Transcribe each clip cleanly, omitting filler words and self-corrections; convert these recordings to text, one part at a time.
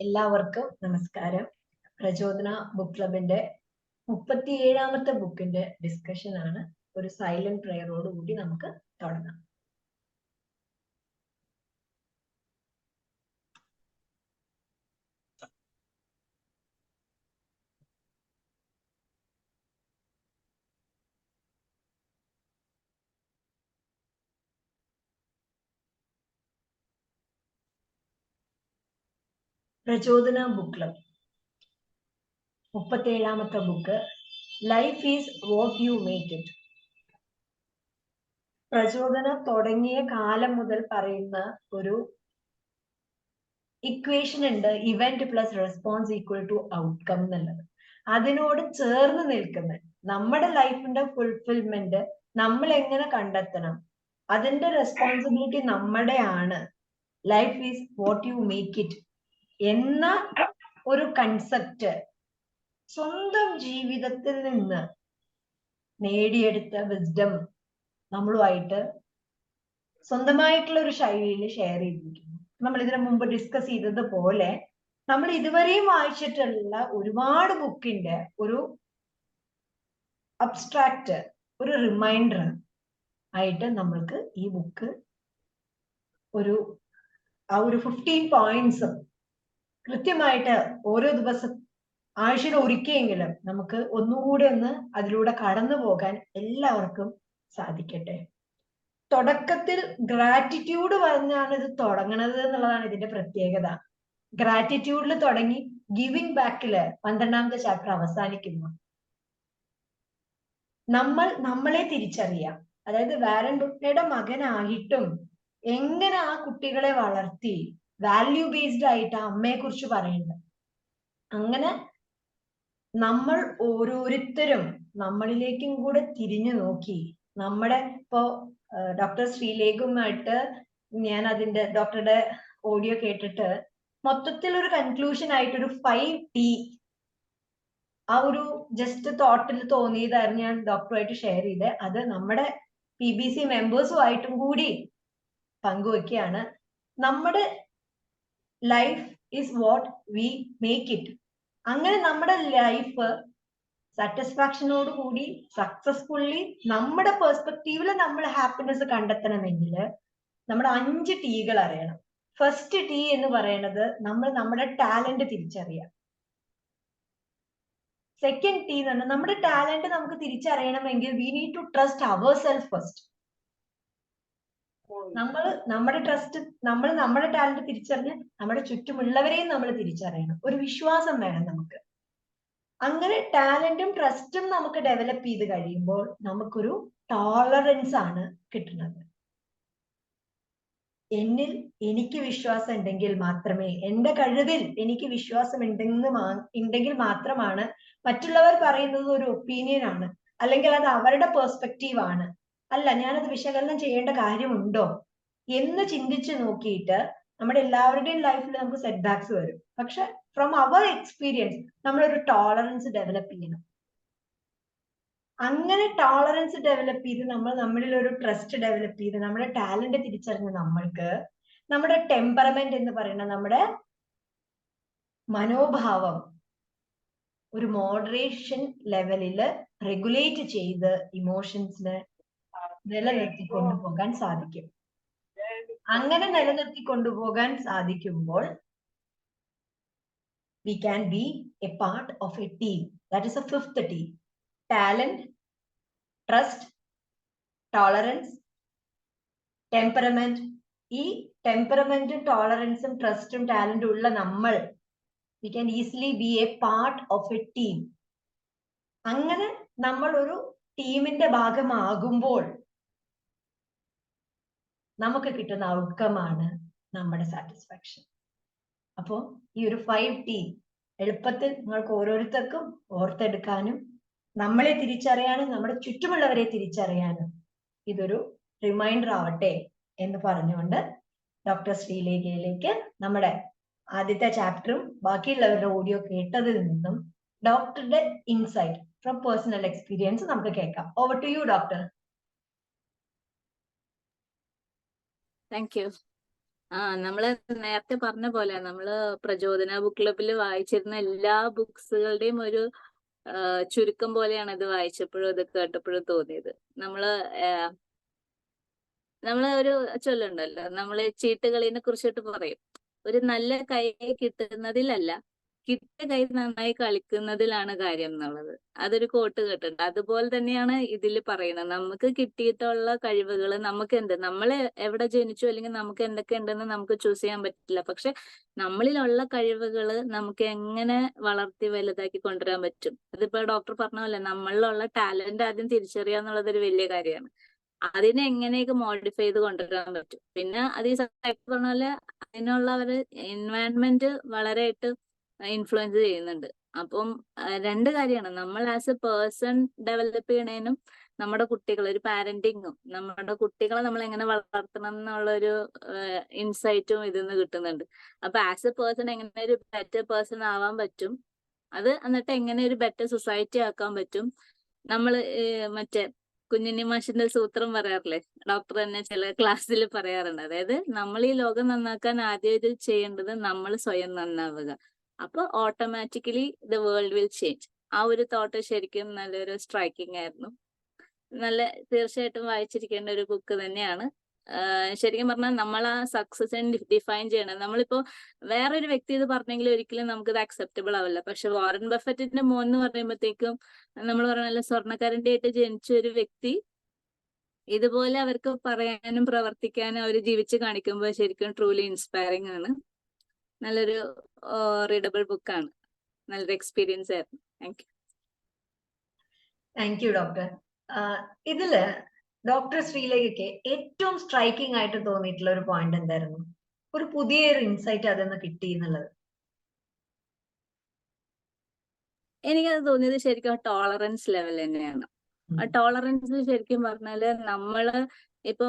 എല്ലാവർക്കും നമസ്കാരം. പ്രചോദന ബുക്ക് ക്ലബിന്റെ 37ാമത്തെ ബുക്കിന്റെ ഡിസ്കഷൻ ആണ്. ഒരു സൈലന്റ് പ്രയറോട് കൂടി നമുക്ക് തുടങ്ങാം. പ്രചോദന ബുക്ക് ക്ലബ് 37ാമത്തെ book life is what you make it. Prachodana തുടങ്ങിയ കാലം മുതൽ പറയുന്ന ഒരു ഇക്വേഷൻ ഉണ്ട്, event plus response equal to outcome എന്നുള്ളത്. അതിനോട് ചേർന്ന് നിൽക്കുന്ന നമ്മുടെ ലൈഫിന്റെ ഫുൾഫിൽമെന്റ് നമ്മൾ എങ്ങനെ കണ്ടെത്തണം, അതിന്റെ റെസ്പോൺസിബിലിറ്റി നമ്മുടെയാണ്. Life is what you make it എന്ന ഒരു കൺസെപ്റ്റ് സ്വന്തം ജീവിതത്തിൽ നിന്ന് നേടിയെടുത്ത വിസ്ഡം നമ്മളുമായിട്ട് സ്വന്തമായിട്ടുള്ള ഒരു ശൈലിയിൽ ഷെയർ ചെയ്തിരിക്കുന്നു. നമ്മൾ ഇതിനു മുമ്പ് ഡിസ്കസ് ചെയ്തതുപോലെ നമ്മൾ ഇതുവരെയും വായിച്ചിട്ടുള്ള ഒരുപാട് ബുക്കിന്റെ ഒരു അബ്സ്ട്രാക്റ്റ്, ഒരു റിമൈൻഡർ ആയിട്ട് നമ്മൾക്ക് ഈ ബുക്ക് ഒരു 15 പോയിന്റ്സ് കൃത്യമായിട്ട് ഓരോ ദിവസം ആഴ്ചയിൽ ഒരിക്കലെങ്കിലും നമുക്ക് ഒന്നുകൂടെ ഒന്ന് അതിലൂടെ കടന്നു പോകാൻ എല്ലാവർക്കും സാധിക്കട്ടെ. തുടക്കത്തിൽ ഗ്രാറ്റിറ്റ്യൂഡ് പറഞ്ഞാണ് ഇത് തുടങ്ങണത് എന്നുള്ളതാണ് ഇതിന്റെ പ്രത്യേകത. ഗ്രാറ്റിറ്റ്യൂഡിൽ തുടങ്ങി ഗിവിംഗ് ബാക്കില് 12ാമത്തെ ചാപ്റ്റർ അവസാനിക്കുന്നു. നമ്മളെ തിരിച്ചറിയാം. അതായത് വാരൻ ബുഫേയുടെ മകനായിട്ടും എങ്ങനെ ആ കുട്ടികളെ വളർത്തി വാല്യൂ ബേസ്ഡ് ആയിട്ട് അമ്മയെ കുറിച്ച് പറയുന്നത്. അങ്ങനെ നമ്മൾ ഓരോരുത്തരും നമ്മളിലേക്കും കൂടെ തിരിഞ്ഞു നോക്കി നമ്മുടെ ഇപ്പോ ഡോക്ടർ ശ്രീലേഖുമായിട്ട് ഞാൻ അതിന്റെ ഡോക്ടറുടെ ഓഡിയോ കേട്ടിട്ട് മൊത്തത്തിൽ ഒരു കൺക്ലൂഷൻ ആയിട്ട് ഒരു 5T ആ ഒരു ജസ്റ്റ് തോട്ടിൽ തോന്നിയതായിരുന്നു ഞാൻ ഡോക്ടറുമായിട്ട് ഷെയർ ചെയ്തത്. അത് നമ്മുടെ PBC മെമ്പേഴ്സുമായിട്ടും കൂടി പങ്കുവെക്കുകയാണ്. നമ്മുടെ life is what we make it. അങ്ങനെ നമ്മുടെ ലൈഫ് സാറ്റിസ്ഫാക്ഷനോട് കൂടി സക്സസ്ഫുള്ളി നമ്മുടെ പെർസ്പെക്റ്റീവില് നമ്മൾ ഹാപ്പിനെസ് കണ്ടെത്തണമെങ്കിൽ നമ്മുടെ 5 ടീകൾ അറിയണം. ഫസ്റ്റ് T എന്ന് പറയുന്നത് നമ്മുടെ ടാലന്റ് തിരിച്ചറിയാം. സെക്കൻഡ് T എന്ന് പറഞ്ഞാൽ നമ്മുടെ ടാലന്റ് നമുക്ക് തിരിച്ചറിയണമെങ്കിൽ we need to trust our self first. നമ്മുടെ ടാലന്റ് തിരിച്ചറിഞ്ഞ് നമ്മുടെ ചുറ്റുമുള്ളവരെയും നമ്മൾ തിരിച്ചറിയണം. ഒരു വിശ്വാസം വേണം നമുക്ക്. അങ്ങനെ ടാലന്റും ട്രസ്റ്റും നമുക്ക് ഡെവലപ്പ് ചെയ്ത് കഴിയുമ്പോൾ നമുക്കൊരു ടോളറൻസ് ആണ് കിട്ടുന്നത്. എനിക്ക് വിശ്വാസം ഉണ്ടെങ്കിൽ മാത്രമേ, എന്റെ കഴിവിൽ എനിക്ക് വിശ്വാസം ഉണ്ടെങ്കിൽ മാത്രമാണ് മറ്റുള്ളവർ പറയുന്നത് ഒരു ഒപ്പീനിയൻ ആണ്, അല്ലെങ്കിൽ അത് അവരുടെ പെർസ്പെക്റ്റീവ് ആണ്, അല്ല ഞാനത് വിശകലനം ചെയ്യേണ്ട കാര്യമുണ്ടോ എന്ന് ചിന്തിച്ചു നോക്കിയിട്ട് നമ്മുടെ എല്ലാവരുടെയും ലൈഫിൽ നമുക്ക് സെറ്റ് ബാക്സ് വരും. പക്ഷെ ഫ്രം അവർ എക്സ്പീരിയൻസ് നമ്മളൊരു ടോളറൻസ് ഡെവലപ്പ് ചെയ്യണം. അങ്ങനെ ടോളറൻസ് ഡെവലപ്പ് ചെയ്ത് നമ്മളിൽ ഒരു ട്രസ്റ്റ് ഡെവലപ്പ് ചെയ്ത് നമ്മുടെ ടാലന്റ് തിരിച്ചറിഞ്ഞ് നമ്മൾക്ക് നമ്മുടെ ടെമ്പറമെന്റ് എന്ന് പറയുന്ന നമ്മുടെ മനോഭാവം ഒരു മോഡറേഷൻ ലെവലിൽ റെഗുലേറ്റ് ചെയ്ത് ഇമോഷൻസിനെ നിലനിർത്തി കൊണ്ടുപോകാൻ സാധിക്കും. അങ്ങനെ നിലനിർത്തി കൊണ്ടുപോകാൻ സാധിക്കുമ്പോൾ we can be a part of a team. That is a 5th T. Talent, trust, tolerance, temperament. ഈ ടെമ്പറമെന്റും ടോളറൻസും ട്രസ്റ്റും ടാലന്റും ഉള്ള നമ്മൾ we can easily be a part of a team. അങ്ങനെ നമ്മൾ ഒരു ടീമിന്റെ ഭാഗമാകുമ്പോൾ നമുക്ക് കിട്ടുന്ന ഔട്ട്കം ആണ് നമ്മുടെ സാറ്റിസ്ഫാക്ഷൻ. അപ്പോ ഈ ഒരു 5T എളുപ്പത്തിൽ നിങ്ങൾക്ക് ഓരോരുത്തർക്കും ഓർത്തെടുക്കാനും നമ്മളെ തിരിച്ചറിയാനും നമ്മുടെ ചുറ്റുമുള്ളവരെ തിരിച്ചറിയാനും ഇതൊരു റിമൈൻഡർ ആവട്ടെ എന്ന് പറഞ്ഞുകൊണ്ട് ഡോക്ടർ ശ്രീലേഖയിലേക്ക് നമ്മുടെ ആദ്യത്തെ ചാപ്റ്ററും ബാക്കിയുള്ളവരുടെ ഓഡിയോ കേട്ടതിൽ നിന്നും ഡോക്ടറുടെ ഇൻസൈറ്റ് ഫ്രം പേഴ്സണൽ എക്സ്പീരിയൻസ് നമുക്ക് കേൾക്കാം. Over to you doctor. Thank you. നമ്മള് നേരത്തെ പറഞ്ഞ പോലെ നമ്മള് പ്രചോദന ബുക്ക് ക്ലബിൽ വായിച്ചിരുന്ന എല്ലാ ബുക്സുകളുടെയും ഒരു ചുരുക്കം പോലെയാണ് ഇത് വായിച്ചപ്പോഴും ഇത് കേട്ടപ്പോഴും തോന്നിയത്. നമ്മള് ഒരു ചൊല്ലുണ്ടല്ലോ, നമ്മള് ചീട്ടുകളിനെ കുറിച്ചിട്ട് പറയും, ഒരു നല്ല കൈ കിട്ടുന്നതിലല്ല, കിട്ടിയ കൈ നന്നായി കളിക്കുന്നതിലാണ് കാര്യം എന്നുള്ളത്. അതൊരു കോട്ട് കേട്ടിട്ടുണ്ട്. അതുപോലെ തന്നെയാണ് ഇതിൽ പറയുന്നത്. നമുക്ക് കിട്ടിയിട്ടുള്ള കഴിവുകൾ നമുക്ക് എന്ത്, നമ്മൾ എവിടെ ജനിച്ചു അല്ലെങ്കിൽ നമുക്ക് എന്തൊക്കെ ഉണ്ടെന്ന് നമുക്ക് ചൂസ് ചെയ്യാൻ പറ്റില്ല. പക്ഷെ നമ്മളിലുള്ള കഴിവുകൾ നമുക്ക് എങ്ങനെ വളർത്തി വലുതാക്കി കൊണ്ടുവരാൻ പറ്റും. അതിപ്പോ ഡോക്ടർ പറഞ്ഞ പോലെ നമ്മളിലുള്ള ടാലന്റ് ആദ്യം തിരിച്ചറിയുക എന്നുള്ളത് ഒരു വലിയ കാര്യമാണ്. അതിനെ എങ്ങനെയൊക്കെ മോഡിഫൈ ചെയ്ത് കൊണ്ടുവരാൻ പറ്റും. പിന്നെ അത് ഈ പറഞ്ഞ പോലെ അതിനുള്ള ഒരു എൻവയൺമെന്റ് വളരെയായിട്ട് ഇൻഫ്ലുവൻസ് ചെയ്യുന്നുണ്ട്. അപ്പം രണ്ട് കാര്യമാണ്, നമ്മൾ ആസ് എ പേഴ്സൺ ഡെവലപ്പ് ചെയ്യണേനും നമ്മുടെ കുട്ടികൾ ഒരു പാരന്റിങ്ങും നമ്മുടെ കുട്ടികളെ നമ്മൾ എങ്ങനെ വളർത്തണം എന്നുള്ള ഒരു ഇൻസൈറ്റും ഇതിന്ന് കിട്ടുന്നുണ്ട്. അപ്പൊ ആസ് എ പേഴ്സൺ എങ്ങനെ ഒരു ബെറ്റർ പേഴ്സൺ ആവാൻ പറ്റും, അത് എന്നിട്ട് എങ്ങനെ ഒരു ബെറ്റർ സൊസൈറ്റി ആക്കാൻ പറ്റും. നമ്മള് മറ്റേ കുഞ്ഞുണ്ണി മാഷിന്റെ സൂത്രം പറയാറില്ലേ, ഡോക്ടർ തന്നെ ചില ക്ലാസ്സിൽ പറയാറുണ്ട്. അതായത് നമ്മൾ ഈ ലോകം നന്നാക്കാൻ ആദ്യം ചെയ്യേണ്ടത് നമ്മൾ സ്വയം നന്നാവുക. അപ്പൊ automatically the world will change. ആ ഒരു തോട്ട് ശരിക്കും നല്ലൊരു സ്ട്രൈക്കിംഗ് ആയിരുന്നു. തീർച്ചയായിട്ടും വായിച്ചിരിക്കേണ്ട ഒരു ബുക്ക് തന്നെയാണ്. ശരിക്കും പറഞ്ഞാൽ നമ്മൾ ആ സക്സസിനെ ഡിഫൈൻ ചെയ്യണം. നമ്മളിപ്പോ വേറൊരു വ്യക്തി ഇത് പറഞ്ഞെങ്കിൽ ഒരിക്കലും നമുക്കിത് അക്സെപ്റ്റബിൾ ആവില്ല. പക്ഷെ വാറൻ ബഫറ്റിന്റെ മോൻ എന്ന് പറയുമ്പോഴത്തേക്കും നമ്മൾ പറഞ്ഞ സ്വർണ്ണക്കാരന്റെ ആയിട്ട് ജനിച്ച ഒരു വ്യക്തി ഇതുപോലെ അവർക്ക് പറയാനും പ്രവർത്തിക്കാനും അവർ ജീവിച്ച് കാണിക്കുമ്പോൾ ശരിക്കും ട്രൂലി ഇൻസ്പയറിംഗ് ആണ്. നല്ലൊരു റീഡബിൾ ബുക്കാണ്. നല്ലൊരു എക്സ്പീരിയൻസ് ആയിരുന്നു. Thank you. Thank you doctor. ഇതില് ഡോക്ടർ ശ്രീലേഖയ്ക്ക് ഏറ്റവും സ്ട്രൈക്കിംഗ് ആയിട്ട് തോന്നിയിട്ടുള്ള ഒരു പോയിന്റ് എന്തായിരുന്നു? ഒരു പുതിയൊരു ഇൻസൈറ്റ് അതിൽ കിട്ടി എന്നുള്ളത്. എനിക്കത് തോന്നിയത് ശരിക്കും ടോളറൻസ് ലെവൽ തന്നെയാണ്. ആ ടോളറൻസ് ശരിക്കും പറഞ്ഞാല് നമ്മള് ഇപ്പൊ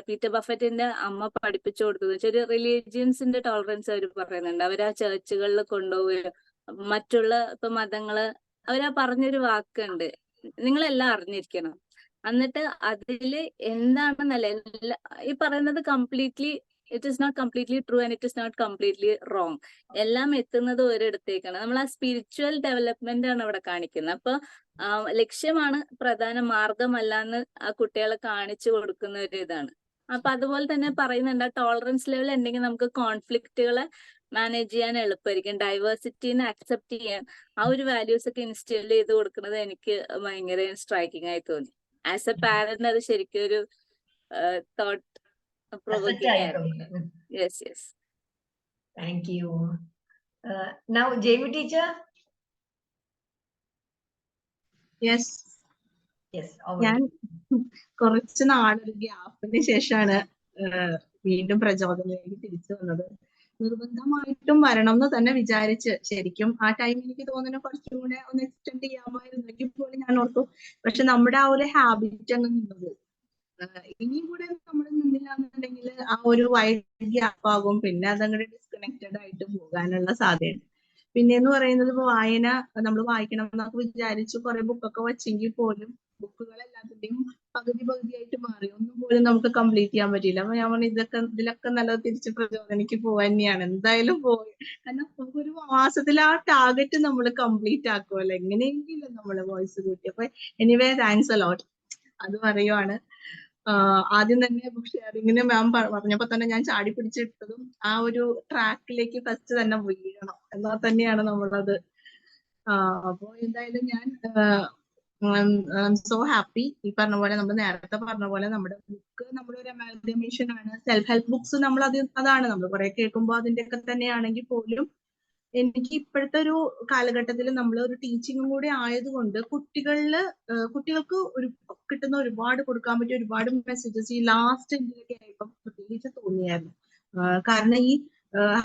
പീറ്റർ ബഫറ്റിന്റെ അമ്മ പഠിപ്പിച്ചു കൊടുത്തത് വെച്ചാൽ റിലീജിയൻസിന്റെ ടോളറൻസ് അവർ പറയുന്നുണ്ട്. അവരാ ചർച്ചുകളിൽ കൊണ്ടുപോവുകയോ മറ്റുള്ള ഇപ്പൊ മതങ്ങള് അവരാ പറഞ്ഞൊരു വാക്കുണ്ട്, നിങ്ങളെല്ലാം അറിഞ്ഞിരിക്കണം. എന്നിട്ട് അതില് എന്താണെന്നല്ല ഈ പറയുന്നത് completely it is not completely true and it is not completely wrong. എല്ലാം എത്തുന്നത് ഒരിടത്തേക്കാണ്. നമ്മൾ ആ സ്പിരിച്വൽ ഡെവലപ്മെന്റ് ആണ് അവിടെ കാണിക്കുന്നത്. അപ്പൊ ലക്ഷ്യമാണ് പ്രധാന, മാർഗമല്ലാന്ന് ആ കുട്ടികളെ കാണിച്ചു കൊടുക്കുന്ന ഒരു ഇതാണ്. അപ്പൊ അതുപോലെ തന്നെ പറയുന്നുണ്ട്, ടോളറൻസ് ലെവൽ ഉണ്ടെങ്കിൽ നമുക്ക് കോൺഫ്ലിക്റ്റുകളെ മാനേജ് ചെയ്യാൻ എളുപ്പമായിരിക്കും. ഡൈവേഴ്സിറ്റിനെ അക്സെപ്റ്റ് ചെയ്യാൻ ആ ഒരു വാല്യൂസ് ഒക്കെ ഇൻസ്റ്റിൽ ചെയ്ത് കൊടുക്കുന്നത് എനിക്ക് ഭയങ്കര സ്ട്രൈക്കിംഗ് ആയി തോന്നി. ആസ് എ പാരന്റ് അത് ശരിക്കും ഒരു തോട്ട് പ്രൊവോക്കിംഗ് ആയിരുന്നു. Yes yes. Thank you. Now Jemy teacher. Yes, ഞാൻ കുറച്ച് നാളൊരു ഗ്യാപ്പിന് ശേഷമാണ് വീണ്ടും പ്രചോദനയിലേക്ക് തിരിച്ചു വന്നത്. നിർബന്ധമായിട്ടും വരണം എന്ന് തന്നെ വിചാരിച്ച്, ശരിക്കും ആ ടൈം എനിക്ക് തോന്നുന്നു കുറച്ചും കൂടെ ഒന്ന് എക്സ്റ്റെൻഡ് ചെയ്യാമായിരുന്നെങ്കിൽ പോലും ഞാൻ ഓർത്തു. പക്ഷെ നമ്മുടെ ആ ഒരു ഹാബിറ്റ് അങ്ങ് നിന്നത്. ഇനിയും കൂടെ നമ്മൾ നിന്നില്ല എന്നുണ്ടെങ്കിൽ ആ ഒരു വൈഡ് ഗ്യാപ്പ് ആകും, പിന്നെ അതങ്ങോട്ട് ഡിസ്കണക്റ്റഡ് ആയിട്ട് പോകാനുള്ള സാധ്യത. പിന്നെന്ന് പറയുന്നത് ഇപ്പൊ വായന നമ്മൾ വായിക്കണം എന്നൊക്കെ വിചാരിച്ചു കുറെ ബുക്കൊക്കെ വച്ചെങ്കിൽ പോലും ബുക്കുകൾ എല്ലാത്തിന്റെയും പകുതിയായിട്ട് മാറി. ഒന്നും പോലും നമുക്ക് കംപ്ലീറ്റ് ചെയ്യാൻ പറ്റിയില്ല. അപ്പൊ ഞാൻ പറഞ്ഞു ഇതിലൊക്കെ നല്ലത് തിരിച്ച് പ്രചോദനയ്ക്ക് പോവാൻ തന്നെയാണ്. എന്തായാലും പോയി, കാരണം ഒരു മാസത്തിൽ ആ ടാർഗറ്റ് നമ്മൾ കംപ്ലീറ്റ് ആക്കുമല്ലോ എങ്ങനെയെങ്കിലും നമ്മള് വോയിസ് കൂട്ടി. അപ്പൊ എനിവേ താങ്ക്സ് എ ലോട്ട് അത് പറയുവാണ്. ആദ്യം തന്നെ ബുക്ക് ഷെയറിങ്ങിന് മാം പറഞ്ഞപ്പോ തന്നെ ഞാൻ ചാടി പിടിച്ചിട്ടതും ആ ഒരു ട്രാക്കിലേക്ക് ഫസ്റ്റ് തന്നെ വീഴണം എന്നാൽ തന്നെയാണ് നമ്മളത്. അപ്പോ എന്തായാലും ഞാൻ സോ ഹാപ്പി. ഈ പറഞ്ഞ പോലെ നമ്മൾ നേരത്തെ പറഞ്ഞ പോലെ നമ്മുടെ ബുക്ക് നമ്മളൊരു അമാൽഗമേഷൻ ആണ്. സെൽഫ് ഹെൽപ്പ് ബുക്സ് നമ്മൾ അതാണ് നമ്മൾ കുറെ കേൾക്കുമ്പോൾ അതിന്റെ ഒക്കെ തന്നെയാണെങ്കിൽ പോലും എനിക്ക് ഇപ്പോഴത്തെ ഒരു കാലഘട്ടത്തിൽ നമ്മൾ ഒരു ടീച്ചിങ്ങും കൂടി ആയതുകൊണ്ട് കുട്ടികൾക്ക് കിട്ടുന്ന ഒരുപാട് കൊടുക്കാൻ പറ്റിയ ഒരുപാട് മെസ്സേജസ് ഈ ലാസ്റ്റ് എൻഡിലൊക്കെ ആയപ്പോൾ പ്രത്യേകിച്ച് തോന്നിയായിരുന്നു. കാരണം ഈ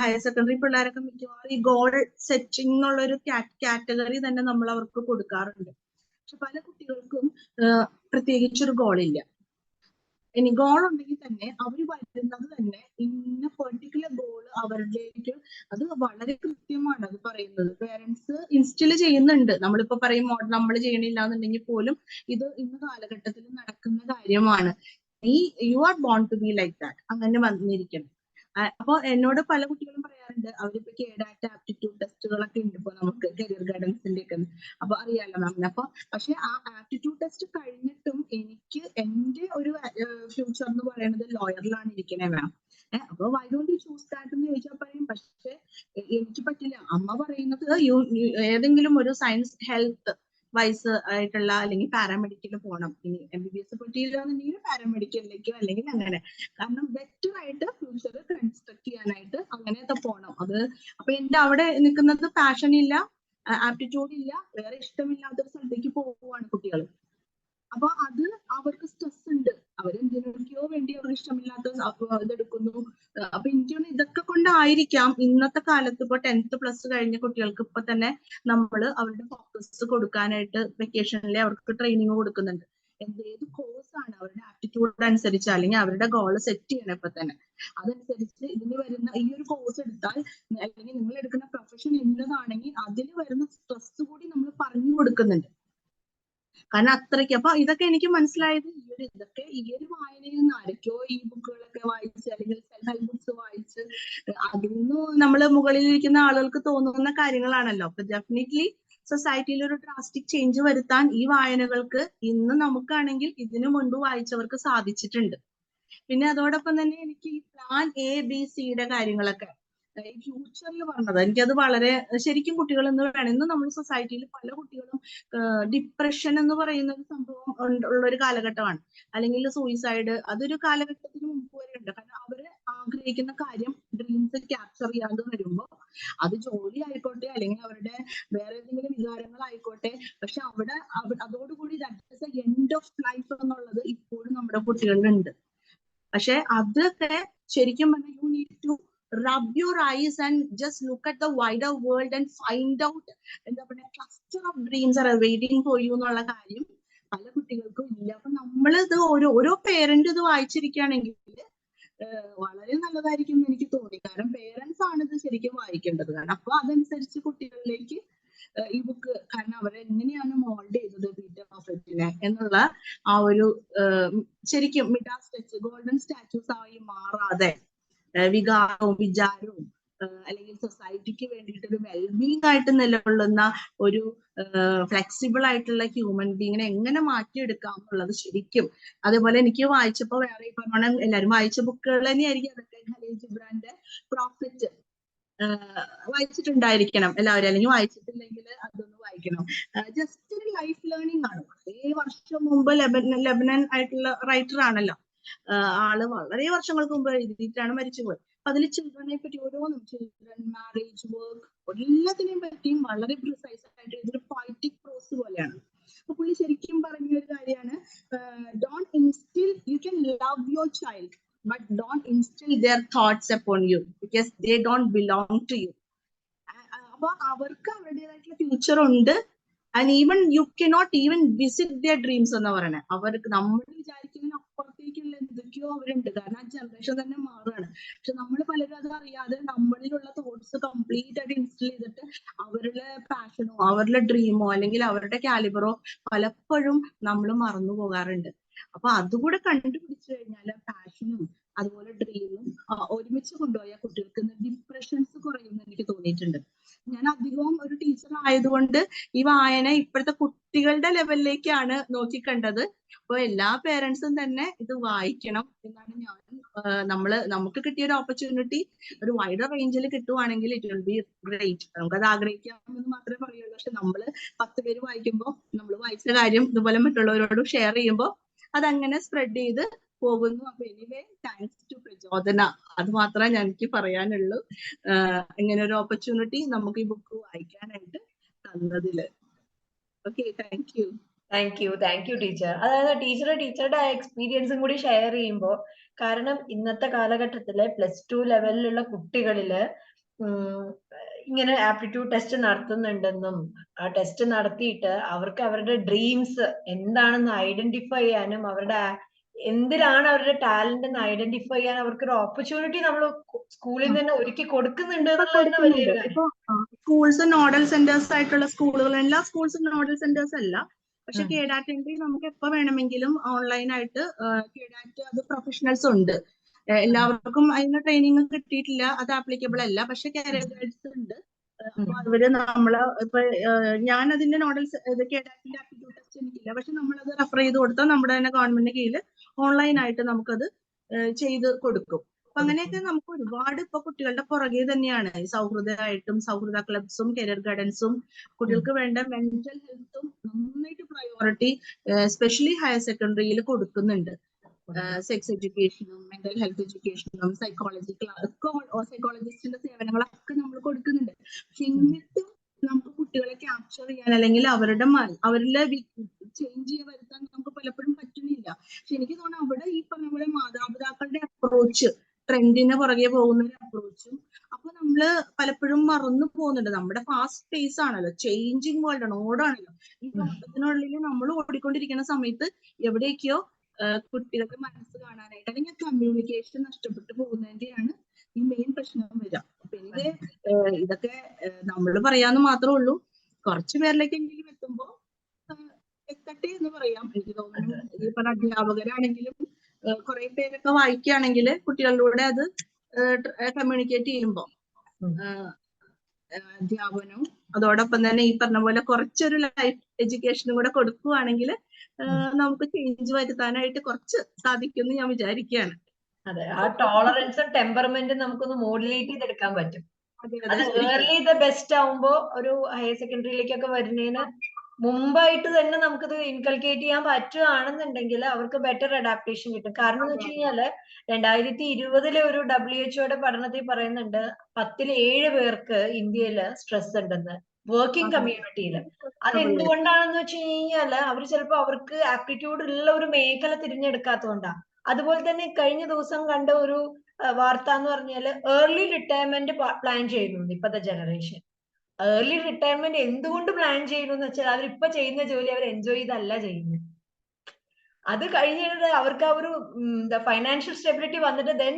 ഹയർ സെക്കൻഡറി പിള്ളേരൊക്കെ മിക്കവാറും ഈ ഗോൾ സെറ്റിംഗ് എന്നുള്ള ഒരു കാറ്റഗറി തന്നെ നമ്മൾ അവർക്ക് കൊടുക്കാറുണ്ട്. പക്ഷെ പല കുട്ടികൾക്കും പ്രത്യേകിച്ചൊരു ഗോളില്ല. ഇനി ഗോൾ ഉണ്ടെങ്കിൽ തന്നെ അവർ വരുന്നത് തന്നെ ഇന്ന പെർട്ടിക്കുലർ ഗോൾ അവരിലേക്ക്, അത് വളരെ കൃത്യമാണ് അത് പറയുന്നത്. പേരൻസ് ഇൻസ്റ്റിൽ ചെയ്യുന്നുണ്ട്. നമ്മളിപ്പോ പറയും നമ്മൾ ചെയ്യണില്ല എന്നുണ്ടെങ്കിൽ പോലും ഇത് ഇന്ന് കാലഘട്ടത്തിൽ നടക്കുന്ന കാര്യമാണ്. You are born to be like that, അങ്ങനെ വന്നിരിക്കണം. അപ്പൊ എന്നോട് പല കുട്ടികളും പറയാറുണ്ട് അവരിപ്പോ കേഡാറ്റ് ആപ്റ്റിറ്റ്യൂഡ് ടെസ്റ്റുകളൊക്കെ ഉണ്ട് ഇപ്പൊ നമുക്ക് കരിയർ ഗൈഡൻസിന്റെ ഒക്കെ. അപ്പൊ അറിയാലോ മാമിന്. അപ്പൊ പക്ഷെ ആ ആപ്റ്റിറ്റ്യൂഡ് ടെസ്റ്റ് കഴിഞ്ഞിട്ടും എനിക്ക് എന്റെ ഒരു ഫ്യൂച്ചർ എന്ന് പറയുന്നത് ലോയറിലാണ് ഇരിക്കണേ മാം. അപ്പൊ why don't you choose that എന്ന് ചോദിച്ചാൽ പറയും പക്ഷെ എനിക്ക് പറ്റില്ല. അമ്മ പറയുന്നത് ഏതെങ്കിലും ഒരു സയൻസ് ഹെൽത്ത് വൈസ് ആയിട്ടുള്ള അല്ലെങ്കിൽ പാരാമെഡിക്കൽ പോകണം. ഇനി MBBS പറ്റിയില്ലാന്നുണ്ടെങ്കിൽ പാരാമെഡിക്കലിലേക്കോ അല്ലെങ്കിൽ അങ്ങനെ. കാരണം ബെറ്റർ ആയിട്ട് ഫ്യൂച്ചർ കൺസ്ട്രക്ട് ചെയ്യാനായിട്ട് അങ്ങനെയൊക്കെ പോകണം. അത് അപ്പൊ എന്റെ അവിടെ നിൽക്കുന്നത് പാഷൻ ഇല്ല, ആപ്റ്റിറ്റ്യൂഡ് ഇല്ല, വേറെ ഇഷ്ടമില്ലാത്തൊരു സ്ഥലത്തേക്ക് പോവുകയാണ് കുട്ടികൾ. അപ്പൊ അത് അവർക്ക് സ്ട്രെസ് ഉണ്ട്. അവരെന്തിനൊക്കെയോ വേണ്ടി അവർക്ക് ഇഷ്ടമില്ലാത്ത ഇതെടുക്കുന്നു. അപ്പൊ എനിക്ക് തോന്നുന്നു ഇതൊക്കെ കൊണ്ടായിരിക്കാം ഇന്നത്തെ കാലത്ത് ഇപ്പൊ 10th പ്ലസ് കഴിഞ്ഞ കുട്ടികൾക്ക് ഇപ്പൊ തന്നെ നമ്മൾ അവരുടെ ഫോക്കസ് കൊടുക്കാനായിട്ട് വെക്കേഷനിൽ അവർക്ക് ട്രെയിനിങ് കൊടുക്കുന്നുണ്ട്. ഏത് കോഴ്സാണ് അവരുടെ ആപ്റ്റിറ്റ്യൂഡ് അനുസരിച്ച് അല്ലെങ്കിൽ അവരുടെ ഗോൾ സെറ്റ് ചെയ്യണം ഇപ്പൊ തന്നെ. അതനുസരിച്ച് ഇതിന് വരുന്ന ഈ ഒരു കോഴ്സ് എടുത്താൽ അല്ലെങ്കിൽ നിങ്ങൾ എടുക്കുന്ന പ്രൊഫഷൻ എന്നതാണെങ്കിൽ അതിൽ വരുന്ന സ്ട്രെസ് കൂടി നമ്മൾ പറഞ്ഞു കൊടുക്കുന്നുണ്ട്. കാരണം അത്രയ്ക്ക്. അപ്പൊ ഇതൊക്കെ എനിക്ക് മനസ്സിലായത് ഇതൊക്കെ ഈ ഒരു വായനയിൽ നിന്ന് ആരൊക്കെയോ ഈ ബുക്കുകളൊക്കെ വായിച്ച് അല്ലെങ്കിൽ സെൽഫ് ഹെൽപ്പ് ബുക്സ് വായിച്ച് അതിൽ നിന്ന് നമ്മൾ മുകളിലിരിക്കുന്ന ആളുകൾക്ക് തോന്നുന്ന കാര്യങ്ങളാണല്ലോ. അപ്പൊ ഡെഫിനറ്റ്ലി സൊസൈറ്റിയിൽ ഒരു ഡ്രാസ്റ്റിക് ചേഞ്ച് വരുത്താൻ ഈ വായനകൾക്ക് ഇന്ന് നമുക്കാണെങ്കിൽ ഇതിനു മുൻപ് വായിച്ചവർക്ക് സാധിച്ചിട്ടുണ്ട്. പിന്നെ അതോടൊപ്പം തന്നെ എനിക്ക് ഈ പ്ലാൻ ABCയുടെ കാര്യങ്ങളൊക്കെ ഈ ഫ്യൂച്ചറിൽ പറഞ്ഞത് എനിക്കത് വളരെ ശരിക്കും കുട്ടികൾ എന്ന് വേണം. ഇന്ന് നമ്മുടെ സൊസൈറ്റിയിൽ പല കുട്ടികളും ഡിപ്രഷൻ എന്ന് പറയുന്ന ഒരു സംഭവം ഉള്ള ഒരു കാലഘട്ടമാണ്. അല്ലെങ്കിൽ സൂയിസൈഡ്, അതൊരു കാലഘട്ടത്തിന് മുമ്പ് വരെ ഉണ്ട്. കാരണം അവര് ആഗ്രഹിക്കുന്ന കാര്യം ഡ്രീംസ് ക്യാപ്ചർ ചെയ്യാതെ വരുമ്പോൾ അത് ജോലി ആയിക്കോട്ടെ അല്ലെങ്കിൽ അവരുടെ വേറെ ഏതെങ്കിലും വികാരങ്ങളായിക്കോട്ടെ, പക്ഷെ അവിടെ അതോടുകൂടി ദാറ്റ് എൻഡ് ഓഫ് ലൈഫ് എന്നുള്ളത് ഇപ്പോഴും നമ്മുടെ കുട്ടികളിലുണ്ട്. പക്ഷെ അതൊക്കെ ശരിക്കും പറഞ്ഞാൽ you need to rub your eyes and just look at the wider world and find out എന്താ പറയുക cluster of dreams are waiting for you എന്നുള്ള കാര്യം പല കുട്ടികൾക്കും ഇല്ല. അപ്പൊ നമ്മളിത് ഓരോ പേരന്റ് ഇത് വായിച്ചിരിക്കുകയാണെങ്കിൽ വളരെ നല്ലതായിരിക്കും എന്ന് എനിക്ക് തോന്നി. കാരണം പേരൻസ് ആണ് ഇത് ശരിക്കും വായിക്കേണ്ടത്. കാരണം അപ്പൊ അതനുസരിച്ച് കുട്ടികളിലേക്ക് ഈ ബുക്ക്, കാരണം അവരെങ്ങനെയാണ് മോൾഡ് ചെയ്തത് പീറ്റർ ബഫറ്റിനെ എന്നുള്ള ആ ഒരു ശരിക്കും ഗോൾഡൻ സ്റ്റാച്യൂസ് ആയി മാറാതെ വികാരവും വിചാരവും അല്ലെങ്കിൽ സൊസൈറ്റിക്ക് വേണ്ടിയിട്ട് ഒരു വെൽബീങ് ആയിട്ട് നിലകൊള്ളുന്ന ഒരു ഫ്ലെക്സിബിൾ ആയിട്ടുള്ള ഹ്യൂമൻ ബീങ്ങിനെ എങ്ങനെ മാറ്റിയെടുക്കാം എന്നുള്ളത് ശരിക്കും. അതേപോലെ എനിക്ക് വായിച്ചപ്പോ വേറെ ഈ പറഞ്ഞ എല്ലാവരും വായിച്ച ബുക്കുകൾ തന്നെയായിരിക്കും അതൊക്കെ. ഖലീൽ ജിബ്രാന്റെ പ്രോഫിറ്റ് വായിച്ചിട്ടുണ്ടായിരിക്കണം എല്ലാവരും, അല്ലെങ്കിൽ വായിച്ചിട്ടില്ലെങ്കിൽ അതൊന്ന് വായിക്കണം. ജസ്റ്റ് ഒരു ലൈഫ് ലേണിംഗ് ആണ്. വളരെ വർഷം മുമ്പ് ലെബനൻ ആയിട്ടുള്ള റൈറ്റർ ആണല്ലോ ആള്. വളരെ വർഷങ്ങൾക്ക് മുമ്പ് എഴുതിയിട്ടാണ് മരിച്ചുപോയത്. അതിൽ ചിൽഡ്രനെ പറ്റി ഓരോന്നും, ചിൽഡ്രൻ, മാരേജ്, വർക്ക്, എല്ലാത്തിനെയും പറ്റിയും വളരെ പ്രിസൈസ് ആയിട്ട് ഇതൊരു പോയറ്റിക് പ്രോസ് പോലെയാണ്. അപ്പൊ പുള്ളി ശരിക്കും പറഞ്ഞ ഒരു കാര്യമാണ്, don't ഇൻസ്റ്റിൽ, you can love your child but don't instill their thoughts upon you because they don't belong to you. അപ്പൊ അവർക്ക് അവരുടേതായിട്ടുള്ള ഫ്യൂച്ചർ ഉണ്ട്. And even you cannot even visit their dreams എന്ന് പറയണേ. അവർക്ക് നമ്മൾ വിചാരിക്കുന്നതിന് അപ്പുറത്തേക്കുള്ള എന്തൊക്കെയോ അവരുണ്ട്. കാരണം ആ ജനറേഷൻ തന്നെ മാറുകയാണ്. പക്ഷെ നമ്മൾ പലരും അത് അറിയാതെ നമ്മളിലുള്ള തോട്ട്സ് കംപ്ലീറ്റ് ആയിട്ട് ഇൻസ്റ്റിൽ ചെയ്തിട്ട് അവരുടെ പാഷനോ അവരുടെ ഡ്രീമോ അല്ലെങ്കിൽ അവരുടെ കാലിബറോ പലപ്പോഴും നമ്മൾ മറന്നു പോകാറുണ്ട്. അപ്പൊ അതുകൂടെ കണ്ടുപിടിച്ചു കഴിഞ്ഞാൽ പാഷനും അതുപോലെ ഡ്രീമും ഒരുമിച്ച് കൊണ്ടുപോയാൽ കുട്ടികൾക്ക് ഡിപ്രഷൻസ് കുറയുമെന്ന് എനിക്ക് തോന്നിയിട്ടുണ്ട്. ഞാൻ അധികവും ഒരു ടീച്ചർ ആയതുകൊണ്ട് ഈ വായന ഇപ്പോഴത്തെ കുട്ടികളുടെ ലെവലിലേക്കാണ് നോക്കിക്കണ്ടത്. അപ്പൊ എല്ലാ പേരൻസും തന്നെ ഇത് വായിക്കണം എന്നാണ് ഞാൻ നമുക്ക് കിട്ടിയ ഒരു ഓപ്പർച്യൂണിറ്റി ഒരു വൈഡർ റേഞ്ചിൽ കിട്ടുവാണെങ്കിൽ ഇറ്റ് വിൽ ബി ഗ്രേറ്റ്. നമുക്കത് ആഗ്രഹിക്കാമെന്ന് മാത്രമേ പറയുള്ളൂ. പക്ഷെ നമ്മള് 10 പേര് വായിക്കുമ്പോൾ നമ്മൾ വായിച്ച കാര്യം ഇതുപോലെ മറ്റുള്ളവരോട് ഷെയർ ചെയ്യുമ്പോൾ അതങ്ങനെ സ്പ്രെഡ് ചെയ്ത് പോകുന്നു. അപ്പൊ എനിവേ താങ്ക്സ് ടു പ്രചോദന, അത് മാത്രമേ എനിക്ക് പറയാനുള്ളൂ. ഇങ്ങനെ ഒരു ഓപ്പർച്യൂണിറ്റി നമുക്ക് ഈ ബുക്ക് വായിക്കാനായിട്ട് തന്നതില്. Okay, thank you. Thank you teacher. അതായത് ടീച്ചറുടെ എക്സ്പീരിയൻസും കൂടി ഷെയർ ചെയ്യുമ്പോൾ, കാരണം ഇന്നത്തെ കാലഘട്ടത്തിലെ +2 ലെവലിലുള്ള കുട്ടികളില് ഇങ്ങനെ ആപ്റ്റിറ്റ്യൂഡ് ടെസ്റ്റ് നടത്തുന്നുണ്ടെന്നും ആ ടെസ്റ്റ് നടത്തിയിട്ട് അവർക്ക് അവരുടെ ഡ്രീംസ് എന്താണെന്ന് ഐഡന്റിഫൈ ചെയ്യാനും അവരുടെ എന്തിനാണ് അവരുടെ ടാലന്റ് എന്ന് ഐഡന്റിഫൈ ചെയ്യാൻ അവർക്ക് ഒരു ഓപ്പർച്യൂണിറ്റി നമ്മൾ സ്കൂളിൽ നിന്ന് തന്നെ ഒരുക്കി കൊടുക്കുന്നുണ്ട് എന്നുള്ളത് വലിയൊരു കാര്യം. സ്കൂൾസ് നോഡൽ സെന്റേഴ്സ് ആയിട്ടുള്ള സ്കൂളുകൾ, എല്ലാ സ്കൂൾസും നോഡൽ സെന്റേഴ്സ് അല്ല. പക്ഷെ കേഡാറ്റിന്റെ നമുക്ക് എപ്പോ വേണമെങ്കിലും ഓൺലൈൻ ആയിട്ട് കേഡാറ്റ് അത് പ്രൊഫഷണൽസ് ഉണ്ട്. എല്ലാവർക്കും അതിന് ട്രെയിനിങ് കിട്ടിയിട്ടില്ല, അത് ആപ്ലിക്കബിൾ അല്ല. പക്ഷെ കരിയർ ഗൈഡ്സ് ഉണ്ട്. അപ്പൊ അതുവരെ നമ്മള് ഇപ്പൊ ഞാൻ അതിന്റെ നോഡൽസ് കേഡാറ്റിന്റെ ആപ്റ്റിറ്റ്യൂഡ് ടെസ്റ്റ് എനിക്കില്ല, പക്ഷെ നമ്മളത് റെഫർ ചെയ്ത് കൊടുത്താൽ നമ്മുടെ തന്നെ ഗവൺമെന്റ് കീഴിൽ ഓൺലൈനായിട്ട് നമുക്കത് ചെയ്ത് കൊടുക്കും. അപ്പൊ അങ്ങനെയൊക്കെ നമുക്ക് ഒരുപാട് ഇപ്പൊ കുട്ടികളുടെ പുറകെ തന്നെയാണ് ഈ സൗഹൃദമായിട്ടും സൗഹൃദ ക്ലബ്സും കരിയർ ഗൈഡൻസും കുട്ടികൾക്ക് വേണ്ട മെന്റൽ ഹെൽത്തും നന്നായിട്ട് പ്രയോറിറ്റി എസ്പെഷ്യലി ഹയർ സെക്കൻഡറിയിൽ കൊടുക്കുന്നുണ്ട്. സെക്സ് എഡ്യൂക്കേഷനും മെന്റൽ ഹെൽത്ത് എഡ്യൂക്കേഷനും സൈക്കോളജിസ്റ്റിന്റെ സേവനങ്ങളൊക്കെ നമ്മൾ കൊടുക്കുന്നുണ്ട്. പക്ഷെ എന്നിട്ടും നമുക്ക് കുട്ടികളെ ക്യാപ്ചർ ചെയ്യാൻ അല്ലെങ്കിൽ അവരിലെ ചേഞ്ച് വരുത്താൻ നമുക്ക് പലപ്പോഴും പറ്റുന്നില്ല. പക്ഷെ എനിക്ക് തോന്നുന്നു അവിടെ ഈ പറഞ്ഞ പോലെ മാതാപിതാക്കളുടെ അപ്രോച്ച്, ട്രെൻഡിന് പുറകെ പോകുന്ന ഒരു അപ്രോച്ചും, അപ്പൊ നമ്മള് പലപ്പോഴും മറന്നു പോകുന്നുണ്ട്. നമ്മുടെ ഫാസ്റ്റ് പേസ് ആണല്ലോ, ചേഞ്ചിങ് വേൾഡ് ആണ്, ഓടാണല്ലോ. ഈ ഓട്ടത്തിനുള്ളിൽ നമ്മൾ ഓടിക്കൊണ്ടിരിക്കുന്ന സമയത്ത് എവിടേക്കോ കുട്ടികളുടെ മനസ്സ് കാണാനായിട്ട് അല്ലെങ്കിൽ കമ്മ്യൂണിക്കേഷൻ നഷ്ടപ്പെട്ടു പോകുന്നതിന്റെയാണ് ഈ മെയിൻ പ്രശ്നം വരിക. അപ്പൊ എനിക്ക് ഇതൊക്കെ നമ്മൾ പറയാന്ന് മാത്രമേ ഉള്ളൂ. കുറച്ചു പേരിലേക്കെങ്കിലും എത്തുമ്പോ എത്തട്ടെ എന്ന് പറയാം. എനിക്ക് തോന്നുന്നു ഈ പറഞ്ഞ അധ്യാപകരാണെങ്കിലും കുറെ പേരൊക്കെ വായിക്കുകയാണെങ്കിൽ കുട്ടികളിലൂടെ അത് കമ്മ്യൂണിക്കേറ്റ് ചെയ്യുമ്പോ അധ്യാപനവും അതോടൊപ്പം തന്നെ ഈ പറഞ്ഞ പോലെ കുറച്ചൊരു ലൈഫ് എഡ്യൂക്കേഷനും കൂടെ കൊടുക്കുകയാണെങ്കിൽ നമുക്ക് ചേഞ്ച് വരുത്താനായിട്ട് കുറച്ച് സാധിക്കുമെന്ന് ഞാൻ വിചാരിക്കുകയാണ്. അതെ, ആ ടോളറൻസും ടെമ്പർമെന്റും നമുക്കൊന്ന് മോഡുലേറ്റ് ചെയ്തെടുക്കാൻ പറ്റും. അത് ഏർലി ദ ബെസ്റ്റ് ആവുമ്പോ ഒരു ഹയർ സെക്കൻഡറിയിലേക്കൊക്കെ വരുന്നതിന് മുമ്പായിട്ട് തന്നെ നമുക്കത് ഇൻകൾക്കേറ്റ് ചെയ്യാൻ പറ്റുകയാണെന്നുണ്ടെങ്കിൽ അവർക്ക് ബെറ്റർ അഡാപ്റ്റേഷൻ കിട്ടും. കാരണം എന്ന് വെച്ച് കഴിഞ്ഞാല് 2020 ഒരു WHO പഠനത്തിൽ പറയുന്നുണ്ട് 10-ൽ 7 പേർക്ക് ഇന്ത്യയില് സ്ട്രെസ് ഉണ്ടെന്ന്, വർക്കിംഗ് കമ്മ്യൂണിറ്റിയില്. അത് എന്തുകൊണ്ടാണെന്ന് വെച്ച് കഴിഞ്ഞാല് അവര് ചിലപ്പോ അവർക്ക് ആപ്റ്റിറ്റ്യൂഡ് ഉള്ള ഒരു മേഖല തിരഞ്ഞെടുക്കാത്തതുകൊണ്ടാണ്. അതുപോലെ തന്നെ കഴിഞ്ഞ ദിവസം കണ്ട ഒരു വാർത്ത എന്ന് പറഞ്ഞാല് ഏർലി റിട്ടയർമെന്റ് പ്ലാൻ ചെയ്യുന്നുണ്ട് ഇപ്പോഴത്തെ ജനറേഷൻ. ഏർലി റിട്ടയർമെന്റ് എന്തുകൊണ്ട് പ്ലാൻ ചെയ്യുന്നു എന്ന് വെച്ചാൽ അവരിപ്പൊ ചെയ്യുന്ന ജോലി അവർ എൻജോയ് ചെയ്തല്ല ചെയ്യുന്നത്. അത് കഴിഞ്ഞിട്ട് അവർക്ക് ആ ഒരു ഫൈനാൻഷ്യൽ സ്റ്റെബിലിറ്റി വന്നിട്ട് ദെൻ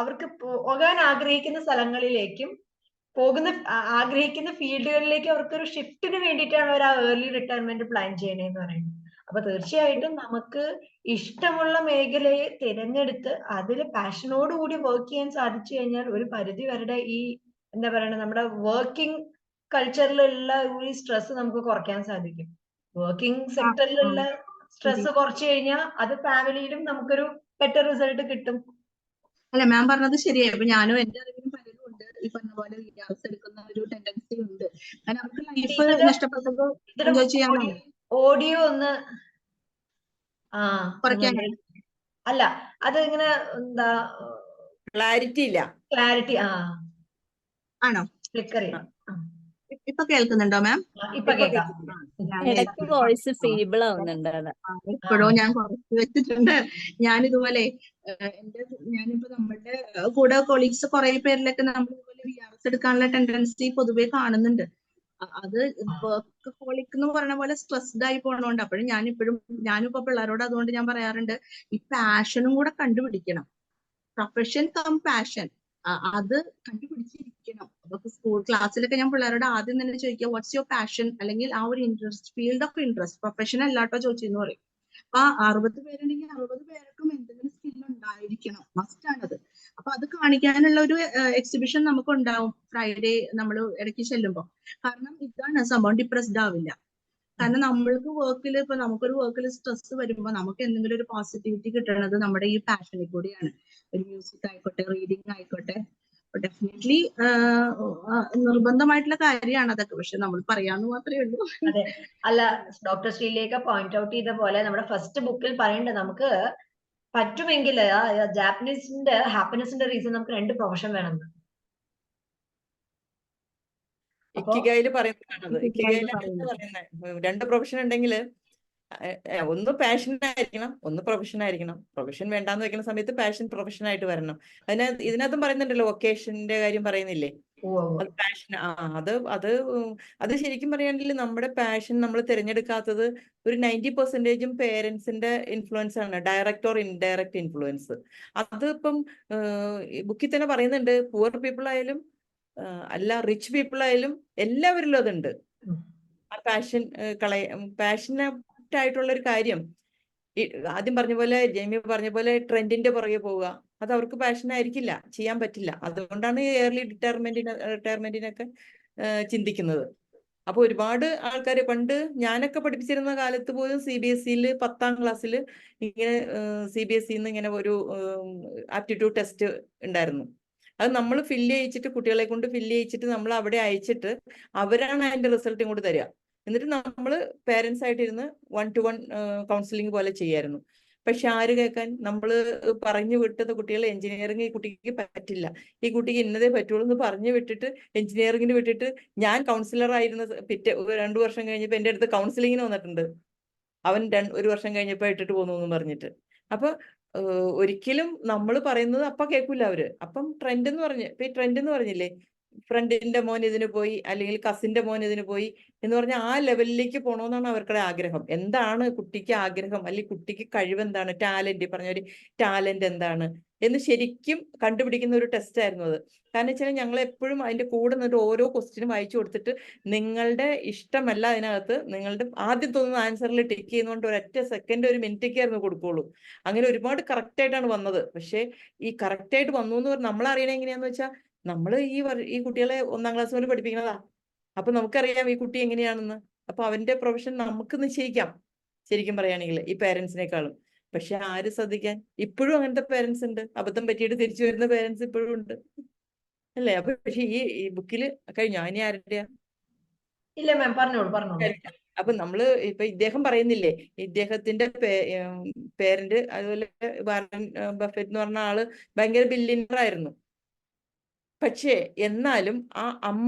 അവർക്ക് പോകാൻ ആഗ്രഹിക്കുന്ന സ്ഥലങ്ങളിലേക്കും ആഗ്രഹിക്കുന്ന ഫീൽഡുകളിലേക്ക് അവർക്കൊരു ഷിഫ്റ്റിന് വേണ്ടിയിട്ടാണ് അവർ ആ ഏർലി റിട്ടയർമെന്റ് പ്ലാൻ ചെയ്യണേന്ന് പറയുന്നത്. അപ്പൊ തീർച്ചയായിട്ടും നമുക്ക് ഇഷ്ടമുള്ള മേഖലയെ തിരഞ്ഞെടുത്ത് അതിൽ പാഷനോടുകൂടി വർക്ക് ചെയ്യാൻ സാധിച്ചു കഴിഞ്ഞാൽ ഒരു പരിധി വരെ ഈ എന്താ പറയണ നമ്മുടെ വർക്കിംഗ് കൾച്ചറിലുള്ള ഈ സ്ട്രെസ് നമുക്ക് കുറയ്ക്കാൻ സാധിക്കും. വർക്കിംഗ് സെക്ടറിലുള്ള സ്ട്രെസ് കുറച്ചു കഴിഞ്ഞാൽ അത് ഫാമിലിയിലും നമുക്കൊരു ബെറ്റർ റിസൾട്ട് കിട്ടും. അല്ല, മാം പറഞ്ഞത് ശരിയായി. ഇപ്പൊ ഞാനും എന്റെ അറിവിലും പലരും ഉണ്ട് ഈ പറഞ്ഞ പോലെ വിദ്യാഭ്യാസം എടുക്കുന്ന ഒരു ടെൻഡൻസി ഉണ്ട്. കാരണം അവർക്ക് ലൈഫ് നഷ്ടപ്പെട്ടത് എൻജോയ് ചെയ്യാനാണ്. ഓഡിയോ ഒന്ന് കുറയ്ക്കാനാണ്. അല്ല, അത് ഇങ്ങനെ എന്താ ക്ലാരിറ്റി ഇല്ല. ക്ലാരിറ്റി ആണോ? ഫ്ലിക്കർ ചെയ്യാം. ഇപ്പൊ കേൾക്കുന്നുണ്ടോ മാം? ഇപ്പൊ കേൾക്കാം. ഇടയ്ക്ക് വോയിസ് ഫീബിൾ ആവുന്നുണ്ട്. ഇപ്പോഴോ ഞാൻ കുറച്ച് വെച്ചിട്ടുണ്ട്. ഞാനിതുപോലെ ഞാനിപ്പോ നമ്മളുടെ കൂടെ കൊളീഗ്സ് കുറെ പേരിലൊക്കെ നമ്മൾ ഇതുപോലെ VRS എടുക്കാനുള്ള ടെൻഡൻസി പൊതുവെ കാണുന്നുണ്ട്. അത് വർക്കഹോളിക് എന്ന് പറയുന്ന പോലെ സ്ട്രെസ്ഡ് ആയി പോണോണ്ട്. അപ്പോഴും ഞാനിപ്പോ പിള്ളേരോട് അതുകൊണ്ട് ഞാൻ പറയാറുണ്ട്, ഈ പാഷനും കൂടെ കണ്ടുപിടിക്കണം. പ്രൊഫഷൻ കം പാഷൻ, അത് കണ്ടുപിടിച്ചിരിക്കണം. അപ്പൊ സ്കൂൾ ക്ലാസ്സിലൊക്കെ ഞാൻ പിള്ളേരോട് ആദ്യം തന്നെ ചോദിക്കുക വാട്ട്സ് യുവർ പാഷൻ, അല്ലെങ്കിൽ ആ ഒരു interest, field of interest. Profession അല്ലാട്ടോ ചോദിച്ചെന്ന് പറയും. അപ്പൊ 60 പേരുണ്ടെങ്കിൽ 60 പേർക്കും എന്തെങ്കിലും സ്കിൽ ഉണ്ടായിരിക്കണം, മസ്റ്റ് ആണത്. അപ്പൊ അത് കാണിക്കാനുള്ള ഒരു എക്സിബിഷൻ നമുക്ക് ഉണ്ടാവും ഫ്രൈഡേ നമ്മൾ ഇടയ്ക്ക് ചെല്ലുമ്പോ. കാരണം ഇതാണ് സംഭവം, ഡിപ്രസ്ഡ് ആവില്ല. കാരണം നമ്മൾക്ക് വർക്കിൽ ഇപ്പൊ നമുക്കൊരു വർക്കിൽ സ്ട്രെസ് വരുമ്പോ നമുക്ക് എന്തെങ്കിലും ഒരു പോസിറ്റിവിറ്റി കിട്ടുന്നത് നമ്മുടെ ഈ പാഷനിൽ കൂടിയാണ്. ഒരു മ്യൂസിക് ആയിക്കോട്ടെ, റീഡിങ് ആയിക്കോട്ടെ, ഡെഫിനറ്റ്ലി നിർബന്ധമായിട്ടുള്ള കാര്യമാണ് അതൊക്കെ. പക്ഷെ നമ്മൾ പറയാന്ന് മാത്രമേ ഉള്ളൂ. അതെ, അല്ല, ഡോക്ടർ ശ്രീലേഖ പോയിന്റ് ഔട്ട് ചെയ്ത പോലെ നമ്മുടെ ഫസ്റ്റ് ബുക്കിൽ പറയേണ്ടത് നമുക്ക് പറ്റുമെങ്കിൽ ജാപ്പനീസിന്റെ ഹാപ്പിനെസിന്റെ റീസൺ നമുക്ക് 2 പ്രൊഫഷൻ വേണമെന്ന്. ഇക്കിഗായില് പറയുന്നതാണത്. ഇക്കിഗായില് പറയുന്നത് 2 പ്രൊഫഷൻ ഉണ്ടെങ്കിൽ ഒന്ന് പാഷൻ ആയിരിക്കണം, ഒന്ന് പ്രൊഫഷൻ ആയിരിക്കണം. പ്രൊഫഷൻ വേണ്ടാന്ന് വെക്കുന്ന സമയത്ത് പാഷൻ പ്രൊഫഷൻ ആയിട്ട് വരണം. ഇതിനകത്തും പറയുന്നുണ്ടല്ലോ, വൊക്കേഷന്റെ കാര്യം പറയുന്നില്ലേ, അത് പാഷൻ. അത് ശരിക്കും പറയുകയാണെങ്കിൽ നമ്മുടെ പാഷൻ നമ്മൾ തിരഞ്ഞെടുക്കാത്തത് ഒരു 90% പേരൻസിന്റെ ഇൻഫ്ലുവൻസ് ആണ്, ഡയറക്റ്റ് ഓർ ഇൻഡയറക്റ്റ് ഇൻഫ്ലുവൻസ്. അത് ഇപ്പം ബുക്കിൽ തന്നെ പറയുന്നുണ്ട്, പുവർ പീപ്പിൾ ആയാലും അല്ല റിച്ച് പീപ്പിൾ ആയാലും എല്ലാവരിലും അതുണ്ട്. ആ പാഷനറ്റ് ആയിട്ടുള്ള ഒരു കാര്യം ഈ ആദ്യം പറഞ്ഞ പോലെ ജെയ്മി പറഞ്ഞ പോലെ ട്രെൻഡിന്റെ പുറകെ പോവുക, അത് അവർക്ക് പാഷൻ ആയിരിക്കില്ല, ചെയ്യാൻ പറ്റില്ല. അതുകൊണ്ടാണ് ഈ ഏർലി റിട്ടയർമെന്റിനൊക്കെ ചിന്തിക്കുന്നത്. അപ്പൊ ഒരുപാട് ആൾക്കാർ പണ്ട് ഞാനൊക്കെ പഠിപ്പിച്ചിരുന്ന കാലത്ത് പോലും CBSEയിൽ 10ാം ക്ലാസ്സിൽ ഇങ്ങനെ CBSEന്ന് ഇങ്ങനെ ഒരു ആപ്റ്റിറ്റ്യൂഡ് ടെസ്റ്റ് ഉണ്ടായിരുന്നു. അത് നമ്മൾ ഫില്ല് ചെയ്യിച്ചിട്ട്, കുട്ടികളെ കൊണ്ട് ഫില്ല് ചെയ്യിച്ചിട്ട് നമ്മൾ അവിടെ അയച്ചിട്ട് അവരാണ് അതിന്റെ റിസൾട്ട് ഇങ്ങോട്ട് തരിക. എന്നിട്ട് നമ്മൾ പേരൻസ് ആയിട്ടിരുന്ന് 1-to-1 കൗൺസിലിംഗ് പോലെ ചെയ്യായിരുന്നു. പക്ഷെ ആര് കേൾക്കാൻ? നമ്മൾ പറഞ്ഞു വിട്ടത് കുട്ടികളെ എഞ്ചിനീയറിംഗ് ഈ കുട്ടിക്ക് പറ്റില്ല, ഈ കുട്ടിക്ക് ഇന്നതേ പറ്റുള്ളൂ എന്ന് പറഞ്ഞു വിട്ടിട്ട് എഞ്ചിനീയറിംഗിന് വിട്ടിട്ട് ഞാൻ കൗൺസിലർ ആയിരുന്ന 2 വർഷം കഴിഞ്ഞപ്പോൾ എൻ്റെ അടുത്ത് കൗൺസിലിങ്ങിന് വന്നിട്ടുണ്ട്. അവൻ 1 വർഷം കഴിഞ്ഞപ്പോൾ ഇട്ടിട്ട് പോന്നു എന്ന് പറഞ്ഞിട്ട്. അപ്പൊ ഒരിക്കലും നമ്മൾ പറയുന്നത് അപ്പൊ കേൾക്കൂല അവര്. അപ്പം ട്രെൻഡ് എന്ന് പറഞ്ഞ്, ഇപ്പൊ ഈ ട്രെൻഡ് എന്ന് പറഞ്ഞില്ലേ, ഫ്രണ്ടിന്റെ മോൻ ഇതിന് പോയി അല്ലെങ്കിൽ കസിന്റെ മോൻ ഇതിന് പോയി എന്ന് പറഞ്ഞാൽ ആ ലെവലിലേക്ക് പോകണമെന്നാണ് അവർക്കുടെ ആഗ്രഹം. എന്താണ് കുട്ടിക്ക് ആഗ്രഹം, അല്ലെങ്കിൽ കുട്ടിക്ക് കഴിവ് എന്താണ്, ടാലന്റ്, പറഞ്ഞൊരു ടാലന്റ് എന്താണ് എന്ന് ശരിക്കും കണ്ടുപിടിക്കുന്ന ഒരു ടെസ്റ്റ് ആയിരുന്നു അത്. കാരണം വെച്ചാൽ ഞങ്ങൾ എപ്പോഴും അതിന്റെ കൂടെ നിന്നിട്ട് ഓരോ ക്വസ്റ്റ്യനും വായിച്ചു കൊടുത്തിട്ട് നിങ്ങളുടെ ഇഷ്ടമല്ല അതിനകത്ത്, നിങ്ങളുടെ ആദ്യം തോന്നുന്ന ആൻസറിൽ ടിക്ക് ചെയ്യുന്നതുകൊണ്ട് ഒരൊറ്റ സെക്കൻഡ്, ഒരു മിനിറ്റൊക്കെ ആയിരുന്നു കൊടുക്കുള്ളൂ. അങ്ങനെ ഒരുപാട് കറക്റ്റ് ആയിട്ടാണ് വന്നത്. പക്ഷെ ഈ കറക്റ്റ് ആയിട്ട് വന്നു എന്ന് പറഞ്ഞാൽ നമ്മൾ അറിയണത് എങ്ങനെയാന്ന് വെച്ചാൽ, നമ്മൾ ഈ കുട്ടികളെ 1ാം ക്ലാസ് മുതൽ പഠിപ്പിക്കുന്നതാ. അപ്പൊ നമുക്കറിയാം ഈ കുട്ടി എങ്ങനെയാണെന്ന്. അപ്പൊ അവന്റെ പ്രൊഫഷൻ നമുക്ക് നിശ്ചയിക്കാം ശരിക്കും പറയുകയാണെങ്കിൽ ഈ പേരൻസിനേക്കാളും. പക്ഷെ ആര് ശ്രദ്ധിക്കാൻ? ഇപ്പോഴും അങ്ങനത്തെ പേരൻസ് ഉണ്ട്, അബദ്ധം പറ്റിയിട്ട് തിരിച്ചു വരുന്ന പേരൻസ് ഇപ്പോഴും ഉണ്ട്, അല്ലേ? അപ്പൊ പക്ഷെ ഈ ബുക്കിൽ കഴിഞ്ഞോ? ഇനി ആരുടെയാ? ഇല്ല മാം, പറഞ്ഞോളൂ. അപ്പൊ നമ്മള് ഇപ്പൊ ഇദ്ദേഹം പറയുന്നില്ലേ, ഇദ്ദേഹത്തിന്റെ പേരന്റ്, അതുപോലെ വാറൻ ബഫറ്റ് എന്ന് പറഞ്ഞ ആള് ഭയങ്കര ബില്യണർ ആയിരുന്നു. പക്ഷേ എന്നാലും ആ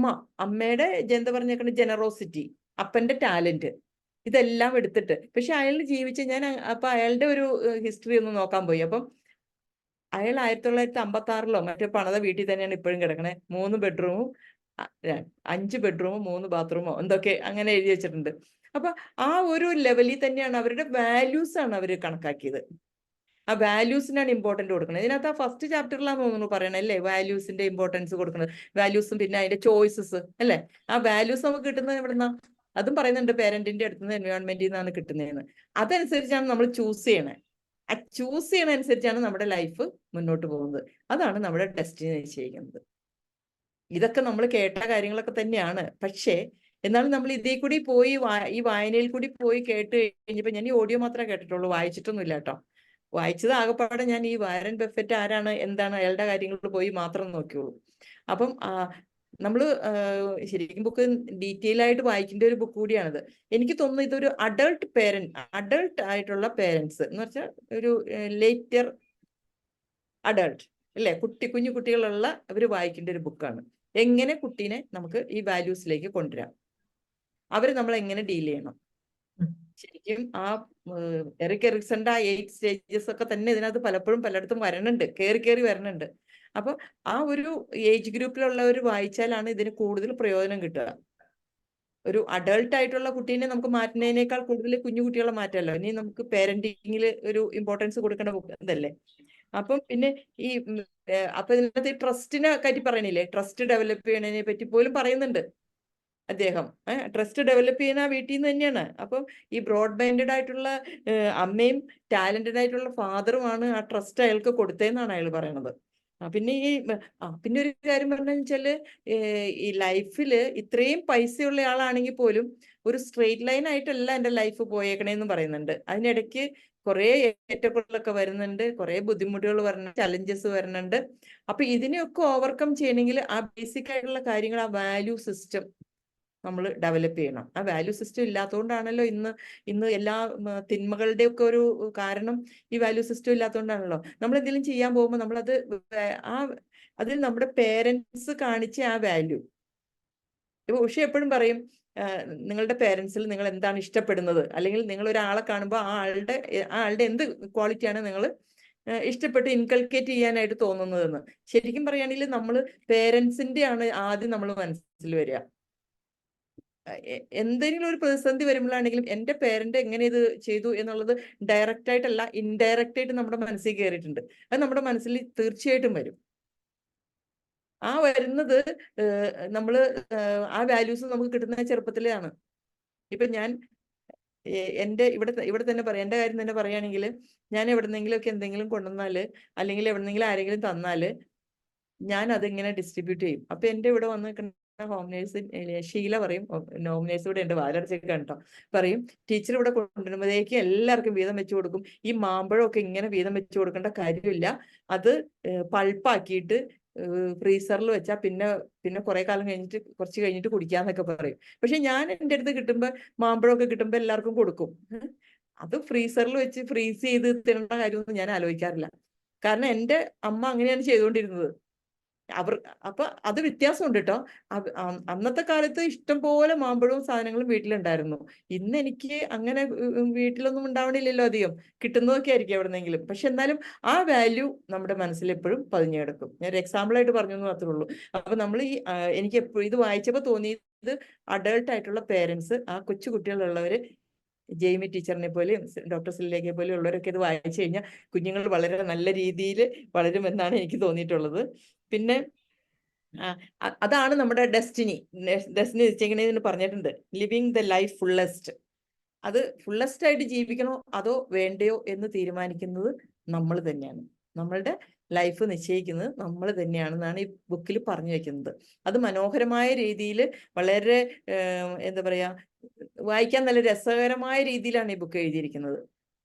അമ്മയുടെ എന്താ പറഞ്ഞേക്കണ ജനറോസിറ്റി, അപ്പന്റെ ടാലന്റ്, ഇതെല്ലാം എടുത്തിട്ട്, പക്ഷെ അയാൾ ജീവിച്ച, ഞാൻ അപ്പൊ അയാളുടെ ഒരു ഹിസ്റ്ററി ഒന്ന് നോക്കാൻ പോയി. അപ്പം അയാൾ 1956 മറ്റേ പണിത വീട്ടിൽ തന്നെയാണ് ഇപ്പോഴും കിടക്കണേ. 3 ബെഡ്റൂമും 5 ബെഡ്റൂമും 3 ബാത്റൂമോ എന്തൊക്കെ അങ്ങനെ എഴുതി വെച്ചിട്ടുണ്ട്. അപ്പൊ ആ ഒരു ലെവലിൽ തന്നെയാണ് അവരുടെ വാല്യൂസ് ആണ് അവർ കണക്കാക്കിയത്. ആ വാല്യൂസിനാണ് ഇമ്പോർട്ടന്റ് കൊടുക്കുന്നത്. ഇതിനകത്ത് ആ ഫസ്റ്റ് ചാപ്റ്ററിലാന്ന് തോന്നുന്നു പറയണേ അല്ലേ, വാല്യൂസിന്റെ ഇമ്പോർട്ടൻസ് കൊടുക്കുന്നത്. വാല്യൂസും പിന്നെ അതിന്റെ ചോയ്സസ് അല്ലേ. ആ വാല്യൂസ് നമുക്ക് കിട്ടുന്നത് എവിടുന്ന? അതും പറയുന്നുണ്ട്, പേരന്റിന്റെ അടുത്ത് നിന്ന്, എൻവയോൺമെന്റിൽ നിന്നാണ് കിട്ടുന്നതെന്ന്. അതനുസരിച്ചാണ് നമ്മൾ ചൂസ് ചെയ്യണേ. ആ ചൂസ് ചെയ്യണ അനുസരിച്ചാണ് നമ്മുടെ ലൈഫ് മുന്നോട്ട് പോകുന്നത്. അതാണ് നമ്മുടെ ഡെസ്റ്റിനി നിശ്ചയിക്കുന്നത്. ഇതൊക്കെ നമ്മൾ കേട്ട കാര്യങ്ങളൊക്കെ തന്നെയാണ്. പക്ഷേ എന്നാലും നമ്മൾ ഇതിൽ കൂടി പോയി ഈ വായനയിൽ കൂടി പോയി കേട്ട് കഴിഞ്ഞപ്പോൾ, ഞാൻ ഈ ഓഡിയോ മാത്രമേ കേട്ടിട്ടുള്ളൂ, വായിച്ചിട്ടൊന്നുമില്ല കേട്ടോ. വായിച്ചത് ആകെപ്പാടെ ഞാൻ ഈ വാരൻ ബഫറ്റ് ആരാണ്, എന്താണ്, അയാളുടെ കാര്യങ്ങൾ പോയി മാത്രം നോക്കിയുള്ളൂ. അപ്പം നമ്മള് ശരിക്കും ബുക്ക് ഡീറ്റെയിൽ ആയിട്ട് വായിക്കേണ്ട ഒരു ബുക്ക് കൂടിയാണിത്. എനിക്ക് തോന്നുന്നു ഇതൊരു അഡൾട്ട് ആയിട്ടുള്ള പേരൻസ് എന്ന് വെച്ചാൽ ഒരു ലേറ്റർ അഡൾട്ട് അല്ലെ, കുഞ്ഞു കുട്ടികളുള്ള അവര് വായിക്കേണ്ട ഒരു ബുക്കാണ്. എങ്ങനെ കുട്ടീനെ നമുക്ക് ഈ വാല്യൂസിലേക്ക് കൊണ്ടുവരാം, അവര് നമ്മൾ എങ്ങനെ ഡീൽ ചെയ്യണം. ശരിക്കും ആ എറിക് എറിക്സന്റെ ആ 8 സ്റ്റേജസ് ഒക്കെ തന്നെ ഇതിനകത്ത് പലപ്പോഴും പലയിടത്തും വരണുണ്ട്, കയറി വരണുണ്ട്. അപ്പൊ ആ ഒരു ഏജ് ഗ്രൂപ്പിലുള്ളവർ വായിച്ചാലാണ് ഇതിന് കൂടുതൽ പ്രയോജനം കിട്ടുക. ഒരു അഡൾട്ട് ആയിട്ടുള്ള കുട്ടീനെ നമുക്ക് മാറ്റുന്നതിനേക്കാൾ കൂടുതൽ കുഞ്ഞു കുട്ടികളെ മാറ്റമല്ലോ. ഇനി നമുക്ക് പേരന്റിങ്ങിൽ ഒരു ഇമ്പോർട്ടൻസ് കൊടുക്കേണ്ട ബുക്ക് ഇതല്ലേ. അപ്പം പിന്നെ ഈ അപ്പൊ ഇതിനകത്ത് ഈ ട്രസ്റ്റിനെ പറ്റി പറയണില്ലേ, ട്രസ്റ്റ് ഡെവലപ്പ് ചെയ്യണതിനെ പറ്റി പോലും പറയുന്നുണ്ട് അദ്ദേഹം. ട്രസ്റ്റ് ഡെവലപ്പ് ചെയ്യുന്ന ആ വീട്ടിൽ നിന്ന് തന്നെയാണ്. അപ്പം ഈ ബ്രോഡ് മൈൻഡഡ് ആയിട്ടുള്ള അമ്മയും ടാലന്റഡ് ആയിട്ടുള്ള ഫാദറുമാണ് ആ ട്രസ്റ്റ് അയാൾക്ക് കൊടുത്തതെന്നാണ് അയാൾ പറയണത്. പിന്നെ പിന്നെ ഒരു കാര്യം പറഞ്ഞതെന്ന് വെച്ചാല്, ഈ ലൈഫില് ഇത്രയും പൈസയുള്ള ആളാണെങ്കിൽ പോലും ഒരു സ്ട്രെയിറ്റ് ലൈൻ ആയിട്ടല്ല എൻ്റെ ലൈഫ് പോയേക്കണേന്ന് പറയുന്നുണ്ട്. അതിനിടയ്ക്ക് കുറെ ഏറ്റക്കുറച്ചിലൊക്കെ വരുന്നുണ്ട്, കുറെ ബുദ്ധിമുട്ടുകൾ വരുന്നുണ്ട്, ചലഞ്ചസ് വരുന്നുണ്ട്. അപ്പൊ ഇതിനെയൊക്കെ ഓവർകം ചെയ്യണമെങ്കിൽ ആ ബേസിക് ആയിട്ടുള്ള കാര്യങ്ങൾ, ആ വാല്യൂ സിസ്റ്റം നമ്മൾ ഡെവലപ്പ് ചെയ്യണം. ആ വാല്യൂ സിസ്റ്റം ഇല്ലാത്തതുകൊണ്ടാണല്ലോ ഇന്ന് എല്ലാ തിന്മകളുടെ ഒക്കെ ഒരു കാരണം ഈ വാല്യൂ സിസ്റ്റം ഇല്ലാത്തതുകൊണ്ടാണല്ലോ. നമ്മൾ എന്തെങ്കിലും ചെയ്യാൻ പോകുമ്പോൾ നമ്മളത് അതിൽ നമ്മുടെ പേരൻസ് കാണിച്ച ആ വാല്യൂ. ഇപ്പൊ ഉഷ എപ്പോഴും പറയും, നിങ്ങളുടെ പേരൻസിൽ നിങ്ങൾ എന്താണ് ഇഷ്ടപ്പെടുന്നത്, അല്ലെങ്കിൽ നിങ്ങൾ ഒരാളെ കാണുമ്പോൾ ആ ആളുടെ എന്ത് ക്വാളിറ്റിയാണ് നിങ്ങൾ ഇഷ്ടപ്പെട്ട് ഇൻകൾക്കേറ്റ് ചെയ്യാനായിട്ട് തോന്നുന്നതെന്ന്. ശരിക്കും പറയുകയാണെങ്കിൽ നമ്മൾ പേരൻസിന്റെ ആണ് ആദ്യം നമ്മൾ മനസ്സിൽ വരിക. എന്തെങ്കിലും ഒരു പ്രതിസന്ധി വരുമ്പോഴാണെങ്കിലും എൻ്റെ പേരന്റ് എങ്ങനെ ഇത് ചെയ്തു എന്നുള്ളത് ഡയറക്റ്റ് ആയിട്ടല്ല, ഇൻഡയറക്റ്റ് ആയിട്ട് നമ്മുടെ മനസ്സിൽ കയറിയിട്ടുണ്ട്. അത് നമ്മുടെ മനസ്സിൽ തീർച്ചയായിട്ടും വരും. ആ വരുന്നത് നമ്മള് ആ വാല്യൂസ് നമുക്ക് കിട്ടുന്ന ചെറുപ്പത്തിലാണ്. ഇപ്പൊ ഞാൻ എന്റെ ഇവിടെ തന്നെ പറയാം, എന്റെ കാര്യം തന്നെ പറയുകയാണെങ്കിൽ, ഞാൻ എവിടെന്നെങ്കിലും ഒക്കെ എന്തെങ്കിലും കൊണ്ടുവന്നാല് അല്ലെങ്കിൽ എവിടെന്നെങ്കിലും ആരെങ്കിലും തന്നാല് ഞാൻ അതിങ്ങനെ ഡിസ്ട്രിബ്യൂട്ട് ചെയ്യും. അപ്പൊ എന്റെ ഇവിടെ വന്ന് നിൽക്കുന്ന ഹോം നേഴ്സ് ഷീല പറയും, ഹോം നേഴ്സ് ഇവിടെ ഉണ്ട്, വാലടച്ചൊക്കെ കണ്ടോ, പറയും ടീച്ചർ ഇവിടെ കൊണ്ടുവരുമ്പോഴേക്കും എല്ലാവർക്കും വീതം വെച്ച് കൊടുക്കും. ഈ മാമ്പഴമൊക്കെ ഇങ്ങനെ വീതം വെച്ച് കൊടുക്കേണ്ട കാര്യമില്ല, അത് പൾപ്പാക്കിയിട്ട് ഫ്രീസറിൽ വെച്ചാൽ പിന്നെ കുറെ കാലം കഴിഞ്ഞിട്ട് കുറച്ച് കഴിഞ്ഞിട്ട് കുടിക്കാന്നൊക്കെ പറയും. പക്ഷെ ഞാൻ എൻ്റെ അടുത്ത് കിട്ടുമ്പോൾ മാമ്പഴമൊക്കെ കിട്ടുമ്പോൾ എല്ലാവർക്കും കൊടുക്കും. അത് ഫ്രീസറിൽ വെച്ച് ഫ്രീസ് ചെയ്ത് തിന്നേണ്ട കാര്യമൊന്നും ഞാൻ ആലോചിക്കാറില്ല. കാരണം എൻ്റെ അമ്മ അങ്ങനെയാണ് ചെയ്തുകൊണ്ടിരുന്നത്. അപ്പൊ അത് വ്യത്യാസമുണ്ട് കേട്ടോ. അന്നത്തെ കാലത്ത് ഇഷ്ടം പോലെ മാമ്പഴവും സാധനങ്ങളും വീട്ടിലുണ്ടായിരുന്നു. ഇന്ന് എനിക്ക് അങ്ങനെ വീട്ടിലൊന്നും ഉണ്ടാവണില്ലല്ലോ, അധികം കിട്ടുന്നതൊക്കെ ആയിരിക്കും എവിടെന്നെങ്കിലും. പക്ഷെ എന്നാലും ആ വാല്യൂ നമ്മുടെ മനസ്സിൽ എപ്പോഴും പതിഞ്ഞു കിടക്കും. ഞാൻ ഒരു എക്സാമ്പിൾ ആയിട്ട് പറഞ്ഞു എന്ന് മാത്രമേ ഉള്ളൂ. അപ്പൊ നമ്മൾ എനിക്ക് എപ്പോഴും ഇത് വായിച്ചപ്പോൾ തോന്നിയത്, അഡൾട്ട് ആയിട്ടുള്ള പേരൻസ്, ആ കൊച്ചു കുട്ടികളുള്ളവര്, ജെയ്മി ടീച്ചറിനെ പോലെയും ഡോക്ടർ സില്ലേക്കെ പോലെയും ഉള്ളവരൊക്കെ ഇത് വായിച്ചു കഴിഞ്ഞാൽ കുഞ്ഞുങ്ങൾ വളരെ നല്ല രീതിയിൽ വളരുമെന്നാണ് എനിക്ക് തോന്നിയിട്ടുള്ളത്. പിന്നെ അതാണ് നമ്മുടെ ഡെസ്റ്റിനി നിശ്ചയിക്കണേന്ന് പറഞ്ഞിട്ടുണ്ട്, ലിവിങ് ദ ലൈഫ് ഫുള്ളസ്റ്റ്. അത് ഫുള്ളസ്റ്റ് ആയിട്ട് ജീവിക്കണോ അതോ വേണ്ടയോ എന്ന് തീരുമാനിക്കുന്നത് നമ്മൾ തന്നെയാണ്. നമ്മളുടെ ലൈഫ് നിശ്ചയിക്കുന്നത് നമ്മൾ തന്നെയാണെന്നാണ് ഈ ബുക്കിൽ പറഞ്ഞു വെക്കുന്നത്. അത് മനോഹരമായ രീതിയിൽ, വളരെ എന്താ പറയാ, വായിക്കാൻ നല്ല രസകരമായ രീതിയിലാണ് ഈ ബുക്ക് എഴുതിയിരിക്കുന്നത്.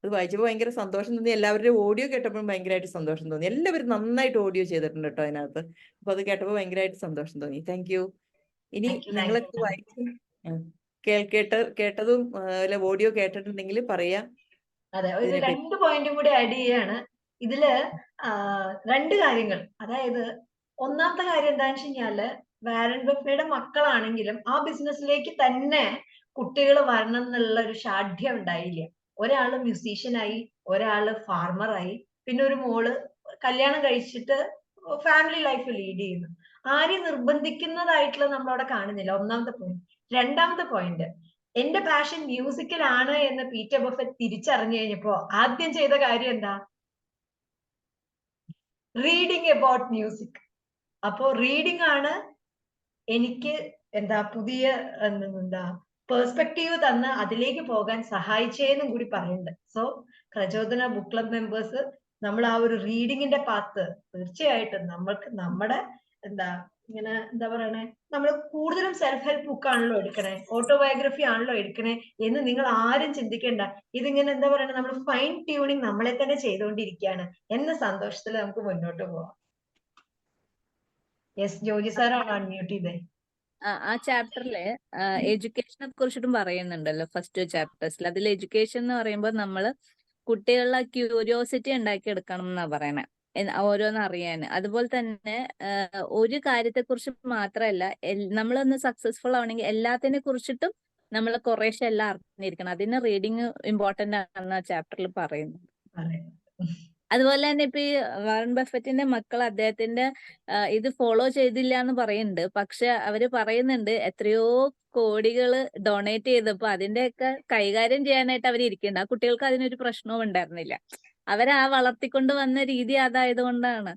അത് വായിച്ചപ്പോൾ ഭയങ്കര സന്തോഷം തോന്നി. എല്ലാവരുടെയും ഓഡിയോ കേട്ടപ്പോഴും ഭയങ്കരമായിട്ട് സന്തോഷം തോന്നി. എല്ലാവരും നന്നായിട്ട് ഓഡിയോ ചെയ്തിട്ടുണ്ട് കേട്ടോ അതിനകത്ത്. അപ്പൊ അത് കേട്ടപ്പോൾ ഭയങ്കരമായിട്ട് സന്തോഷം തോന്നി. Thank you. ഇനി നിങ്ങളൊക്കെ വായിച്ച് കേട്ടതും ഓഡിയോ കേട്ടിട്ടുണ്ടെങ്കിൽ പറയാ. അതെ, ഒരു 2 പോയിന്റും കൂടി ആഡ് ചെയ്യാണ് ഇതില്. 2 കാര്യങ്ങൾ. അതായത് ഒന്നാമത്തെ കാര്യം എന്താണെന്ന് വെച്ച് കഴിഞ്ഞാല്, വാരൻ ബഫയുടെ മക്കളാണെങ്കിലും ആ ബിസിനസ്സിലേക്ക് തന്നെ കുട്ടികൾ വരണം എന്നുള്ള ഒരു ഷാഠ്യം ഉണ്ടായില്ല. ഒരാള് മ്യൂസീഷ്യനായി, ഒരാള് ഫാർമറായി, പിന്നെ ഒരു മോള് കല്യാണം കഴിച്ചിട്ട് ഫാമിലി ലൈഫ് ലീഡ് ചെയ്യുന്നു. ആരെയും നിർബന്ധിക്കുന്നതായിട്ടുള്ള നമ്മളവിടെ കാണുന്നില്ല. ഒന്നാമത്തെ പോയിന്റ്. രണ്ടാമത്തെ പോയിന്റ്, എന്റെ പാഷൻ മ്യൂസിക്കൽ ആണ് എന്ന് പീറ്റർ ബഫറ്റ് തിരിച്ചറിഞ്ഞു കഴിഞ്ഞപ്പോ ആദ്യം ചെയ്ത കാര്യം എന്താ? Reading about music. അപ്പോ റീഡിംഗ് ആണ് എനിക്ക് പുതിയ പെർസ്പെക്റ്റീവ് തന്ന് അതിലേക്ക് പോകാൻ സഹായിച്ചേന്നും കൂടി പറയുന്നുണ്ട്. സോ പ്രചോദന ബുക്ക് ക്ലബ് മെമ്പേഴ്സ്, നമ്മൾ ആ ഒരു റീഡിങ്ങിന്റെ പാത്ത് തീർച്ചയായിട്ടും നമ്മൾക്ക് നമ്മുടെ എന്താ പറയണേ, നമ്മൾ കൂടുതലും സെൽഫ് ഹെൽപ്പ് ബുക്ക് ആണല്ലോ എടുക്കണേ, ഓട്ടോബയോഗ്രഫി ആണല്ലോ എടുക്കണേ എന്ന് നിങ്ങൾ ആരും ചിന്തിക്കേണ്ട. ഇതിങ്ങനെ എന്താ പറയണേ, നമ്മൾ ഫൈൻ ട്യൂണിങ് നമ്മളെ തന്നെ ചെയ്തുകൊണ്ടിരിക്കുകയാണ് എന്ന സന്തോഷത്തിൽ നമുക്ക് മുന്നോട്ട് പോവാം. യെസ്, ജോജി സാറാണ് അൺമ്യൂട്ട് ചെയ്തേ. ആ ചാപ്റ്ററില് എഡ്യൂക്കേഷനെ കുറിച്ചിട്ടും പറയുന്നുണ്ടല്ലോ, ഫസ്റ്റ് ചാപ്റ്റേഴ്സിൽ. അതിൽ എഡ്യൂക്കേഷൻ എന്ന് പറയുമ്പോൾ നമ്മള് കുട്ടികളുടെ ക്യൂരിയോസിറ്റി ഉണ്ടാക്കിയെടുക്കണം എന്നാ പറയണേ, ഓരോന്ന് അറിയാൻ. അതുപോലെ തന്നെ ഒരു കാര്യത്തെ കുറിച്ച് മാത്രമല്ല, നമ്മളൊന്ന് സക്സസ്ഫുൾ ആവണമെങ്കിൽ എല്ലാത്തിനെ കുറിച്ചിട്ടും നമ്മൾ കുറേശ്ശെ എല്ലാം അറിഞ്ഞിരിക്കണം. അതിന് റീഡിങ് ഇമ്പോർട്ടന്റ് ആണെന്ന് ആ ചാപ്റ്ററിൽ പറയുന്നു. അതുപോലെ തന്നെ ഇപ്പൊ ഈ വാറൻ ബഫറ്റിന്റെ മക്കൾ അദ്ദേഹത്തിന്റെ ഇത് ഫോളോ ചെയ്തില്ല എന്ന് പറയുന്നുണ്ട്. പക്ഷെ അവര് പറയുന്നുണ്ട് എത്രയോ കോടികൾ ഡൊണേറ്റ് ചെയ്തപ്പോ അതിന്റെയൊക്കെ കൈകാര്യം ചെയ്യാനായിട്ട് അവർ ഇരിക്കുന്നുണ്ട്. ആ കുട്ടികൾക്ക് അതിനൊരു പ്രശ്നവും ഉണ്ടായിരുന്നില്ല. അവരെ ആ വളർത്തിക്കൊണ്ട് വന്ന രീതി അതായതുകൊണ്ടാണ്.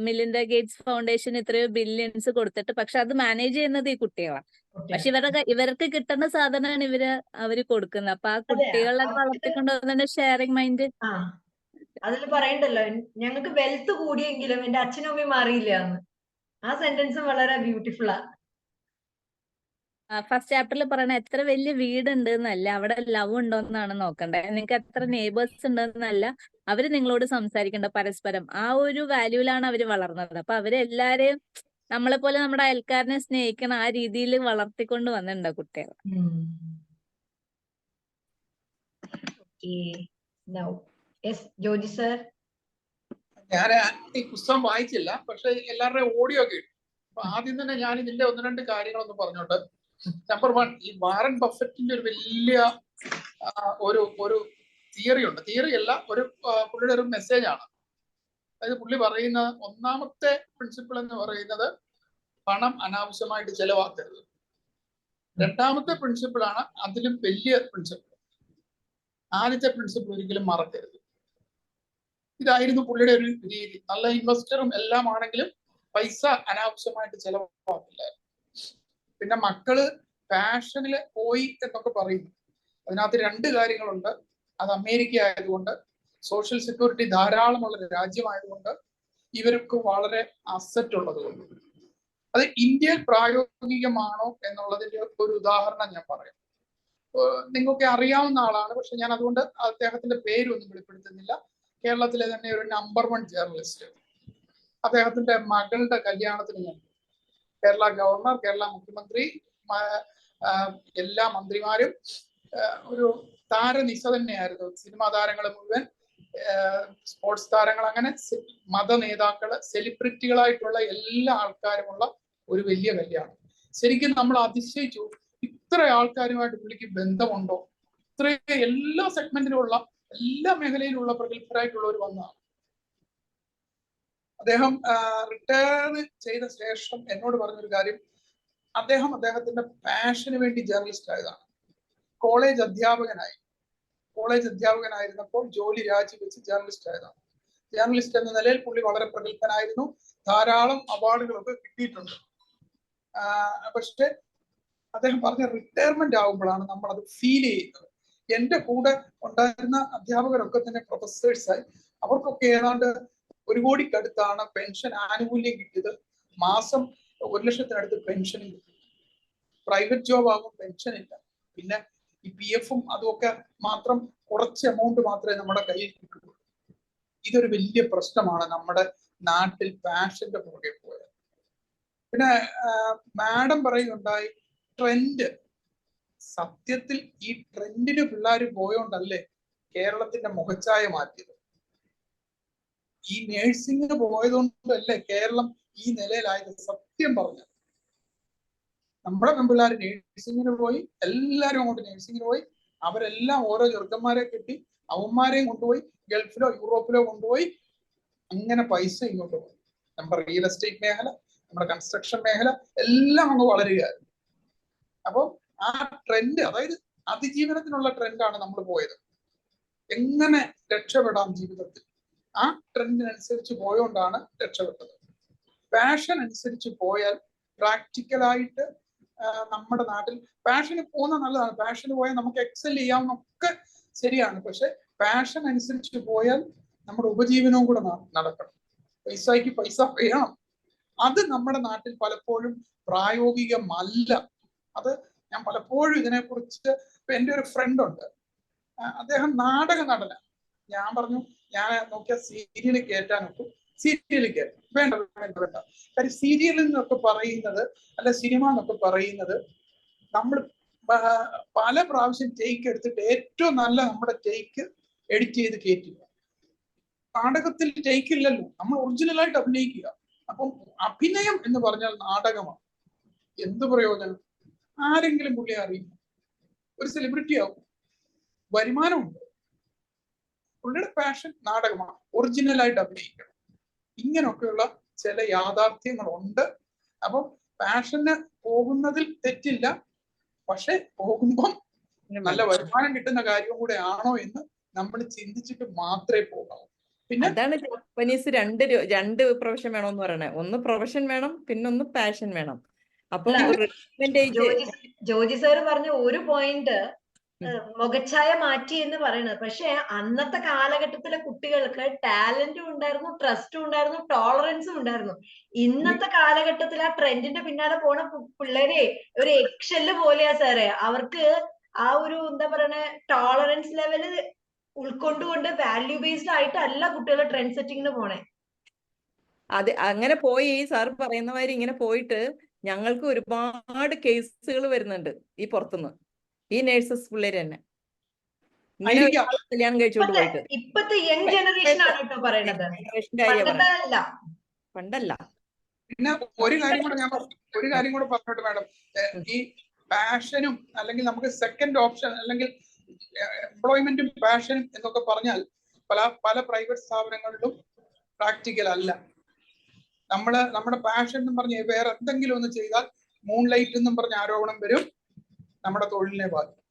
മിലിൻഡ ഗേറ്റ്സ് ഫൗണ്ടേഷൻ എത്രയോ ബില്യൺസ് കൊടുത്തിട്ട്, പക്ഷെ അത് മാനേജ് ചെയ്യുന്നത് ഈ കുട്ടികളാണ്. പക്ഷെ ഇവർക്ക് കിട്ടുന്ന സാധനമാണ് അവര് കൊടുക്കുന്നത്. അപ്പൊ ആ കുട്ടികളെ വളർത്തിക്കൊണ്ട് വന്ന ഷെയറിംഗ് മൈൻഡ്. അതിൽ പറയണ്ടല്ലോ, ഞങ്ങൾക്ക് വെൽത്ത് കൂടിയെങ്കിലും എന്റെ അച്ഛനും അമ്മയും മാറിയില്ല എന്ന്. ആ സെന്റൻസും വളരെ ബ്യൂട്ടിഫുള്ളാ. ഫസ്റ്റ് ചാപ്റ്ററിൽ പറയണ എത്ര വലിയ വീടുണ്ട് എന്നല്ല, അവിടെ ലവ് ഉണ്ടോന്നാണ് നോക്കണ്ടേ. നിങ്ങൾക്ക് എത്ര നെയ്ബേഴ്സ് ഉണ്ടെന്നല്ല, അവര് നിങ്ങളോട് സംസാരിക്കണ്ട പരസ്പരം. ആ ഒരു വാല്യൂലാണ് അവര് വളർന്നത്. അപ്പൊ അവരെല്ലാരെയും നമ്മളെ പോലെ നമ്മുടെ അയൽക്കാരനെ സ്നേഹിക്കണം, ആ രീതിയിൽ വളർത്തിക്കൊണ്ട് വന്നിട്ടുണ്ട് കുട്ടികൾ. ജോജി സർ, ഞാൻ ഈ പുസ്തകം വായിച്ചില്ല, പക്ഷെ എല്ലാവരുടെയും ഓഡിയോ കേട്ടു. അപ്പൊ ആദ്യം തന്നെ ഞാൻ ഇതിന്റെ 1-2 കാര്യങ്ങളൊന്ന് പറഞ്ഞോട്ടെ. നമ്പർ 1, ഈ വാറൻ ബഫറ്റിന്റെ ഒരു വലിയ ഒരു തിയറി ഉണ്ട്. തിയറി അല്ല, പുള്ളിയുടെ ഒരു മെസ്സേജ് ആണ്. അതായത് പുള്ളി പറയുന്ന ഒന്നാമത്തെ പ്രിൻസിപ്പിൾ എന്ന് പറയുന്നത് പണം അനാവശ്യമായിട്ട് ചെലവാക്കരുത്. രണ്ടാമത്തെ പ്രിൻസിപ്പിൾ ആണ് അതിലും വലിയ പ്രിൻസിപ്പിൾ. ആദ്യത്തെ പ്രിൻസിപ്പിൾ ഒരിക്കലും മറക്കരുത്. ഇതായിരുന്നു പുള്ളിയുടെ ഒരു രീതി. നല്ല ഇൻവെസ്റ്ററും എല്ലാം ആണെങ്കിലും പൈസ അനാവശ്യമായിട്ട് ചെലവാക്കില്ല. പിന്നെ മക്കള് പാഷനില് പോയി എന്നൊക്കെ പറയുന്നു. അതിനകത്ത് രണ്ട് കാര്യങ്ങളുണ്ട്. അത് അമേരിക്ക ആയതുകൊണ്ട്, സോഷ്യൽ സെക്യൂരിറ്റി ധാരാളമുള്ള രാജ്യമായതുകൊണ്ട്, ഇവർക്ക് വളരെ അസറ്റ് ഉള്ളതുകൊണ്ട്. അത് ഇന്ത്യയിൽ പ്രായോഗികമാണോ എന്നുള്ളതിന്റെ ഒരു ഉദാഹരണം ഞാൻ പറയാം. നിങ്ങൾക്ക് അറിയാവുന്ന ആളാണ്, പക്ഷെ ഞാൻ അതുകൊണ്ട് അദ്ദേഹത്തിന്റെ പേരൊന്നും വെളിപ്പെടുത്തുന്നില്ല. കേരളത്തിലെ തന്നെ ഒരു നമ്പർ 1 ജേർണലിസ്റ്റ്. അദ്ദേഹത്തിന്റെ മകളുടെ കല്യാണത്തിന് ഞാൻ കേരള ഗവർണർ, കേരള മുഖ്യമന്ത്രി, എല്ലാ മന്ത്രിമാരും ഒരു താരനിശ തന്നെയായിരുന്നു. സിനിമാ താരങ്ങൾ മുഴുവൻ, സ്പോർട്സ് താരങ്ങൾ, അങ്ങനെ മത നേതാക്കള്, സെലിബ്രിറ്റികളായിട്ടുള്ള എല്ലാ ആൾക്കാരുമുള്ള ഒരു വലിയ കല്യാണം. ശരിക്കും നമ്മൾ അതിശയിച്ചു, ഇത്ര ആൾക്കാരുമായിട്ട് പുള്ളിക്ക് ബന്ധമുണ്ടോ? ഇത്രയും എല്ലാ സെഗ്മെന്റിലുള്ള, എല്ലാ മേഖലയിലുള്ള പ്രഗത്ഭരായിട്ടുള്ളവർ വന്നതാണ്. അദ്ദേഹം റിട്ടയർ ചെയ്ത ശേഷം എന്നോട് പറഞ്ഞൊരു കാര്യം, അദ്ദേഹത്തിന്റെ പാഷന് വേണ്ടി ജേർണലിസ്റ്റ് ആയതാണ്. കോളേജ് അധ്യാപകനായിരുന്നപ്പോൾ ജോലി രാജിവെച്ച് ജേർണലിസ്റ്റ് ആയതാണ്. ജേർണലിസ്റ്റ് എന്ന നിലയിൽ പുള്ളി വളരെ പ്രഗത്ഭനായിരുന്നു. ധാരാളം അവാർഡുകളൊക്കെ കിട്ടിയിട്ടുണ്ട്. പക്ഷെ അദ്ദേഹം പറഞ്ഞ റിട്ടയർമെന്റ് ആകുമ്പോഴാണ് നമ്മൾ അത് ഫീൽ ചെയ്യുന്നത്. എന്റെ കൂടെ ഉണ്ടായിരുന്ന അധ്യാപകരൊക്കെ തന്നെ പ്രൊഫസേഴ്സായി. അവർക്കൊക്കെ ഏതാണ്ട് 1 കോടിക്കടുത്താണ് പെൻഷൻ ആനുകൂല്യം കിട്ടിയത്. മാസം 1 ലക്ഷത്തിനടുത്ത് പെൻഷൻ കിട്ടി. പ്രൈവറ്റ് ജോബ് ആകുമ്പോൾ പെൻഷൻ ഇല്ല. പിന്നെ ഈ PF അതുമൊക്കെ മാത്രം കുറച്ച് എമൗണ്ട് മാത്രമേ നമ്മുടെ കയ്യിൽ കിട്ടുള്ളൂ. ഇതൊരു വലിയ പ്രശ്നമാണ് നമ്മുടെ നാട്ടിൽ പാഷന്റെ പുറകെ പോയത്. പിന്നെ മാഡം പറയുന്നുണ്ടായി ട്രെൻഡ്. സത്യത്തിൽ ഈ ട്രെൻഡിന് പിള്ളേർ പോയോണ്ടല്ലേ കേരളത്തിന്റെ മുഖച്ഛായ മാറ്റിയത്. ഈ നേഴ്സിംഗിന് പോയതുകൊണ്ടല്ലേ കേരളം ഈ നിലയിലായത്. സത്യം പറഞ്ഞു, നമ്മുടെ പെൺപിള്ളേർ നേഴ്സിംഗിന് പോയി, എല്ലാവരും അങ്ങോട്ട് നേഴ്സിംഗിന് പോയി. അവരെല്ലാം ഓരോ ചെറുക്കന്മാരെ കിട്ടി, അവന്മാരെയും കൊണ്ടുപോയി ഗൾഫിലോ യൂറോപ്പിലോ കൊണ്ടുപോയി. അങ്ങനെ പൈസ ഇങ്ങോട്ട് പോയി. നമ്മുടെ റിയൽ എസ്റ്റേറ്റ് മേഖല, നമ്മുടെ കൺസ്ട്രക്ഷൻ മേഖല എല്ലാം അങ്ങ് വളരുകയായിരുന്നു. അപ്പോൾ ആ ട്രെൻഡ്, അതായത് അതിജീവനത്തിനുള്ള ട്രെൻഡാണ് നമ്മൾ പോയത്. എങ്ങനെ രക്ഷപ്പെടാം ജീവിതത്തിൽ, ആ ട്രെൻഡിനനുസരിച്ച് പോയോണ്ടാണ് രക്ഷപ്പെട്ടത്. പാഷൻ അനുസരിച്ച് പോയാൽ പ്രാക്ടിക്കലായിട്ട് നമ്മുടെ നാട്ടിൽ പാഷന് പോകുന്ന നല്ലതാണ്. പാഷന് പോയാൽ നമുക്ക് എക്സൽ ചെയ്യാവുന്നൊക്കെ ശരിയാണ്. പക്ഷെ പാഷൻ അനുസരിച്ച് പോയാൽ നമ്മുടെ ഉപജീവനവും കൂടെ നടക്കണം. പൈസയ്ക്ക് പൈസ വേണം. അത് നമ്മുടെ നാട്ടിൽ പലപ്പോഴും പ്രായോഗികമല്ല. അത് ഞാൻ പലപ്പോഴും ഇതിനെക്കുറിച്ച്, ഇപ്പൊ എൻ്റെ ഒരു ഫ്രണ്ട് ഉണ്ട്, അദ്ദേഹം നാടക നടനാണ്. ഞാൻ പറഞ്ഞു, ഞാൻ നോക്കിയ സീരിയൽ കയറ്റാനൊക്കെ, സീരിയൽ കയറ്റും. വേണ്ട. കാര്യം സീരിയലിൽ നിന്നൊക്കെ പറയുന്നത്, അല്ല സിനിമ എന്നൊക്കെ പറയുന്നത്, നമ്മൾ പല പ്രാവശ്യം ടേക്ക് എടുത്തിട്ട് ഏറ്റവും നല്ല നമ്മുടെ ടേക്ക് എഡിറ്റ് ചെയ്ത് കയറ്റുക. നാടകത്തിൽ ടേക്ക് ഇല്ലല്ലോ, നമ്മൾ ഒറിജിനലായിട്ട് അഭിനയിക്കുക. അപ്പം അഭിനയം എന്ന് പറഞ്ഞാൽ നാടകമാണ്. എന്ത് പ്രയോജനം? ആരെങ്കിലും പുള്ളിയെ അറിയും, ഒരു സെലിബ്രിറ്റി ആവും, വരുമാനമുണ്ട്. പുള്ളിയുടെ പാഷൻ നാടകമാണ്, ഒറിജിനലായിട്ട് അഭിനയിക്കണം. ഇങ്ങനെയൊക്കെയുള്ള ചില യാഥാർത്ഥ്യങ്ങളുണ്ട്. അപ്പം പാഷന് പോകുന്നതിൽ തെറ്റില്ല, പക്ഷെ പോകുമ്പം നല്ല വരുമാനം കിട്ടുന്ന കാര്യം കൂടെ ആണോ എന്ന് നമ്മൾ ചിന്തിച്ചിട്ട് മാത്രമേ പോകാവൂ. പിന്നെ അതാണ് ജാപ്പനീസ് രണ്ട് പ്രൊഫഷൻ വേണമെന്ന് പറയണേ. ഒന്ന് പ്രൊഫഷൻ വേണം, പിന്നെ ഒന്ന് പാഷൻ വേണം. അപ്പം ജോജി സാർ പറഞ്ഞ ഒരു പോയിന്റ് മുഖച്ഛായ മാറ്റി എന്ന് പറയുന്നത്. പക്ഷെ അന്നത്തെ കാലഘട്ടത്തിലെ കുട്ടികൾക്ക് ടാലന്റും ഉണ്ടായിരുന്നു, ട്രസ്റ്റും ഉണ്ടായിരുന്നു, ടോളറൻസും ഉണ്ടായിരുന്നു. ഇന്നത്തെ കാലഘട്ടത്തിൽ ആ ട്രെൻഡിന്റെ പിന്നാലെ പോണ പിള്ളേരെ ഒരു എക്സെല്ല് പോലെയാ സാറേ. അവർക്ക് ആ ഒരു എന്താ പറയണേ, ടോളറൻസ് ലെവല് ഉൾക്കൊണ്ടുകൊണ്ട് വാല്യൂ ബേസ്ഡ് ആയിട്ടല്ല കുട്ടികൾ ട്രെൻഡ് സെറ്റിങ്ങിന് പോണേ. അത് അങ്ങനെ പോയി സാർ പറയുന്ന മാതിരി ഇങ്ങനെ പോയിട്ട് ഞങ്ങൾക്ക് ഒരുപാട് കേസുകൾ വരുന്നുണ്ട് ഈ പുറത്തുനിന്ന്, ഈ നേഴ്സസ് പിള്ളേര് തന്നെ കല്യാണം കഴിച്ചോണ്ട് പോയിട്ട്. ഇപ്പത്തെ യങ് ജനറേഷൻ ആണ് കേട്ടോ പറയണത്, പണ്ടല്ല. പിന്നെ ഒരു കാര്യം കൂടെ പറഞ്ഞോട്ട് മാഡം, ഈ പാഷനും അല്ലെങ്കിൽ നമുക്ക് സെക്കൻഡ് ഓപ്ഷൻ അല്ലെങ്കിൽ എംപ്ലോയ്മെന്റും പാഷനും എന്നൊക്കെ പറഞ്ഞാൽ പല പ്രൈവറ്റ് സ്ഥാപനങ്ങളിലും പ്രാക്ടിക്കൽ അല്ല. നമ്മുടെ പാഷൻ എന്നും പറഞ്ഞ് വേറെ എന്തെങ്കിലും ഒന്ന് ചെയ്താൽ മൂൺ ലൈറ്റ് എന്നും പറഞ്ഞ ആരോപണം വരും, നമ്മുടെ തൊഴിലിനെ ബാധിക്കും.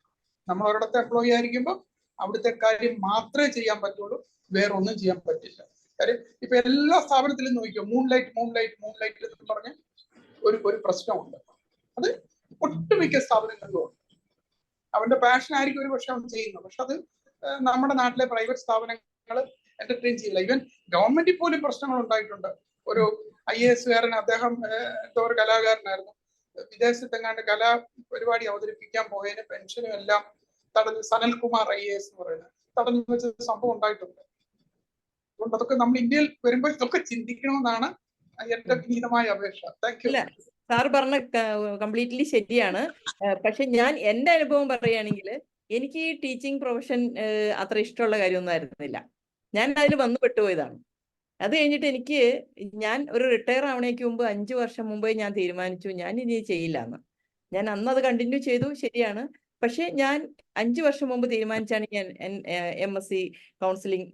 നമ്മൾ ഒരിടത്ത് എംപ്ലോയി ആയിരിക്കുമ്പോൾ അവിടുത്തെ കാര്യം മാത്രമേ ചെയ്യാൻ പറ്റുള്ളൂ, വേറെ ഒന്നും ചെയ്യാൻ പറ്റില്ല. കാര്യം ഇപ്പൊ എല്ലാ സ്ഥാപനത്തിലും നോക്കിയോ, മൂൺ ലൈറ്റ് എന്ന് പറഞ്ഞ് ഒരു പ്രശ്നമുണ്ട്. അത് ഒട്ടുമിക്ക സ്ഥാപനങ്ങളിലും ഉണ്ട്. അവന്റെ പാഷൻ ആയിരിക്കും ഒരു പക്ഷെ അവൻ ചെയ്യുന്നത്. പക്ഷെ അത് നമ്മുടെ നാട്ടിലെ പ്രൈവറ്റ് സ്ഥാപനങ്ങൾ എന്റർടൈൻ ചെയ്യില്ല. ഈവൻ ഗവൺമെന്റിൽ പോലും പ്രശ്നങ്ങൾ ഉണ്ടായിട്ടുണ്ട്. ഒരു IAS കാരൻ, അദ്ദേഹം എന്തോ ഒരു കലാകാരനായിരുന്നു, വിദേശത്തെങ്ങാണ്ട് കലാ പരിപാടി അവതരിപ്പിക്കാൻ പോയതിന് പെൻഷനും എല്ലാം തടഞ്ഞു. സനൽകുമാർ IAS എന്ന് പറയുന്നത് തടഞ്ഞു വെച്ച സംഭവം ഉണ്ടായിട്ടുണ്ട്. അതുകൊണ്ട് അതൊക്കെ നമ്മൾ ഇന്ത്യയിൽ വരുമ്പോൾ ഇതൊക്കെ ചിന്തിക്കണമെന്നാണ് എന്റെ വിനീതമായ അപേക്ഷ. Thank you. സാർ പറഞ്ഞ കംപ്ലീറ്റ്ലി ശരിയാണ്. പക്ഷെ ഞാൻ എന്റെ അനുഭവം പറയുകയാണെങ്കിൽ എനിക്ക് ഈ ടീച്ചിങ് പ്രൊഫഷൻ അത്ര ഇഷ്ടമുള്ള കാര്യമൊന്നും ആയിരുന്നില്ല. ഞാൻ അതിൽ വന്നു പെട്ടുപോയതാണ്. അത് കഴിഞ്ഞിട്ട് ഞാൻ ഒരു റിട്ടയർ ആവണേക്ക് മുമ്പ് 5 വർഷം മുമ്പേ ഞാൻ തീരുമാനിച്ചു ഞാൻ ഇനി ചെയ്യില്ല എന്ന്. ഞാൻ അന്ന് അത് കണ്ടിന്യൂ ചെയ്തു, ശരിയാണ്. പക്ഷെ ഞാൻ 5 വർഷം മുമ്പ് തീരുമാനിച്ചാണ് ഞാൻ MSc കൗൺസിലിംഗ്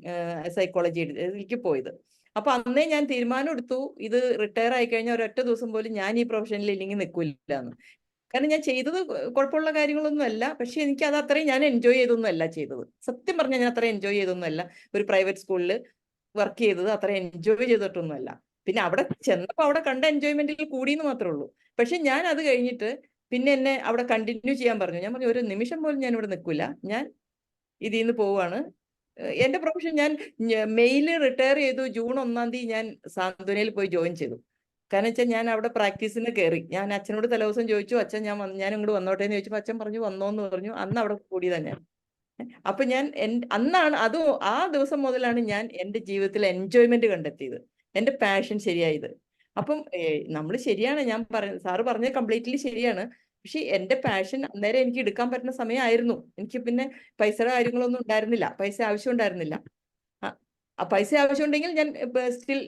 സൈക്കോളജിയിലേക്ക് പോയത്. അപ്പൊ അന്നേ ഞാൻ തീരുമാനം എടുത്തു, ഇത് റിട്ടയർ ആയി കഴിഞ്ഞാൽ ഒരൊറ്റ ദിവസം പോലും ഞാൻ ഈ പ്രൊഫഷനിൽ ഇല്ലെങ്കിൽ നിൽക്കില്ല എന്ന്. കാരണം ഞാൻ ചെയ്തത് കുഴപ്പമുള്ള കാര്യങ്ങളൊന്നും അല്ല, പക്ഷെ എനിക്ക് അത് അത്രയും ഞാൻ എൻജോയ് ചെയ്തൊന്നും അല്ല ചെയ്തത്. സത്യം പറഞ്ഞാൽ ഞാൻ അത്ര എൻജോയ് ചെയ്തൊന്നും അല്ല ഒരു പ്രൈവറ്റ് സ്കൂളിൽ വർക്ക് ചെയ്തത്. അത്ര എൻജോയ് ചെയ്തിട്ടൊന്നുമല്ല. പിന്നെ അവിടെ ചെന്നപ്പോൾ അവിടെ കണ്ട എൻജോയ്മെന്റിൽ കൂടിയെന്ന് മാത്രമേ ഉള്ളൂ. പക്ഷെ ഞാൻ അത് കഴിഞ്ഞിട്ട് പിന്നെ എന്നെ അവിടെ കണ്ടിന്യൂ ചെയ്യാൻ പറഞ്ഞു. ഞാൻ പറഞ്ഞു ഒരു നിമിഷം പോലും ഞാൻ ഇവിടെ നിൽക്കില്ല, ഞാൻ ഇതിൽ നിന്ന് പോവാണ്. എന്റെ പ്രൊഫഷൻ ഞാൻ മെയ്യിൽ റിട്ടയർ ചെയ്തു. ജൂൺ 1-ാം തീയതി ഞാൻ സാന്ത്വനയിൽ പോയി ജോയിൻ ചെയ്തു. കാരണം വെച്ചാൽ ഞാൻ അവിടെ പ്രാക്ടീസിന് കയറി. ഞാൻ അച്ഛനോട് തലേദിവസം ചോദിച്ചു, അച്ഛൻ ഞാൻ ഇങ്ങോട്ട് വന്നോട്ടെ എന്ന് ചോദിച്ചപ്പോൾ അച്ഛൻ പറഞ്ഞു വന്നോന്ന് പറഞ്ഞു. അന്ന് അവിടെ കൂടി തന്നെ. അപ്പൊ ഞാൻ അന്നാണ് ആ ദിവസം മുതലാണ് ഞാൻ എൻ്റെ ജീവിതത്തിൽ എൻജോയ്മെന്റ് കണ്ടെത്തിയത്, എൻ്റെ പാഷൻ ശരിയായത്. അപ്പം നമ്മൾ ശരിയാണ്, ഞാൻ സാറ് പറഞ്ഞത് കംപ്ലീറ്റ്ലി ശരിയാണ്. പക്ഷെ എൻ്റെ പാഷൻ അന്നേരം എനിക്ക് എടുക്കാൻ പറ്റുന്ന സമയമായിരുന്നു. എനിക്ക് പിന്നെ പൈസയുടെ കാര്യങ്ങളൊന്നും ഉണ്ടായിരുന്നില്ല, പൈസ ആവശ്യം ഉണ്ടായിരുന്നില്ല. ആ പൈസ ആവശ്യമുണ്ടെങ്കിൽ ഞാൻ സ്റ്റിൽ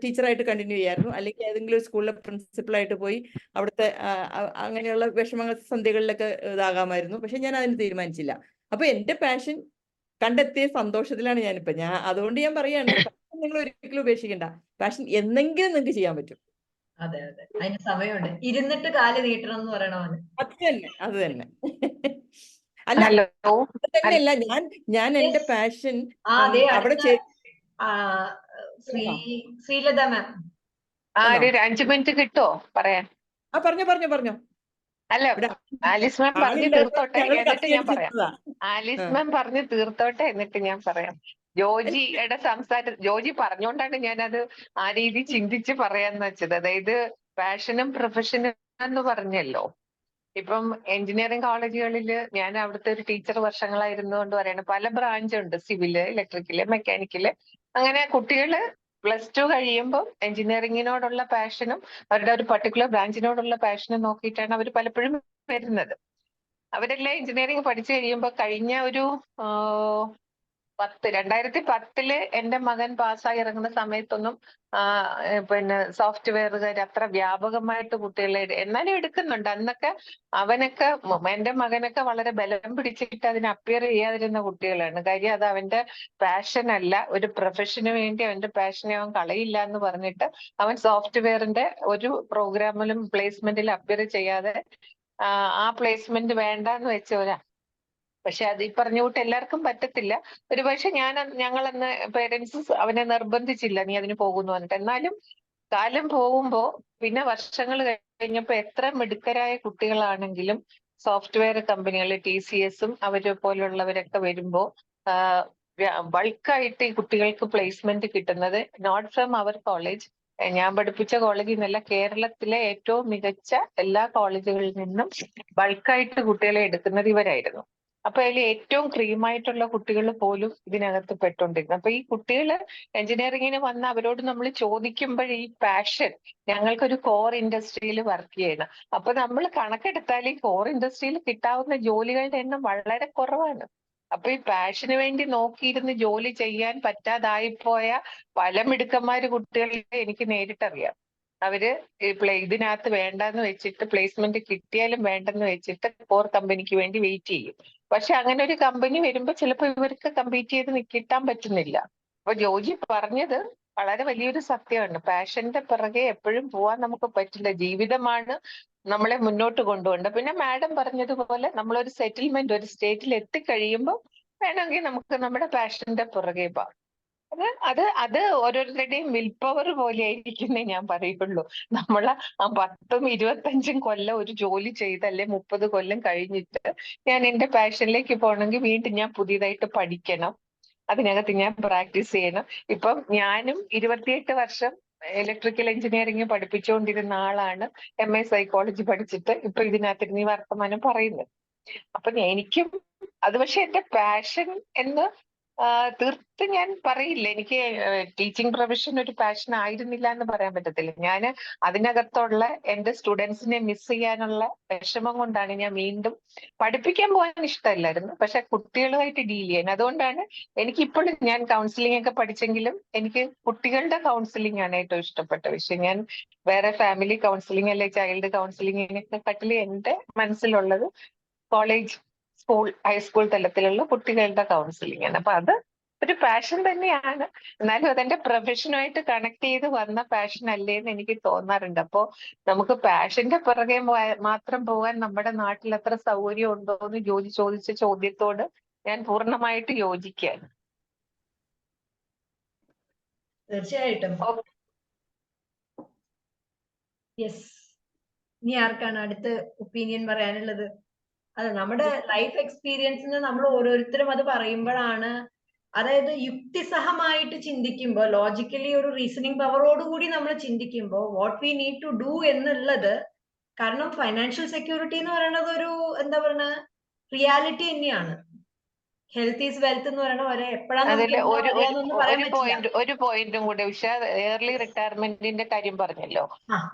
ടീച്ചറായിട്ട് കണ്ടിന്യൂ ചെയ്യായിരുന്നു, അല്ലെങ്കിൽ ഏതെങ്കിലും ഒരു സ്കൂളിലെ പ്രിൻസിപ്പളായിട്ട് പോയി അവിടുത്തെ അങ്ങനെയുള്ള വിഷമങ്ങൾ സന്ധ്യകളിലൊക്കെ ഇതാകാമായിരുന്നു. പക്ഷെ ഞാൻ അതിന് തീരുമാനിച്ചില്ല. അപ്പൊ എന്റെ പാഷൻ കണ്ടെത്തിയ സന്തോഷത്തിലാണ് ഞാനിപ്പോ. അതുകൊണ്ട് ഞാൻ പറയാണ്, നിങ്ങൾ ഒരിക്കലും ഉപേക്ഷിക്കണ്ട. പാഷൻ എന്തെങ്കിലും നിങ്ങൾക്ക് ചെയ്യാൻ പറ്റും. അതെ അതെ, അതിന് സമയമുണ്ട്. ഇരുന്നിട്ട് കാല് നീട്ടണം എന്ന് പറയണ പോലെ. അത് തന്നെ അല്ല, തന്നെയല്ല, ഞാൻ എന്റെ പാഷൻ അവിടെ ശ്രീലത മാം ഒരു 5 മിനിറ്റ് കിട്ടോ പറയാൻ? പറഞ്ഞോ. അല്ല, ആലിസ് മാം പറഞ്ഞു തീർത്തോട്ടെ എന്നിട്ട് ഞാൻ പറയാം. ആലിസ് മാം പറഞ്ഞു തീർത്തോട്ടെ എന്നിട്ട് ഞാൻ പറയാം. ജോജിയുടെ ജോജി പറഞ്ഞുകൊണ്ടാണ് ഞാനത് ആ രീതി ചിന്തിച്ച് പറയാന്ന് വെച്ചത്. അതായത് പാഷനും പ്രൊഫഷനും എന്ന് പറഞ്ഞല്ലോ. ഇപ്പം എഞ്ചിനീയറിംഗ് കോളേജുകളിൽ ഞാൻ അവിടുത്തെ ഒരു ടീച്ചർ വർഷങ്ങളായിരുന്നുകൊണ്ട് പറയണം, പല ബ്രാഞ്ചുണ്ട്, സിവില്, ഇലക്ട്രിക്കല്, മെക്കാനിക്കല്. അങ്ങനെ കുട്ടികള് +2 കഴിയുമ്പോൾ എഞ്ചിനീയറിംഗിനോടുള്ള പാഷനും അവരുടെ ഒരു പർട്ടിക്കുലർ ബ്രാഞ്ചിനോടുള്ള പാഷനും നോക്കിയിട്ടാണ് അവർ പലപ്പോഴും വരുന്നത്. അവരെല്ലാം എഞ്ചിനീയറിംഗ് പഠിച്ചു കഴിയുമ്പോൾ കഴിഞ്ഞ ഒരു 2010 എന്റെ മകൻ പാസ്സായി ഇറങ്ങുന്ന സമയത്തൊന്നും പിന്നെ സോഫ്റ്റ്വെയറുകാർ അത്ര വ്യാപകമായിട്ട് കുട്ടികളെ എന്നാലും എടുക്കുന്നുണ്ട്. അന്നൊക്കെ എന്റെ മകനൊക്കെ വളരെ ബലം പിടിച്ചിട്ട് അതിന് അപ്പിയർ ചെയ്യാതിരുന്ന കുട്ടികളാണ്. കാര്യം അത് അവന്റെ പാഷൻ അല്ല, ഒരു പ്രൊഫഷന് വേണ്ടി അവന്റെ പാഷനെ അവൻ കളയില്ല എന്ന് പറഞ്ഞിട്ട് അവൻ സോഫ്റ്റ്വെയറിന്റെ ഒരു പ്രോഗ്രാമിലും പ്ലേസ്മെന്റിൽ അപ്പിയർ ചെയ്യാതെ ആ പ്ലേസ്മെന്റ് വേണ്ടെന്ന് വെച്ചവരാ. പക്ഷെ അത് ഈ പറഞ്ഞ കൂട്ട് എല്ലാവർക്കും പറ്റത്തില്ല. ഒരുപക്ഷെ ഞങ്ങളന്ന് പേരൻസ് അവനെ നിർബന്ധിച്ചില്ല നീ അതിന് പോകുന്നു പറഞ്ഞിട്ട്. എന്നാലും കാലം പോകുമ്പോ പിന്നെ വർഷങ്ങൾ കഴിഞ്ഞപ്പോ എത്ര മിടുക്കരായ കുട്ടികളാണെങ്കിലും സോഫ്റ്റ്വെയർ കമ്പനികൾ, TCSും അവരെ പോലുള്ളവരൊക്കെ വരുമ്പോ ബൾക്കായിട്ട് ഈ കുട്ടികൾക്ക് പ്ലേസ്മെന്റ് കിട്ടുന്നത് നോട്ട് ഫ്രം അവർ കോളേജ്, ഞാൻ പഠിപ്പിച്ച കോളേജിൽ നിന്നല്ല, കേരളത്തിലെ ഏറ്റവും മികച്ച എല്ലാ കോളേജുകളിൽ നിന്നും ബൾക്കായിട്ട് കുട്ടികളെ എടുക്കുന്നത് ഇവരായിരുന്നു. അപ്പൊ അതിൽ ഏറ്റവും ക്രീമായിട്ടുള്ള കുട്ടികൾ പോലും ഇതിനകത്ത് പെട്ടോണ്ടിരുന്നു. അപ്പൊ ഈ കുട്ടികൾ എഞ്ചിനീയറിംഗിന് വന്ന് അവരോട് നമ്മൾ ചോദിക്കുമ്പോൾ ഈ പാഷൻ, ഞങ്ങൾക്കൊരു കോർ ഇൻഡസ്ട്രിയിൽ വർക്ക് ചെയ്യണം. അപ്പൊ നമ്മൾ കണക്കെടുത്താൽ ഈ കോർ ഇൻഡസ്ട്രിയിൽ കിട്ടാവുന്ന ജോലികളുടെ എണ്ണം വളരെ കുറവാണ്. അപ്പൊ ഈ പാഷന് വേണ്ടി നോക്കിയിരുന്ന് ജോലി ചെയ്യാൻ പറ്റാതായിപ്പോയ പല മിടുക്കന്മാര് കുട്ടികളെ എനിക്ക് നേരിട്ടറിയാം. അവര് ഇതിനകത്ത് വേണ്ടെന്ന് വെച്ചിട്ട്, പ്ലേസ്മെന്റ് കിട്ടിയാലും വേണ്ടെന്ന് വെച്ചിട്ട് കോർ കമ്പനിക്ക് വേണ്ടി വെയിറ്റ് ചെയ്യും. പക്ഷെ അങ്ങനെ ഒരു കമ്പനി വരുമ്പോ ചിലപ്പോൾ ഇവർക്ക് കമ്പീറ്റ് ചെയ്ത് കിട്ടാൻ പറ്റുന്നില്ല. അപ്പൊ ജോജി പറഞ്ഞത് വളരെ വലിയൊരു സത്യമാണ്. പാഷന്റെ പിറകെ എപ്പോഴും പോവാൻ നമുക്ക് പറ്റില്ല. ജീവിതമാണ് നമ്മളെ മുന്നോട്ട് കൊണ്ടുപോകേണ്ടത്. പിന്നെ മാഡം പറഞ്ഞതുപോലെ നമ്മളൊരു സെറ്റിൽമെന്റ്, ഒരു സ്റ്റേറ്റിൽ എത്തിക്കഴിയുമ്പോൾ വേണമെങ്കിൽ നമുക്ക് നമ്മുടെ പാഷന്റെ പുറകെ പോവാം. അത് ഓരോരുത്തരുടെയും വിൽ പവർ പോലെ ആയിരിക്കുന്നേ ഞാൻ പറയുള്ളൂ. നമ്മള് 10ഉം 25ഉം കൊല്ലം ഒരു ജോലി ചെയ്തല്ലേ 30 കൊല്ലം കഴിഞ്ഞിട്ട് ഞാൻ എന്റെ പാഷനിലേക്ക് പോകണമെങ്കിൽ വീണ്ടും ഞാൻ പുതിയതായിട്ട് പഠിക്കണം, അതിനകത്ത് ഞാൻ പ്രാക്ടീസ് ചെയ്യണം. ഇപ്പം ഞാനും 28 വർഷം ഇലക്ട്രിക്കൽ എഞ്ചിനീയറിംഗ് പഠിപ്പിച്ചുകൊണ്ടിരുന്ന ആളാണ്. MA സൈക്കോളജി പഠിച്ചിട്ട് ഇപ്പൊ ഇതിനകത്ത് ഈ വർത്തമാനം പറയുന്നത്. അപ്പൊ എനിക്കും അത് പക്ഷെ എന്റെ പാഷൻ എന്ന് തീർത്തും ഞാൻ പറയില്ല. എനിക്ക് ടീച്ചിങ് പ്രൊഫഷൻ ഒരു പാഷൻ ആയിരുന്നില്ല എന്ന് പറയാൻ പറ്റത്തില്ല. ഞാൻ അതിനകത്തുള്ള എന്റെ സ്റ്റുഡൻസിനെ മിസ് ചെയ്യാനുള്ള വിഷമം കൊണ്ടാണ് ഞാൻ വീണ്ടും പഠിപ്പിക്കാൻ പോകാൻ ഇഷ്ടമല്ലായിരുന്നു, പക്ഷെ കുട്ടികളുമായിട്ട് ഡീൽ ചെയ്യാൻ. അതുകൊണ്ടാണ് എനിക്കിപ്പോഴും ഞാൻ കൗൺസിലിംഗ് ഒക്കെ പഠിച്ചെങ്കിലും എനിക്ക് കുട്ടികളുടെ കൗൺസിലിംഗ് ആണ് ഏറ്റവും ഇഷ്ടപ്പെട്ട വിഷയം. ഞാൻ വേറെ ഫാമിലി കൗൺസിലിംഗ് അല്ലെ ചൈൽഡ് കൗൺസിലിംഗിനൊക്കെ പറ്റില്ല എന്റെ മനസ്സിലുള്ളത് കോളേജ്, സ്കൂൾ, ഹൈസ്കൂൾ തലത്തിലുള്ള കുട്ടികളുടെ കൗൺസിലിംഗ് ആണ്. അപ്പൊ അത് ഒരു പാഷൻ തന്നെയാണ്. എന്നാലും അതെന്റെ പ്രൊഫഷനുമായിട്ട് കണക്ട് ചെയ്ത് വന്ന പാഷൻ അല്ലേന്ന് എനിക്ക് തോന്നാറുണ്ട്. അപ്പോ നമുക്ക് പാഷന്റെ പുറകെ മാത്രം പോകാൻ നമ്മുടെ നാട്ടിൽ അത്ര സൗകര്യം ഉണ്ടോ എന്ന് ചോദിച്ച ചോദ്യത്തോട് ഞാൻ പൂർണ്ണമായിട്ട് യോജിക്കുകയാണ്. തീർച്ചയായിട്ടും. യെസ്, ഇനി ആർക്കാണ് അടുത്ത ഒപ്പീനിയൻ പറയാനുള്ളത്? അതെ, നമ്മുടെ ലൈഫ് എക്സ്പീരിയൻസിന് നമ്മൾ ഓരോരുത്തരും അത് പറയുമ്പോഴാണ്, അതായത് യുക്തിസഹമായിട്ട് ചിന്തിക്കുമ്പോൾ, ലോജിക്കലി ഒരു റീസണിങ് പവറോടുകൂടി നമ്മൾ ചിന്തിക്കുമ്പോൾ what we need to do എന്നുള്ളത്, കാരണം ഫൈനാൻഷ്യൽ സെക്യൂരിറ്റി എന്ന് പറയുന്നത് ഒരു എന്താ പറയുക റിയാലിറ്റി തന്നെയാണ്. ഹെൽത്ത് ഈസ് വെൽത്ത് എന്ന് പറയുന്ന എപ്പോഴാണ് ഒരു പോയിന്റും കൂടെ ഉഷ, ഏർലി റിട്ടയർമെന്റിന്റെ കാര്യം പറഞ്ഞല്ലോ.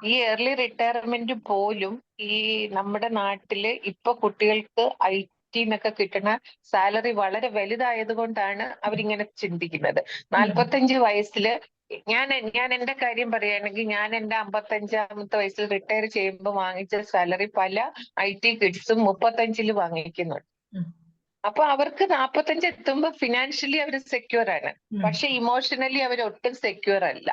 ഈ ഏർലി റിട്ടയർമെന്റ് പോലും ഈ നമ്മുടെ നാട്ടില് ഇപ്പൊ കുട്ടികൾക്ക് IT-നൊക്കെ കിട്ടുന്ന സാലറി വളരെ വലുതായത് കൊണ്ടാണ് അവരിങ്ങനെ ചിന്തിക്കുന്നത്. 45 വയസ്സില് ഞാൻ എന്റെ കാര്യം പറയുകയാണെങ്കിൽ, ഞാൻ എന്റെ 55-ാമത്തെ വയസ്സിൽ റിട്ടയർ ചെയ്യുമ്പോൾ വാങ്ങിച്ച സാലറി പല IT കിഡ്സും 35-ൽ വാങ്ങിക്കുന്നുണ്ട്. അപ്പൊ അവർക്ക് 45 എത്തുമ്പോ ഫിനാൻഷ്യലി അവർ സെക്യൂർ ആണ്, പക്ഷെ ഇമോഷണലി അവർ ഒട്ടും സെക്യൂർ അല്ല.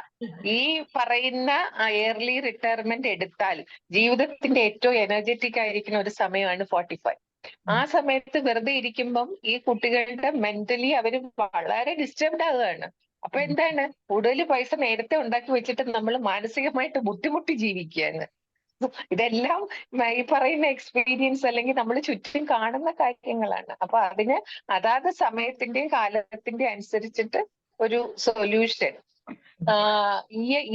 ഈ പറയുന്ന ഇയർലി റിട്ടയർമെന്റ് എടുത്താൽ ജീവിതത്തിന്റെ ഏറ്റവും എനർജറ്റിക് ആയിരിക്കുന്ന ഒരു സമയമാണ് 45. ആ സമയത്ത് വെറുതെ ഇരിക്കുമ്പം ഈ കുട്ടികളുടെ മെന്റലി അവർ വളരെ ഡിസ്റ്റർബ്ഡ് ആവുകയാണ്. അപ്പൊ എന്താണ്, കൂടുതൽ പൈസ നേരത്തെ ഉണ്ടാക്കി വെച്ചിട്ട് നമ്മൾ മാനസികമായിട്ട് ബുദ്ധിമുട്ടി ജീവിക്കുകയാണ്. ഇതെല്ലാം ഈ പറയുന്ന എക്സ്പീരിയൻസ് അല്ലെങ്കിൽ നമ്മൾ ചുറ്റും കാണുന്ന കാര്യങ്ങളാണ്. അപ്പൊ അതിന് അതാത് സമയത്തിന്റെ കാലത്തിന്റെ അനുസരിച്ചിട്ട് ഒരു സൊല്യൂഷൻ.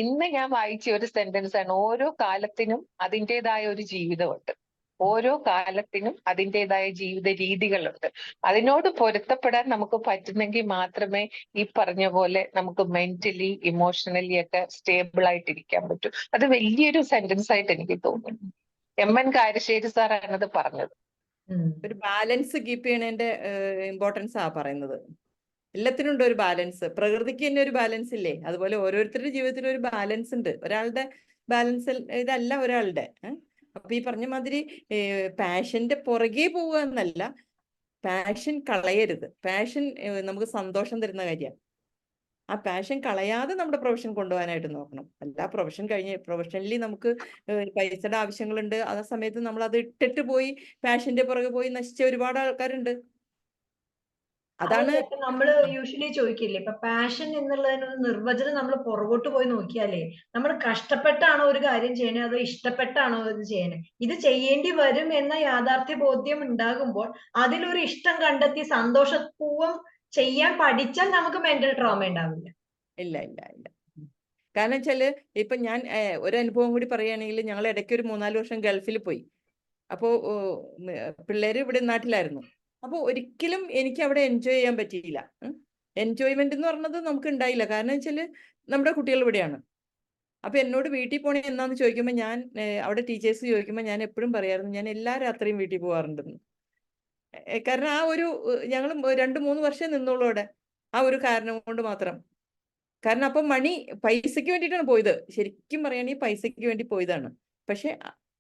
ഇന്ന് ഞാൻ വായിച്ച ഒരു സെന്റൻസ് ആണ്, ഓരോ കാലത്തിനും അതിൻ്റെതായ ഒരു ജീവിതമുണ്ട്, ഓരോ കാലത്തിനും അതിൻ്റെതായ ജീവിത രീതികളുണ്ട്. അതിനോട് പൊരുത്തപ്പെടാൻ നമുക്ക് പറ്റുന്നെങ്കിൽ മാത്രമേ ഈ പറഞ്ഞ പോലെ നമുക്ക് മെന്റലി ഇമോഷണലി ഒക്കെ സ്റ്റേബിൾ ആയിട്ടിരിക്കാൻ പറ്റൂ. അത് വലിയൊരു സെന്റൻസ് ആയിട്ട് എനിക്ക് തോന്നുന്നു. MN കാരശ്ശേരി സാറാണ് അത് പറഞ്ഞത്. ഒരു ബാലൻസ് കീപ്പ് ചെയ്യണതിന്റെ ഇമ്പോർട്ടൻസ് ആ പറയുന്നത്. എല്ലാത്തിനും ഉണ്ട് ഒരു ബാലൻസ്. പ്രകൃതിക്ക് തന്നെ ഒരു ബാലൻസ് ഇല്ലേ, അതുപോലെ ഓരോരുത്തരുടെ ജീവിതത്തിൽ ഒരു ബാലൻസ് ഉണ്ട്. ഒരാളുടെ ബാലൻസ് ഇതല്ല ഒരാളുടെ. അപ്പൊ ഈ പറഞ്ഞ മാതിരി പാഷന്റെ പുറകെ പോവുക എന്നല്ല, പാഷൻ കളയരുത്. പാഷൻ നമുക്ക് സന്തോഷം തരുന്ന കാര്യമാണ്. ആ പാഷൻ കളയാതെ നമ്മുടെ പ്രൊഫഷൻ കൊണ്ടുപോകാനായിട്ട് നോക്കണം. അല്ല പ്രൊഫഷണലി നമുക്ക് പൈസയുടെ ആവശ്യങ്ങളുണ്ട്, ആ സമയത്ത് നമ്മൾ അത് ഇട്ടിട്ട് പോയി പാഷന്റെ പുറകെ പോയി നശിച്ച ഒരുപാട് ആൾക്കാരുണ്ട്. അതാണ് നമ്മൾ യൂഷ്വലി ചോദിക്കില്ലേ, ഇപ്പൊ പാഷൻ എന്നുള്ളതിനൊരു നിർവചനം നമ്മൾ പുറകോട്ട് പോയി നോക്കിയാലേ, നമ്മൾ കഷ്ടപ്പെട്ടാണോ ഒരു കാര്യം ചെയ്യണേ അതോ ഇഷ്ടപ്പെട്ടാണോ ഇത് ചെയ്യണേ? ഇത് ചെയ്യേണ്ടി വരും എന്ന യാഥാർത്ഥ്യ ബോധ്യം ഉണ്ടാകുമ്പോൾ അതിലൊരു ഇഷ്ടം കണ്ടെത്തി സന്തോഷപൂർവ്വം ചെയ്യാൻ പഠിച്ചാൽ നമുക്ക് മെന്റൽ ട്രോമ ഉണ്ടാവില്ല. ഇല്ല. കാരണം വെച്ചാല് ഇപ്പൊ ഞാൻ ഒരു അനുഭവം കൂടി പറയുകയാണെങ്കിൽ, ഞങ്ങൾ ഇടയ്ക്ക് ഒരു 3-4 വർഷം ഗൾഫിൽ പോയി. അപ്പോ പിള്ളേര് ഇവിടെ നാട്ടിലായിരുന്നു. അപ്പോൾ ഒരിക്കലും എനിക്ക് അവിടെ എൻജോയ് ചെയ്യാൻ പറ്റിയില്ല. എൻജോയ്മെന്റ് എന്ന് പറഞ്ഞത് നമുക്ക് ഉണ്ടായില്ല. കാരണം വെച്ചാല് നമ്മുടെ കുട്ടികൾ ഇവിടെയാണ്. അപ്പൊ എന്നോട് വീട്ടിൽ പോണേ എന്നാന്ന് ചോദിക്കുമ്പോൾ ഞാൻ അവിടെ ടീച്ചേഴ്സ് ചോദിക്കുമ്പോൾ ഞാൻ എപ്പോഴും പറയാറുണ്ട്, ഞാൻ എല്ലാ രാത്രിയും വീട്ടിൽ പോകാറുണ്ടെന്ന്. കാരണം ആ ഒരു ഞങ്ങൾ 2-3 വർഷം നിന്നുള്ളൂ അവിടെ, ആ ഒരു കാരണം കൊണ്ട് മാത്രം. കാരണം അപ്പം പൈസയ്ക്ക് വേണ്ടിയിട്ടാണ് പോയത്. ശരിക്കും പറയുകയാണെങ്കിൽ പൈസയ്ക്ക് വേണ്ടി പോയതാണ്. പക്ഷെ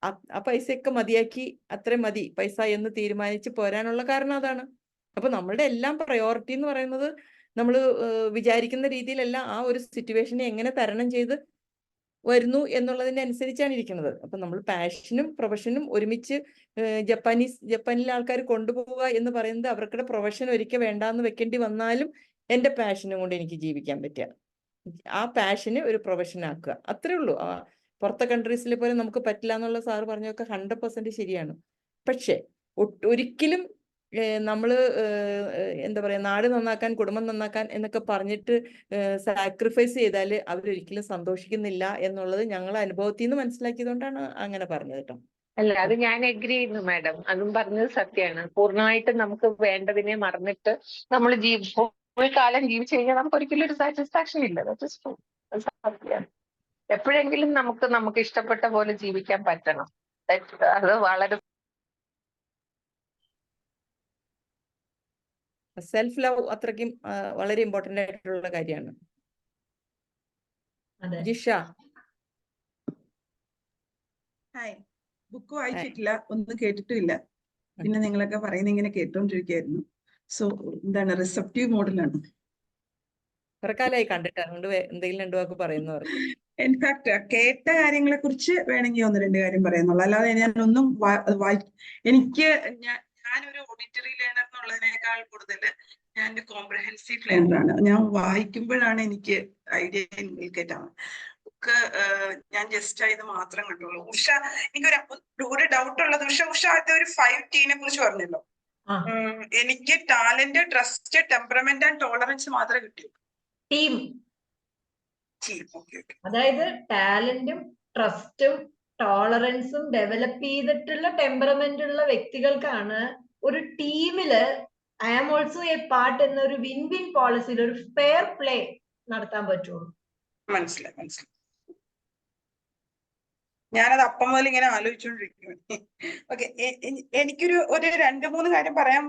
ആ പൈസയൊക്കെ മതിയാക്കി, അത്രയും മതി പൈസ എന്ന് തീരുമാനിച്ച് പോരാനുള്ള കാരണം അതാണ്. അപ്പൊ നമ്മളുടെ എല്ലാം പ്രയോറിറ്റി എന്ന് പറയുന്നത് നമ്മൾ വിചാരിക്കുന്ന രീതിയിലല്ല, ആ ഒരു സിറ്റുവേഷനെ എങ്ങനെ തരണം ചെയ്ത് വരുന്നു എന്നുള്ളതിന്റെ അനുസരിച്ചാണ് ഇരിക്കുന്നത്. അപ്പൊ നമ്മൾ പാഷനും പ്രൊഫഷനും ഒരുമിച്ച് ജപ്പാനിലെ ആൾക്കാർ കൊണ്ടുപോവുക എന്ന് പറയുന്നത് അവരുടെ പ്രൊഫഷൻ ഒരിക്കൽ വേണ്ടാന്ന് വെക്കേണ്ടി വന്നാലും എൻ്റെ പാഷനും കൊണ്ട് എനിക്ക് ജീവിക്കാൻ പറ്റുക, ആ പാഷന് ഒരു പ്രൊഫഷൻ ആക്കുക, അത്രേ ഉള്ളൂ. പുറത്തെ കൺട്രീസിൽ പോലെ നമുക്ക് പറ്റില്ല എന്നുള്ള സാറ് പറഞ്ഞൊക്കെ 100% ശരിയാണ്. പക്ഷേ ഒരിക്കലും നമ്മൾ എന്താ പറയുക, നാട് നന്നാക്കാൻ, കുടുംബം നന്നാക്കാൻ എന്നൊക്കെ പറഞ്ഞിട്ട് സാക്രിഫൈസ് ചെയ്താൽ അവരൊരിക്കലും സന്തോഷിക്കുന്നില്ല എന്നുള്ളത് ഞങ്ങൾ അനുഭവത്തിൽ നിന്ന് മനസ്സിലാക്കിയതുകൊണ്ടാണ് അങ്ങനെ പറഞ്ഞത് കേട്ടോ. അല്ല, അത് ഞാൻ എഗ്രി ചെയ്യുന്നു മാഡം. അതും പറഞ്ഞത് സത്യമാണ്. പൂർണ്ണമായിട്ടും നമുക്ക് വേണ്ടതിനെ മറന്നിട്ട് നമ്മൾ ഫുൾ കാലം ജീവിച്ചു കഴിഞ്ഞാൽ നമുക്ക് ഒരിക്കലും ഒരു സാറ്റിസ്ഫാക്ഷൻ ഇല്ല. That is true. സത്യമാണ്. എപ്പോഴെങ്കിലും നമുക്ക് ഇഷ്ടപ്പെട്ട പോലെ ജീവിക്കാൻ പറ്റണം. അത് വളരെ സെൽഫ് ലവ് അത്രയ്ക്കും വളരെ ഇമ്പോർട്ടന്റ് ആയിട്ടുള്ള കാര്യമാണ്. ജിഷ, ഹായ്. ബുക്ക് വായിച്ചിട്ടില്ല, ഒന്നും കേട്ടിട്ടുമില്ല. പിന്നെ നിങ്ങളൊക്കെ പറയുന്ന ഇങ്ങനെ കേട്ടോണ്ടിരിക്കുകയായിരുന്നു. സോ എന്താണ്, റിസപ്റ്റീവ് മോഡിലാണ്. കുറെ കാലമായി കണ്ടിട്ട്, അതുകൊണ്ട് എന്തെങ്കിലും രണ്ടു വാക്ക് പറയുന്നവർക്ക്. ഇൻഫാക്ട് കേട്ട കാര്യങ്ങളെ കുറിച്ച് വേണമെങ്കിൽ ഒന്ന് രണ്ട് കാര്യം പറയുന്നുള്ളൂ. അല്ലാതെ ഞാനൊന്നും എനിക്ക് ഞാനൊരു ഓഡിറ്ററി ലേണർ എന്നുള്ളതിനേക്കാൾ കൂടുതൽ ഞാൻ കോംപ്രഹെൻസീവ് ലേണറാണ്. ഞാൻ വായിക്കുമ്പോഴാണ് എനിക്ക് ഐഡിയ ഇൻകേറ്റ് ആവുന്നത്. ബുക്ക് ഞാൻ ജസ്റ്റ് ആയത് മാത്രം കണ്ടുള്ളൂ. ഉഷ, എനിക്കൊരു ഡൗട്ട് ഉള്ളത്, ഉഷ അത് ഒരു 5T കുറിച്ച് പറഞ്ഞല്ലോ. എനിക്ക് talent, trust, temperament and tolerance മാത്രമേ കിട്ടിയുള്ളൂ. ടീം, അതായത് ടാലന്റും ട്രസ്റ്റും ടോളറൻസും ഡെവലപ്പ് ചെയ്തിട്ടുള്ള ടെമ്പറമെന്റ് ഉള്ള വ്യക്തികൾക്കാണ് ഒരു ടീമില് I am also a part എന്ന ഒരു വിൻ വിൻ പോളിസിയിൽ ഒരു ഫെയർ പ്ലേ നടത്താൻ പറ്റുള്ളൂ. മനസ്സിലായി. ഞാനത് അപ്പം മുതൽ ഇങ്ങനെ ആലോചിച്ചുകൊണ്ടിരിക്കുകയാണ്. ഓക്കെ, എനിക്കൊരു 2-3 കാര്യം പറയാൻ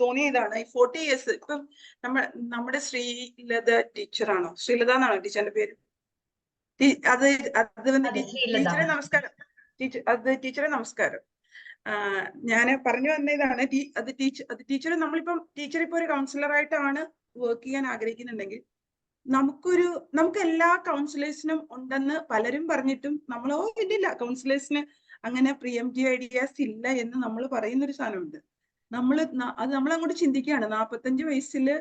തോന്നിയതാണ്. ഈ 40 years ഇപ്പം നമ്മുടെ ശ്രീലത ടീച്ചറാണോ, ശ്രീലത എന്നാണോ ടീച്ചറിന്റെ പേര്? ടീച്ചറെ നമസ്കാരം. ടീച്ചറെ നമസ്കാരം. ഞാൻ പറഞ്ഞു വന്ന ഇതാണ്, ടീച്ചർ ഇപ്പൊ ഒരു കൗൺസിലറായിട്ടാണ് വർക്ക് ചെയ്യാൻ ആഗ്രഹിക്കുന്നുണ്ടെങ്കിൽ നമുക്ക് എല്ലാ കൗൺസിലേഴ്സിനും ഉണ്ടെന്ന് പലരും പറഞ്ഞിട്ടും നമ്മളോ ഇല്ല, കൗൺസിലേഴ്സിന് അങ്ങനെ പ്രിയംറ്റീവ് ഐഡിയാസ് ഇല്ല എന്ന് നമ്മൾ പറയുന്നൊരു സാധനമുണ്ട്. നമ്മൾ അങ്ങോട്ട് ചിന്തിക്കുകയാണ്. 45 വയസ്സില്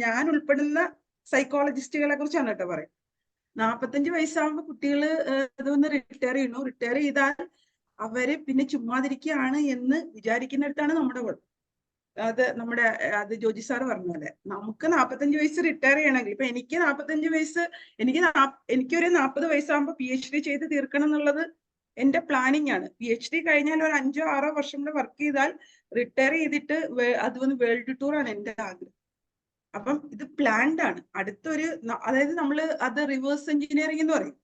ഞാൻ ഉൾപ്പെടുന്ന സൈക്കോളജിസ്റ്റുകളെ കുറിച്ചാണ് കേട്ടോ പറയും. 45 വയസ്സാകുമ്പോൾ കുട്ടികള് അതൊന്ന് റിട്ടയർ ചെയ്യണു. റിട്ടയർ ചെയ്താൽ അവര് പിന്നെ ചുമ്മാതിരിക്കുകയാണ് എന്ന് വിചാരിക്കുന്നിടത്താണ് നമ്മുടെ കുഴപ്പം. അത് ജോജി സാറ് പറഞ്ഞ പോലെ നമുക്ക് 45 വയസ്സ് റിട്ടയർ ചെയ്യണമെങ്കിൽ, ഇപ്പൊ എനിക്ക് 45 വയസ്സ്, എനിക്കൊരു 40 വയസ്സാകുമ്പോൾ PhD ചെയ്ത് തീർക്കണം എന്നുള്ളത് എന്റെ പ്ലാനിങ് ആണ്. PhD കഴിഞ്ഞാൽ ഒരു 5-6 വർഷം കൂടെ വർക്ക് ചെയ്താൽ റിട്ടയർ ചെയ്തിട്ട് അത് വന്ന് വേൾഡ് ടൂർ ആണ് എന്റെ ആഗ്രഹം. അപ്പം ഇത് പ്ലാൻഡ് ആണ്. അതായത് അത് റിവേഴ്സ് എഞ്ചിനീയറിംഗ് എന്ന് പറയും.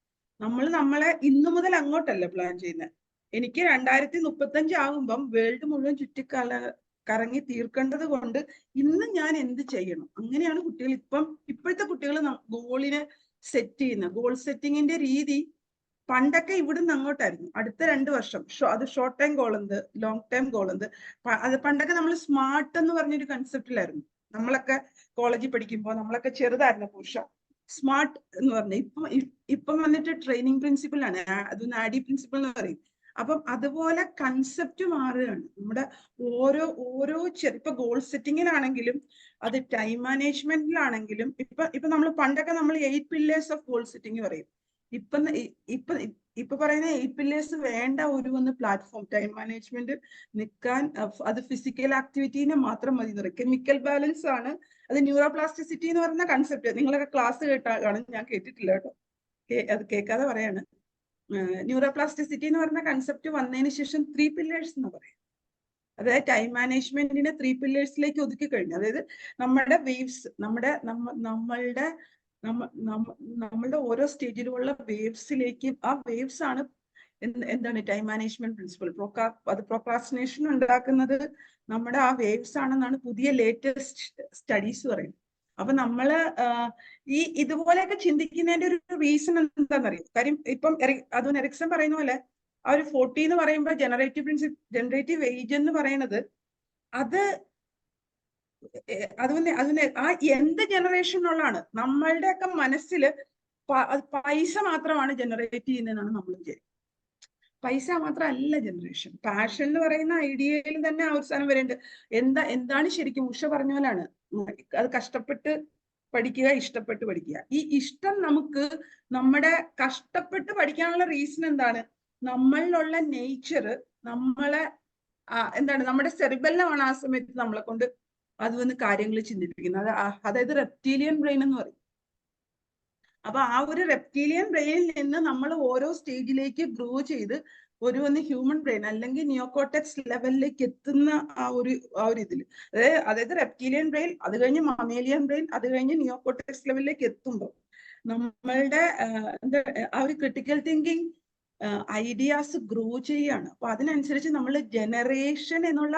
നമ്മളെ ഇന്നു മുതൽ അങ്ങോട്ടല്ല പ്ലാൻ ചെയ്യുന്നത്. എനിക്ക് 2035 ആകുമ്പം വേൾഡ് മുഴുവൻ കറങ്ങി തീർക്കേണ്ടത് കൊണ്ട് ഇന്ന് ഞാൻ എന്ത് ചെയ്യണം, അങ്ങനെയാണ് കുട്ടികൾ ഇപ്പോഴത്തെ കുട്ടികൾ ഗോളിനെ സെറ്റ് ചെയ്യുന്നത്. ഗോൾ സെറ്റിങ്ങിന്റെ രീതി പണ്ടൊക്കെ ഇവിടുന്ന് അങ്ങോട്ടായിരുന്നു. അടുത്ത 2 വർഷം അത് ഷോർട്ട് ടൈം ഗോൾ എന്ത്, ലോങ് ടൈം ഗോൾ എന്ത്. അത് പണ്ടൊക്കെ നമ്മൾ സ്മാർട്ട് എന്ന് പറഞ്ഞൊരു കൺസെപ്റ്റിലായിരുന്നു. നമ്മളൊക്കെ കോളേജിൽ പഠിക്കുമ്പോൾ നമ്മളൊക്കെ ചെറുതായിരുന്നു പുഷ സ്മാർട്ട് എന്ന് പറഞ്ഞ. ഇപ്പം വന്നിട്ട് ട്രെയിനിങ് പ്രിൻസിപ്പിൾ ആണ്, അത് നാഡി പ്രിൻസിപ്പിൾ എന്ന് പറയും. അപ്പം അതുപോലെ കൺസെപ്റ്റ് മാറുകയാണ്. നമ്മുടെ ഓരോ ഇപ്പൊ ഗോൾ സെറ്റിങ്ങിലാണെങ്കിലും അത് ടൈം മാനേജ്മെന്റിലാണെങ്കിലും ഇപ്പൊ നമ്മൾ പണ്ടൊക്കെ നമ്മൾ 8 pillars ഓഫ് ഗോൾ സെറ്റിംഗ് പറയും. ഇപ്പൊ പറയുന്ന 8 pillars വേണ്ട. ഒരു പ്ലാറ്റ്ഫോം ടൈം മാനേജ്മെന്റ് നിൽക്കാൻ അത് ഫിസിക്കൽ ആക്ടിവിറ്റീനെ മാത്രം മതി എന്ന് പറയും. കെമിക്കൽ ബാലൻസ് ആണ് അത്. ന്യൂറോപ്ലാസ്റ്റിസിറ്റി എന്ന് പറയുന്ന കൺസെപ്റ്റ് നിങ്ങളൊക്കെ ക്ലാസ് കേട്ടാണ്, ഞാൻ കേട്ടിട്ടില്ല കേട്ടോ, അത് കേൾക്കാതെ പറയാണ്. ന്യൂറോപ്ലാസ്റ്റിസിറ്റി എന്ന് പറയുന്ന കൺസെപ്റ്റ് വന്നതിന് ശേഷം 3 pillars എന്ന് പറയും. അതായത് ടൈം മാനേജ്മെന്റിനെ 3 pillars ഒതുക്കി കഴിഞ്ഞു. അതായത് നമ്മുടെ വേവ്സ്, നമ്മളുടെ ഓരോ സ്റ്റേജിലുമുള്ള വേവ്സിലേക്ക്, ആ വേവ്സ് ആണ് എന്താണ് ടൈം മാനേജ്മെന്റ് പ്രിൻസിപ്പിൾ. അത് പ്രൊക്രാസ്റ്റിനേഷൻ ഉണ്ടാക്കുന്നത് നമ്മുടെ ആ വേവ്സ് ആണെന്നാണ് പുതിയ ലേറ്റസ്റ്റ് സ്റ്റഡീസ് പറയുന്നത്. അപ്പൊ നമ്മള് ഇതുപോലെയൊക്കെ ചിന്തിക്കുന്നതിന്റെ ഒരു റീസൺ എന്താണെന്നറിയും. കാര്യം ഇപ്പം അതും എറിക്സൺ പറയുന്ന പോലെ ആ ഒരു 40 എന്ന് പറയുമ്പോൾ ജനറേറ്റീവ് ഏജ് എന്ന് പറയുന്നത് അതുപോലെ ആ എന്ത് ജനറേഷനുള്ളതാണ്. നമ്മളുടെയൊക്കെ മനസ്സിൽ പൈസ മാത്രമാണ് ജനറേറ്റ് ചെയ്യുന്നതെന്നാണ് നമ്മൾ വിചാരിക്കുന്നത്. പൈസ മാത്രമല്ല ജനറേഷൻ. പാഷൻ എന്ന് പറയുന്ന ഐഡിയയിൽ തന്നെ ആ ഒരു സാധനം വരുന്നുണ്ട്. എന്താണ് ശരിക്കും ഉഷ പറഞ്ഞ പോലാണ്, അത് കഷ്ടപ്പെട്ട് പഠിക്കുക, ഇഷ്ടപ്പെട്ട് പഠിക്കുക. ഈ ഇഷ്ടം നമുക്ക് നമ്മുടെ കഷ്ടപ്പെട്ട് പഠിക്കാനുള്ള റീസൺ എന്താണ്? നമ്മളിലുള്ള നേച്ചർ നമ്മളെ എന്താണ്, നമ്മുടെ സെറിബെല്ലമാണ് ആ സമയത്ത് നമ്മളെ കൊണ്ട് അത് വന്ന് കാര്യങ്ങൾ ചിന്തിപ്പിക്കുന്നത്. അതായത് റെപ്റ്റീലിയൻ ബ്രെയിൻ എന്ന് പറയും. അപ്പൊ ആ ഒരു റെപ്റ്റീലിയൻ ബ്രെയിനിൽ നിന്ന് നമ്മൾ ഓരോ സ്റ്റേജിലേക്ക് ഗ്രോ ചെയ്ത് ഒരു ഹ്യൂമൻ ബ്രെയിൻ അല്ലെങ്കിൽ നിയോകോർട്ടെക്സ് ലെവലിലേക്ക് എത്തുന്ന ആ ഒരു ഇതിൽ, അതായത് റെപ്റ്റീലിയൻ ബ്രെയിൻ, അത് കഴിഞ്ഞ് മമേലിയൻ ബ്രെയിൻ, അത് കഴിഞ്ഞ് നിയോകോർട്ടെക്സ് ലെവലിലേക്ക് എത്തുമ്പോൾ നമ്മളുടെ ആ ഒരു ക്രിട്ടിക്കൽ തിങ്കിങ് ഐഡിയാസ് ഗ്രോ ചെയ്യാണ്. അപ്പൊ അതിനനുസരിച്ച് നമ്മൾ ജനറേഷൻ എന്നുള്ള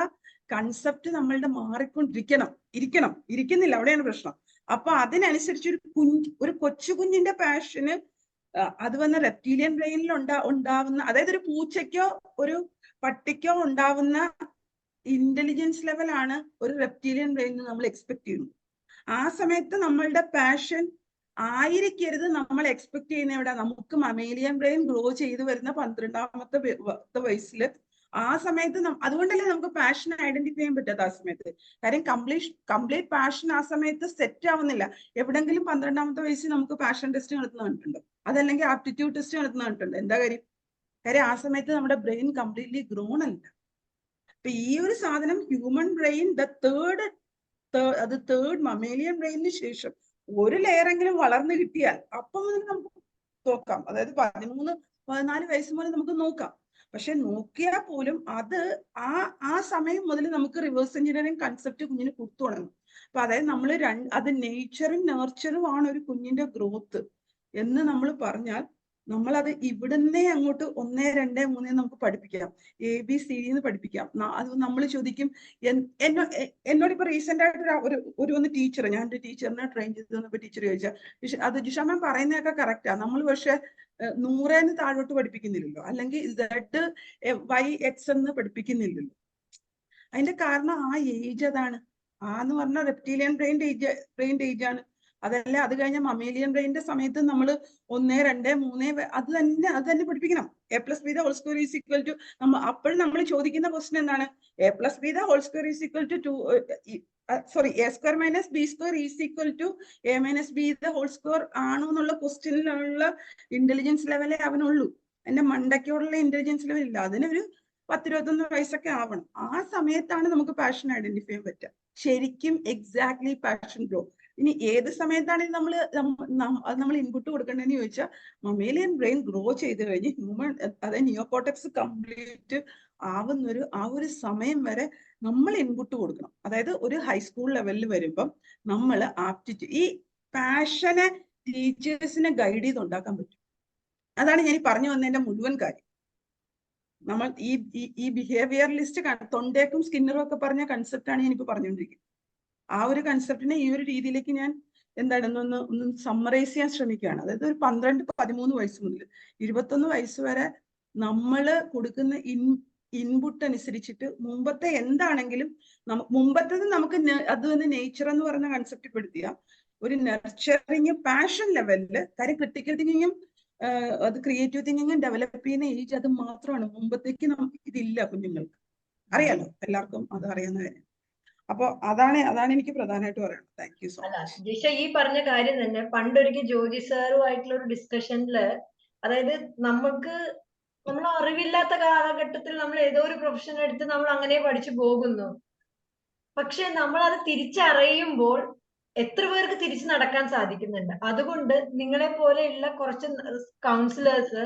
കൺസെപ്റ്റ് നമ്മളുടെ ഇരിക്കുന്നില്ല, അവിടെയാണ് പ്രശ്നം. അപ്പൊ അതിനനുസരിച്ച് ഒരു കൊച്ചു കുഞ്ഞിന്റെ പാഷന് അത് വന്ന റെപ്റ്റീലിയൻ ബ്രെയിനിൽ ഉണ്ടാവുന്ന, അതായത് ഒരു പൂച്ചയ്ക്കോ ഒരു പട്ടിക്കോ ഉണ്ടാവുന്ന ഇന്റലിജൻസ് ലെവലാണ് ഒരു റെപ്റ്റീലിയൻ ബ്രെയിനിൽ നമ്മൾ എക്സ്പെക്ട് ചെയ്യുന്നു. ആ സമയത്ത് നമ്മളുടെ പാഷൻ ആയിരിക്കരുത് നമ്മൾ എക്സ്പെക്ട് ചെയ്യുന്ന എവിടെ? നമുക്ക് മമേലിയൻ ബ്രെയിൻ ഗ്രോ ചെയ്ത് വരുന്ന 12ാമത്തെ വയസ്സിൽ. ആ സമയത്ത് അതുകൊണ്ടല്ലേ നമുക്ക് പാഷൻ ഐഡന്റിഫൈ ചെയ്യാൻ പറ്റാത്ത ആ സമയത്ത്. കാര്യം കംപ്ലീറ്റ് പാഷൻ ആ സമയത്ത് സെറ്റ് ആവുന്നില്ല. എവിടെങ്കിലും 12ാമത്തെ വയസ്സിൽ നമുക്ക് പാഷൻ ടെസ്റ്റ് നടത്തുന്ന കണ്ടിട്ടുണ്ട്, അതല്ലെങ്കിൽ ആപ്റ്റിറ്റ്യൂഡ് ടെസ്റ്റ് നടത്തുന്ന കണ്ടിട്ടുണ്ട്. എന്താ കാര്യം? ആ സമയത്ത് നമ്മുടെ ബ്രെയിൻ കംപ്ലീറ്റ്ലി ഗ്രോൺ അല്ല. അപ്പൊ ഈ ഒരു സാധനം ഹ്യൂമൻ ബ്രെയിൻ തേർഡ് മമേലിയൻ ബ്രെയിനിന് ശേഷം ഒരു ലെയറെങ്കിലും വളർന്നു കിട്ടിയാൽ അപ്പം മുതൽ നമുക്ക് നോക്കാം. അതായത് 13-14 വയസ്സ് മുതൽ നമുക്ക് നോക്കാം. പക്ഷെ നോക്കിയാൽ പോലും അത് ആ സമയം മുതൽ നമുക്ക് റിവേഴ്സ് എഞ്ചിനീയറിംഗ് കൺസെപ്റ്റ് കുഞ്ഞിന് കൊടുത്തു തുടങ്ങും. അപ്പൊ അതായത് നമ്മൾ അത് നേച്ചറും നേർച്ചറും ആണ് ഒരു കുഞ്ഞിന്റെ ഗ്രോത്ത് എന്ന് നമ്മൾ പറഞ്ഞാൽ, നമ്മളത് ഇവിടുന്നേ അങ്ങോട്ട് 1, 2, 3 നമുക്ക് പഠിപ്പിക്കാം. ABCD എന്ന് പഠിപ്പിക്കാം. അത് നമ്മൾ ചോദിക്കും, എന്നോടിപ്പോ റീസെന്റ് ആയിട്ട് ഒരു ടീച്ചർ, ഞാൻ ഒരു ടീച്ചറിനെ ട്രെയിൻ ചെയ്ത് തന്നപ്പോ ടീച്ചർ ചോദിച്ചാൽ, അത് ജിഷ മാം പറയുന്നതൊക്കെ കറക്റ്റാ, നമ്മൾ പക്ഷെ 100 താഴോട്ട് പഠിപ്പിക്കുന്നില്ലല്ലോ, അല്ലെങ്കിൽ ZYX എന്ന് പഠിപ്പിക്കുന്നില്ലല്ലോ. അതിന്റെ കാരണം ആ ഏജ് അതാണ്. എന്ന് പറഞ്ഞാൽ റെപ്റ്റീലിയൻ ബ്രെയിൻ്റെ ഏജ് ആണ്. അതല്ല, അത് കഴിഞ്ഞ മമേലിയൻ ബ്രെയിൻ്റെ സമയത്ത് നമ്മൾ 1, 2, 3 അത് തന്നെ പഠിപ്പിക്കണം. A+B² അപ്പോഴും നമ്മൾ ചോദിക്കുന്ന ക്വസ്റ്റ്യൻ എന്താണ്? A+B² A² - B² ആണോ എന്നുള്ള ക്വസ്റ്റ്യനിലുള്ള ഇന്റലിജൻസ് ലെവലേ അവനുള്ളൂ. എന്റെ മണ്ടയ്ക്കോടുള്ള ഇന്റലിജൻസ് ലെവൽ ഇല്ല. അതിനൊരു 10-21 വയസ്സൊക്കെ ആവണം. ആ സമയത്താണ് നമുക്ക് പാഷൻ ഐഡന്റിഫൈ ചെയ്യാൻ പറ്റുക. ശരിക്കും എക്സാക്ട്ലി പാഷൻ ഗ്രോ. ഇനി ഏത് സമയത്താണ് നമ്മൾ ഇൻപുട്ട് കൊടുക്കേണ്ടതെന്ന് ചോദിച്ചാൽ, മമേലിയൻ ബ്രെയിൻ ഗ്രോ ചെയ്ത് കഴിഞ്ഞ് അതായത് നിയോകോർട്ടെക്സ് കംപ്ലീറ്റ് ആവുന്നൊരു ആ ഒരു സമയം വരെ നമ്മൾ ഇൻപുട്ട് കൊടുക്കണം. അതായത് ഒരു ഹൈസ്കൂൾ ലെവലിൽ വരുമ്പം നമ്മൾ ഈ പാഷനെ ടീച്ചേഴ്സിനെ ഗൈഡ് ചെയ്ത് ഉണ്ടാക്കാൻ പറ്റും. അതാണ് ഞാൻ പറഞ്ഞു വന്നതിന്റെ മുഴുവൻ കാര്യം. നമ്മൾ ഈ ബിഹേവിയറലിസ്റ്റ് തൊണ്ടേക്കും സ്കിന്നറും ഒക്കെ പറഞ്ഞ കൺസെപ്റ്റാണ് ഞാനിപ്പോ പറഞ്ഞുകൊണ്ടിരിക്കുന്നത്. ആ ഒരു കൺസെപ്റ്റിനെ ഈ ഒരു രീതിയിലേക്ക് ഞാൻ ഒന്ന് സമ്മറൈസ് ചെയ്യാൻ ശ്രമിക്കുകയാണ്. അതായത് ഒരു 12-13 വയസ്സ് മുതൽ 21 വയസ്സ് വരെ നമ്മൾ കൊടുക്കുന്ന ഇൻപുട്ട് അനുസരിച്ചിട്ട് മുമ്പത്തെ എന്താണെങ്കിലും മുമ്പത്തത് നമുക്ക് അത് തന്നെ നേച്ചർ എന്ന് പറയുന്ന കൺസെപ്റ്റ് പെടുത്തിയ ഒരു നർച്ചറിങ് പാഷൻ ലെവലില്. കാര്യം ക്രിട്ടിക്കൽ തിങ്കിങ്ങും അത് ക്രിയേറ്റീവ് തിങ്കിങ്ങും ഡെവലപ്പ് ചെയ്യുന്ന ഏജ് അത് മാത്രമാണ്. മുമ്പത്തേക്ക് ഇതില്ല കുഞ്ഞുങ്ങൾക്ക്. അറിയാലോ, എല്ലാവർക്കും അത് അറിയുന്ന കാര്യം. അപ്പൊ അതാണ് എനിക്ക് പ്രധാനമായിട്ട് പറയുന്നത്. Thank you so much. Jisha ഈ പറഞ്ഞ കാര്യം തന്നെ പണ്ടൊരിക്കൽ ജോജി സാറുമായിട്ടുള്ള ഒരു ഡിസ്കഷനില്, അതായത് നമ്മൾ അറിവില്ലാത്ത കാലഘട്ടത്തിൽ നമ്മൾ ഏതോ ഒരു പ്രൊഫഷൻ എടുത്ത് നമ്മൾ അങ്ങനെ പഠിച്ചു പോകുന്നു. പക്ഷെ നമ്മൾ അത് തിരിച്ചറിയുമ്പോൾ എത്ര പേർക്ക് തിരിച്ചു നടക്കാൻ സാധിക്കുന്നുണ്ട്. അതുകൊണ്ട് നിങ്ങളെ പോലെയുള്ള കുറച്ച് കൗൺസിലേഴ്സ്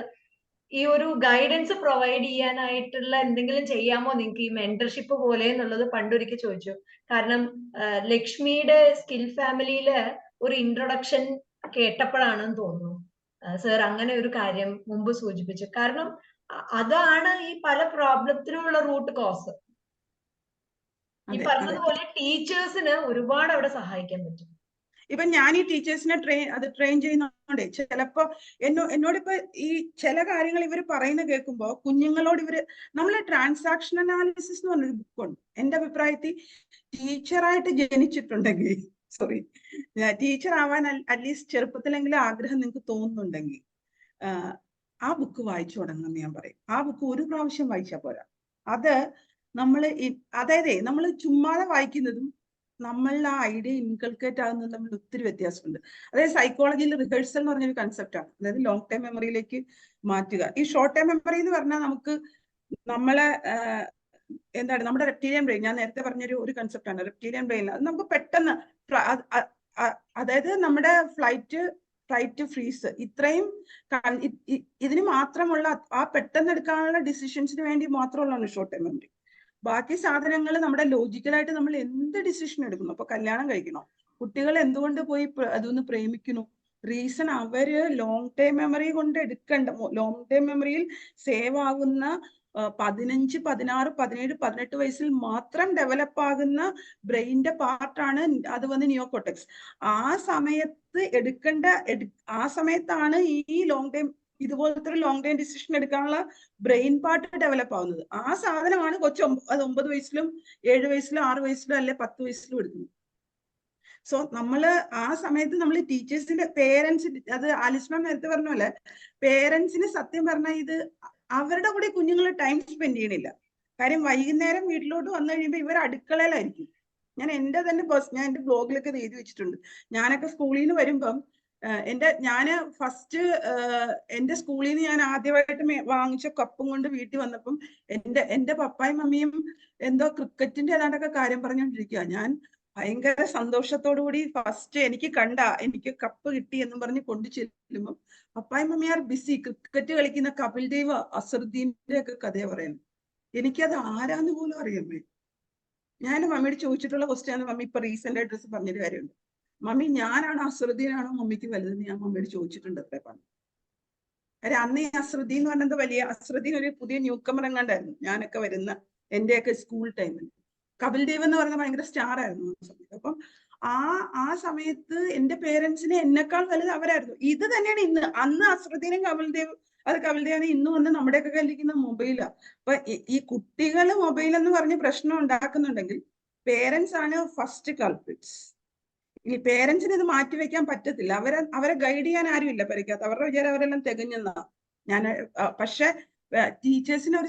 ഈ ഒരു ഗൈഡൻസ് പ്രൊവൈഡ് ചെയ്യാനായിട്ടുള്ള എന്തെങ്കിലും ചെയ്യാമോ നിങ്ങൾക്ക്, ഈ മെന്റർഷിപ്പ് പോലെ എന്നുള്ളത് പണ്ടൊരിക്കൽ ചോദിച്ചു. കാരണം ലക്ഷ്മിയുടെ സ്കിൽ ഫാമിലിയില് ഒരു ഇൻട്രൊഡക്ഷൻ കേട്ടപ്പോഴാണെന്ന് തോന്നുന്നു സർ അങ്ങനെ ഒരു കാര്യം മുമ്പ് സൂചിപ്പിച്ചു. കാരണം അതാണ് ഈ പല പ്രോബ്ലത്തിനുമുള്ള റൂട്ട് കോസ്. ഈ പറഞ്ഞതുപോലെ ടീച്ചേഴ്സിന് ഒരുപാട് അവിടെ സഹായിക്കാൻ പറ്റും. ഇപ്പൊ ഞാൻ ഈ ടീച്ചേഴ്സിനെ ട്രെയിൻ ചെയ്യുന്നതുകൊണ്ട് ചിലപ്പോ എന്നോടിപ്പോ ഈ ചില കാര്യങ്ങൾ ഇവർ പറയുന്ന കേൾക്കുമ്പോ കുഞ്ഞുങ്ങളോട് നമ്മളെ ട്രാൻസാക്ഷൻ അനാലിസിസ് എന്ന് പറഞ്ഞൊരു ബുക്കുണ്ട്. എന്റെ അഭിപ്രായത്തിൽ ടീച്ചറായിട്ട് ജനിച്ചിട്ടുണ്ടെങ്കിൽ ടീച്ചർ ആവാൻ അറ്റ്ലീസ്റ്റ് ചെറുപ്പത്തിലെങ്കിലും ആഗ്രഹം നിങ്ങൾക്ക് തോന്നുന്നുണ്ടെങ്കിൽ ആ ബുക്ക് വായിച്ചു തുടങ്ങുമെന്ന് ഞാൻ പറയും. ആ ബുക്ക് ഒരു പ്രാവശ്യം വായിച്ചാൽ പോരാ. അത് നമ്മൾ അതായത് നമ്മൾ ചുമ്മാതെ വായിക്കുന്നതും നമ്മളുടെ ആ ഐഡിയ ഇൻകൾക്കേറ്റ് ആകുന്നതും തമ്മിൽ ഒത്തിരി വ്യത്യാസമുണ്ട്. അതായത് സൈക്കോളജിയിൽ റിഹേഴ്സൽ എന്ന് പറഞ്ഞൊരു കൺസെപ്റ്റാണ്. അതായത് ലോങ് ടൈം മെമ്മറിയിലേക്ക് മാറ്റുക. ഈ ഷോർട്ട് ടൈം മെമ്മറി എന്ന് പറഞ്ഞാൽ നമുക്ക് നമ്മളെ എന്താണ് നമ്മുടെ റെപ്റ്റീരിയൻ ബ്രെയിൻ, ഞാൻ നേരത്തെ പറഞ്ഞൊരു കൺസെപ്റ്റാണ് റെപ്റ്റീരിയൻ ബ്രെയിൻ. അത് നമുക്ക് പെട്ടെന്ന് അതായത് നമ്മുടെ ഫ്ലൈറ്റ് ഫ്രീസ് ഇത്രയും ഇതിന് മാത്രമുള്ള ആ പെട്ടെന്ന് എടുക്കാനുള്ള ഡിസിഷൻസിന് വേണ്ടി മാത്രമുള്ളതാണ് ഷോർട്ട് ടൈം മെമ്മറി. ബാക്കി സാധനങ്ങൾ നമ്മുടെ ലോജിക്കലായിട്ട് നമ്മൾ എന്ത് ഡിസിഷൻ എടുക്കുന്നു, അപ്പൊ കല്യാണം കഴിക്കണോ, കുട്ടികൾ എന്തുകൊണ്ട് പോയി അതൊന്ന് പ്രേമിക്കുന്നു, റീസൺ അവര് ലോങ് ടൈം മെമ്മറി കൊണ്ട് എടുക്കേണ്ട, ലോങ് ടൈം മെമ്മറിയിൽ സേവ് ആകുന്ന 15, 16, 17, 18 വയസ്സിൽ മാത്രം ഡെവലപ്പ് ആകുന്ന ബ്രെയിനിന്റെ പാർട്ടാണ് അത് വന്ന് നിയോകോർട്ടെക്സ്. ആ സമയത്ത് ആ സമയത്താണ് ഈ ലോങ് ടൈം ഇതുപോലത്തെ ഒരു ലോങ് ടൈം ഡിസിഷൻ എടുക്കാനുള്ള ബ്രെയിൻ പാർട്ട് ഡെവലപ്പ് ആവുന്നത്. ആ സാധനമാണ് അത് 9 വയസ്സിലും 7 വയസ്സിലും 6 വയസ്സിലും അല്ലെ 10 വയസ്സിലും എടുക്കുന്നത്. സോ നമ്മള് ആ സമയത്ത് നമ്മൾ ടീച്ചേഴ്സിന്റെ പേരൻസ്, അത് ആലിസ് മാം നേരത്തെ പറഞ്ഞ പോലെ പേരൻസിന് സത്യം പറഞ്ഞാൽ ഇത് അവരുടെ കൂടെ കുഞ്ഞുങ്ങൾ ടൈം സ്പെൻഡ് ചെയ്യണില്ല. കാര്യം വൈകുന്നേരം വീട്ടിലോട്ട് വന്നു കഴിയുമ്പോൾ ഇവർ അടുക്കളയിലായിരിക്കും. ഞാൻ എന്റെ ബ്ലോഗിലൊക്കെ എഴുതി വെച്ചിട്ടുണ്ട്. ഞാനൊക്കെ സ്കൂളിൽ നിന്ന് വരുമ്പം ഞാന് ഫസ്റ്റ് എന്റെ സ്കൂളിൽ നിന്ന് ഞാൻ ആദ്യമായിട്ട് വാങ്ങിച്ച കപ്പും കൊണ്ട് വീട്ടിൽ വന്നപ്പം എന്റെ പപ്പായും മമ്മിയും എന്തോ ക്രിക്കറ്റിന്റെ ഏതാണ്ടൊക്കെ കാര്യം പറഞ്ഞുകൊണ്ടിരിക്കുക. ഞാൻ ഭയങ്കര സന്തോഷത്തോടു കൂടി ഫസ്റ്റ് എനിക്ക് കപ്പ് കിട്ടി എന്നും പറഞ്ഞ് കൊണ്ടു ചെല്ലുമ്പോൾ പപ്പായും മമ്മി ആർ ബിസി ക്രിക്കറ്റ് കളിക്കുന്ന കപിൽ ദേവ്, അസറുദ്ദീന്റെ ഒക്കെ കഥയാണ് പറയുന്നത്. എനിക്കത് ആരാന്ന് പോലും അറിയാമേ. ഞാൻ മമ്മിയോട് ചോദിച്ചിട്ടുള്ള ക്വസ്റ്റ്യൻ, മമ്മി ഇപ്പൊ റീസെന്റ് ആയിട്ട് പറഞ്ഞൊരു കാര്യമുണ്ട്, മമ്മി ഞാനാണോ അസറുദ്ദീനാണോ മമ്മിക്ക് വലുതെന്ന് ഞാൻ മമ്മിയോട് ചോദിച്ചിട്ടുണ്ട്. അത്രേ പറഞ്ഞു. കാര്യം അന്ന് ഈ അസറുദ്ദീൻ എന്ന് പറഞ്ഞത് അസറുദ്ദീൻ ഒരു പുതിയ ന്യൂ കമർ എങ്ങാണ്ടായിരുന്നു ഞാനൊക്കെ വരുന്ന എന്റെയൊക്കെ സ്കൂൾ ടൈമിൽ. കപിൽ ദേവ് എന്ന് പറയുന്നത് ഭയങ്കര സ്റ്റാർ ആയിരുന്നു ആ സമയത്ത്. അപ്പം ആ സമയത്ത് എന്റെ പേരൻസിനെ എന്നെക്കാൾ വലുത് അവരായിരുന്നു. ഇത് തന്നെയാണ് അന്ന് അസറുദ്ദീനും കപിൽ ദേവിനെ ഇന്ന് വന്ന് നമ്മുടെയൊക്കെ കയ്യിലിരിക്കുന്ന മൊബൈലാ. അപ്പൊ ഈ കുട്ടികൾ മൊബൈൽ എന്ന് പറഞ്ഞ് പ്രശ്നം ഉണ്ടാക്കുന്നുണ്ടെങ്കിൽ പേരൻസ് ആണ് ഫസ്റ്റ് കൾപ്രിറ്റ്സ്. ഈ പേരൻസിന് ഇത് മാറ്റിവെക്കാൻ പറ്റത്തില്ല. അവരെ ഗൈഡ് ചെയ്യാൻ ആരുമില്ല പരിക്കകത്ത്. അവരുടെ വിചാരം അവരെല്ലാം തികഞ്ഞെന്നാ. പക്ഷെ ടീച്ചേഴ്സിന്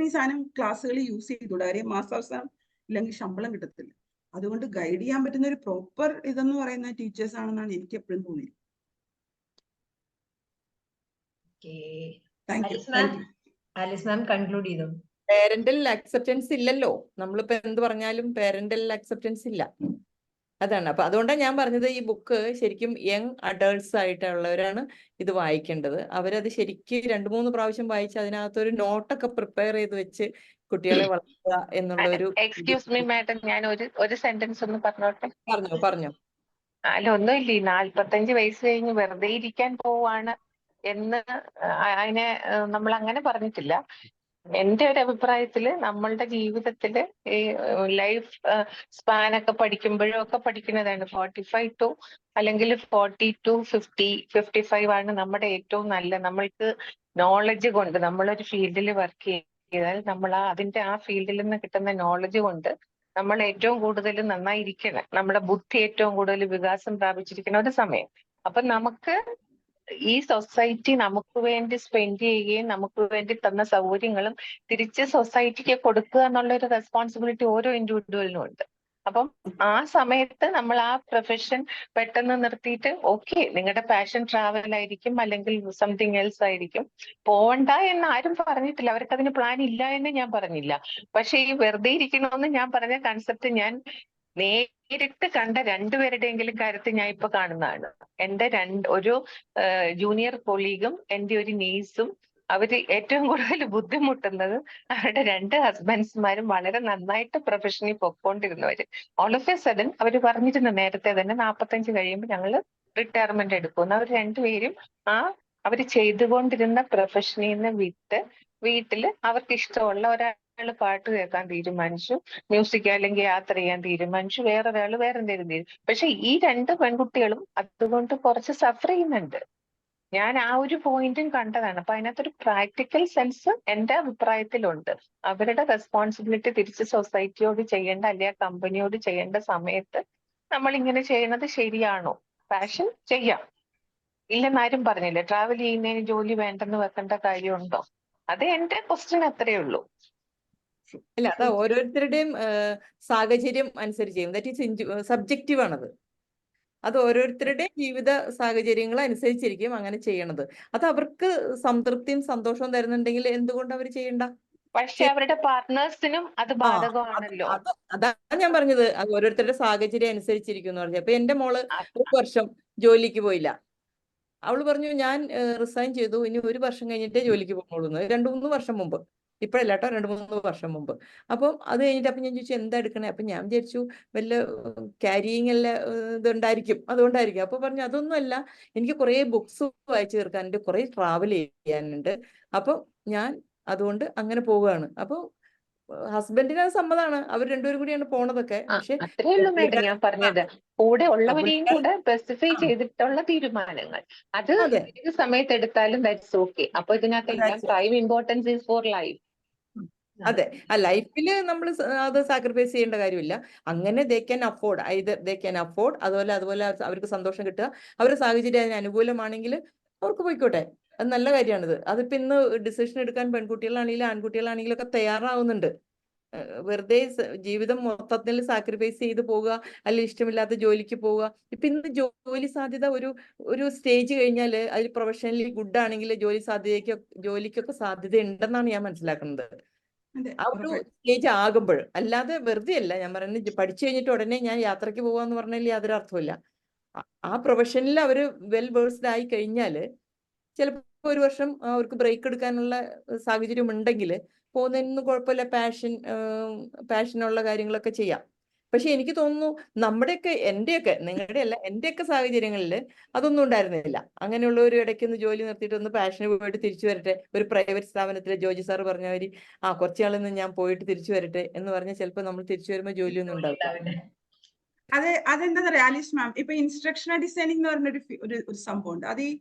ഈ സാധനം ക്ലാസ്സുകളിൽ യൂസ് ചെയ്തുകൂടാ. കാര്യം മാസാവസാനം ഇല്ലെങ്കിൽ ശമ്പളം കിട്ടത്തില്ല. അതുകൊണ്ട് ഗൈഡ് ചെയ്യാൻ പറ്റുന്ന ഒരു പ്രോപ്പർ ഇതെന്ന് പറയുന്ന ടീച്ചേഴ്സ് ആണെന്നാണ് എനിക്ക് എപ്പോഴും തോന്നിയത്. ആലിസ് മാം കൺക്ലൂഡ് ചെയ്തു. പേരന്റൽ അക്സെപ്റ്റൻസ് ഇല്ലല്ലോ. നമ്മളിപ്പോ എന്ത് പറഞ്ഞാലും പേരന്റൽ അക്സെപ്റ്റൻസ് ഇല്ല. അതാണ്. അപ്പൊ അതുകൊണ്ടാണ് ഞാൻ പറഞ്ഞത് ഈ ബുക്ക് ശരിക്കും യങ് അഡൾട്ട്സ് ആയിട്ടുള്ളവരാണ് ഇത് വായിക്കേണ്ടത്. അവരത് ശരിക്കും 2-3 പ്രാവശ്യം വായിച്ച് അതിനകത്തൊരു നോട്ടൊക്കെ പ്രിപ്പയർ ചെയ്ത് വെച്ച് കുട്ടികളെ വളർത്തുക എന്നുള്ള ഒരു. എക്സ്ക്യൂസ് മീ മാഡം, ഞാൻ ഒരു സെന്റൻസ് ഒന്ന് പറഞ്ഞോട്ടെ. പറഞ്ഞു. അല്ല, ഒന്നുമില്ല. 45 വയസ്സ് കഴിഞ്ഞ് വെറുതെ ഇരിക്കാൻ പോവാണ് എന്ന് അതിനെ നമ്മൾ അങ്ങനെ പറഞ്ഞിട്ടില്ല. എന്റെ ഒരു അഭിപ്രായത്തില് നമ്മളുടെ ജീവിതത്തില് ഈ ലൈഫ് സ്പാനൊക്കെ പഠിക്കുമ്പോഴും ഒക്കെ പഠിക്കുന്നതാണ് 45 ടു അല്ലെങ്കിൽ 40 ടു 50, 55 ആണ് നമ്മുടെ ഏറ്റവും നല്ല. നമ്മൾക്ക് നോളജ് കൊണ്ട് നമ്മളൊരു ഫീൽഡിൽ വർക്ക് ചെയ്താൽ നമ്മൾ അതിന്റെ ആ ഫീൽഡിൽ നിന്ന് കിട്ടുന്ന നോളജ് കൊണ്ട് നമ്മൾ ഏറ്റവും കൂടുതൽ നന്നായിരിക്കണം. നമ്മുടെ ബുദ്ധി ഏറ്റവും കൂടുതൽ വികാസം പ്രാപിച്ചിരിക്കുന്ന ഒരു സമയം. അപ്പൊ നമുക്ക് ഈ സൊസൈറ്റി നമുക്ക് വേണ്ടി സ്പെൻഡ് ചെയ്യുകയും നമുക്ക് വേണ്ടി തന്ന സൗകര്യങ്ങളും തിരിച്ച് സൊസൈറ്റിക്ക് കൊടുക്കുക എന്നുള്ള ഒരു റെസ്പോൺസിബിലിറ്റി ഓരോ ഇൻഡിവിജ്വലിനും ഉണ്ട്. അപ്പം ആ സമയത്ത് നമ്മൾ ആ പ്രൊഫഷൻ പെട്ടെന്ന് നിർത്തിയിട്ട് ഓക്കെ, നിങ്ങളുടെ പാഷൻ ട്രാവൽ ആയിരിക്കും അല്ലെങ്കിൽ സംതിങ് എൽസ് ആയിരിക്കും, പോവണ്ട എന്ന് ആരും പറഞ്ഞിട്ടില്ല. അവർക്ക് അതിന് പ്ലാൻ ഇല്ല എന്ന് ഞാൻ പറഞ്ഞില്ല. പക്ഷെ ഈ വെറുതെ ഇരിക്കണമെന്ന് ഞാൻ പറഞ്ഞ കൺസെപ്റ്റ് ഞാൻ നേരിട്ട് കണ്ട രണ്ടുപേരുടെയെങ്കിലും കാര്യത്തിൽ ഞാൻ ഇപ്പൊ കാണുന്നതാണ്. എന്റെ ഒരു ജൂനിയർ കൊളീഗും എന്റെ ഒരു നേഴ്സും അവര് ഏറ്റവും കൂടുതൽ ബുദ്ധിമുട്ടുന്നത് അവരുടെ 2 ഹസ്ബൻഡ്സ്മാരും വളരെ നന്നായിട്ട് പ്രൊഫഷനിൽ പൊക്കോണ്ടിരുന്നവര്. ഓൾ ഓഫ് എ സഡൻ അവര് പറഞ്ഞിരുന്നു നേരത്തെ തന്നെ 45 കഴിയുമ്പോൾ ഞങ്ങൾ റിട്ടയർമെന്റ് എടുക്കുന്നു. അവർ രണ്ടുപേരും അവര് ചെയ്തുകൊണ്ടിരുന്ന പ്രൊഫഷനിൽ നിന്ന് വിട്ട് വീട്ടില് അവർക്ക് ഇഷ്ടമുള്ള ഒരാൾ പാട്ട് കേൾക്കാൻ തീരുമാനിച്ചു, മ്യൂസിക് അല്ലെങ്കിൽ യാത്ര ചെയ്യാൻ തീരുമാനിച്ചു, വേറൊരാൾ വേറെ എന്തെങ്കിലും. പക്ഷെ ഈ 2 പെൺകുട്ടികളും അതുകൊണ്ട് കുറച്ച് സഫർ ചെയ്യുന്നുണ്ട്. ഞാൻ ആ ഒരു പോയിന്റും കണ്ടതാണ്. അപ്പൊ അതിനകത്തൊരു പ്രാക്ടിക്കൽ സെൻസ് എന്റെ അഭിപ്രായത്തിലുണ്ട്. അവരുടെ റെസ്പോൺസിബിലിറ്റി തിരിച്ച് സൊസൈറ്റിയോട് ചെയ്യേണ്ട അല്ലെങ്കിൽ കമ്പനിയോട് ചെയ്യേണ്ട സമയത്ത് നമ്മൾ ഇങ്ങനെ ചെയ്യുന്നത് ശരിയാണോ? പാഷൻ ചെയ്യാം, ഇല്ലെന്നാരും പറഞ്ഞില്ല. ട്രാവൽ ചെയ്യുന്നതിന് ജോലി വേണ്ടെന്ന് വെക്കേണ്ട കാര്യമുണ്ടോ? അത് എന്റെ ക്വസ്റ്റ്യൻ അത്രേ ഉള്ളൂ. അല്ല, അത് ഓരോരുത്തരുടെയും സാഹചര്യം അനുസരിച്ച് ചെയ്യും. ദാറ്റ് ഈസ് സബ്ജക്റ്റീവ് ആണത്. അത് ഓരോരുത്തരുടെയും ജീവിത സാഹചര്യങ്ങൾ അനുസരിച്ചിരിക്കും അങ്ങനെ ചെയ്യണത്. അത് അവർക്ക് സംതൃപ്തിയും സന്തോഷവും തരുന്നുണ്ടെങ്കിൽ എന്തുകൊണ്ട് അവർ ചെയ്യണ്ട? പക്ഷെ അവരുടെ പാർട്ട്നേഴ്സിനും അത് ബാധകമാണല്ലോ. അതാണ് ഞാൻ പറഞ്ഞത്, അത് ഓരോരുത്തരുടെ സാഹചര്യം അനുസരിച്ചിരിക്കും എന്ന് പറഞ്ഞു. അപ്പൊ എന്റെ മോള് ആ. 1 വർഷം ജോലിക്ക് പോയില്ല. അവള് പറഞ്ഞു ഞാൻ റിസൈൻ ചെയ്തു, ഇനി 1 വർഷം കഴിഞ്ഞിട്ടേ ജോലിക്ക് പോകുള്ളൂ എന്ന്. 2-3 വർഷം മുമ്പ്, ഇപ്പോഴല്ല കേട്ടോ, 2-3 വർഷം മുമ്പ്. അപ്പം അത് കഴിഞ്ഞിട്ട് അപ്പൊ ഞാൻ ചോദിച്ചു എന്താ എടുക്കണേ? അപ്പൊ ഞാൻ വിചാരിച്ചു വല്ല ക്യാരിയിങ് അല്ല ഇതുണ്ടായിരിക്കും, അതുകൊണ്ടായിരിക്കും. അപ്പൊ പറഞ്ഞു അതൊന്നുമല്ല, എനിക്ക് കുറെ ബുക്സ് വായിച്ചു തീർക്കാനുണ്ട്, കുറെ ട്രാവൽ ചെയ്യാനുണ്ട്, അപ്പൊ ഞാൻ അതുകൊണ്ട് അങ്ങനെ പോവുകയാണ്. അപ്പൊ ഹസ്ബൻഡിന് അത് സമ്മതമാണ്, അവർ രണ്ടുപേരും കൂടിയാണ് പോണതൊക്കെ. പക്ഷെ അത്രേ ഉള്ളൂ മേഡം ഞാൻ പറഞ്ഞത്. കൂടെ ഉള്ളവരെയും കൂടെ സ്പെസിഫൈ ചെയ്തിട്ടുള്ള തീരുമാനങ്ങൾ, അത് അതെ. ഏത് സമയത്ത് എടുത്താലും ദാറ്റ്സ് ഓക്കെ. അപ്പൊ ഇതിനകത്ത് prime importance is four life. അതെ, ആ ലൈഫില് നമ്മൾ അത് സാക്രിഫൈസ് ചെയ്യേണ്ട കാര്യമില്ല. അങ്ങനെ ദേ ക്യാൻ അഫോർഡ്, അതുപോലെ അവർക്ക് സന്തോഷം കിട്ടുക, അവരുടെ സാഹചര്യം അതിന് അനുകൂലമാണെങ്കിൽ അവർക്ക് പോയിക്കോട്ടെ, അത് നല്ല കാര്യമാണിത്. അതിപ്പോ ഇന്ന് ഡിസിഷൻ എടുക്കാൻ പെൺകുട്ടികളാണെങ്കിലും ആൺകുട്ടികളാണെങ്കിലും ഒക്കെ തയ്യാറാവുന്നുണ്ട്. വെറുതെ ജീവിതം മൊത്തത്തിൽ സാക്രിഫൈസ് ചെയ്ത് പോവുക, അല്ലെങ്കിൽ ഇഷ്ടമില്ലാത്ത ജോലിക്ക് പോവുക. ഇപ്പൊ ഇന്ന് ജോലി സാധ്യത ഒരു സ്റ്റേജ് കഴിഞ്ഞാൽ അതിൽ പ്രൊഫഷണലി ഗുഡ് ആണെങ്കിൽ ജോലിക്കൊക്കെ സാധ്യത ഉണ്ടെന്നാണ് ഞാൻ മനസ്സിലാക്കുന്നത്. ആ ഒരു സ്റ്റേജ് ആകുമ്പോൾ, അല്ലാതെ വെറുതെ അല്ല ഞാൻ പറയുന്നത്. പഠിച്ചു കഴിഞ്ഞിട്ട് ഉടനെ ഞാൻ യാത്രയ്ക്ക് പോവാന്ന് പറഞ്ഞാൽ യാതൊരു അർത്ഥമില്ല. ആ പ്രൊഫഷനിൽ അവര് വെൽ വേഴ്സ്ഡ് ആയി കഴിഞ്ഞാല് ചിലപ്പോൾ 1 വർഷം അവർക്ക് ബ്രേക്ക് എടുക്കാനുള്ള സാഹചര്യം ഉണ്ടെങ്കിൽ പോകുന്നതിനൊന്നും കുഴപ്പമില്ല. പാഷനുള്ള കാര്യങ്ങളൊക്കെ ചെയ്യാം. പക്ഷെ എനിക്ക് തോന്നുന്നു നമ്മുടെയൊക്കെ, നിങ്ങളുടെ അല്ല, എന്റെയൊക്കെ സാഹചര്യങ്ങളിൽ അതൊന്നും ഉണ്ടായിരുന്നില്ല. അങ്ങനെയുള്ള ഒരു ഇടയ്ക്കൊന്ന് ജോലി നിർത്തിയിട്ട് ഒന്ന് പാഷന് പോയിട്ട് തിരിച്ചു വരട്ടെ, ഒരു പ്രൈവറ്റ് സ്ഥാപനത്തിലെ ജോജി സാർ പറഞ്ഞവര് കുറച്ചു നാളൊന്നും ഞാൻ പോയിട്ട് തിരിച്ചു വരട്ടെ എന്ന് പറഞ്ഞാൽ ചിലപ്പോൾ നമ്മൾ തിരിച്ചു വരുമ്പോൾ ജോലിയൊന്നും ഉണ്ടാവില്ല. അതെന്താ പറയാ ആലിസ് മാം, ഇപ്പൊ ഇൻസ്ട്രക്ഷണൽ ഡിസൈനിങ് എന്ന് പറഞ്ഞൊരു ഒരു സംഭവമുണ്ട്. അത് ഈ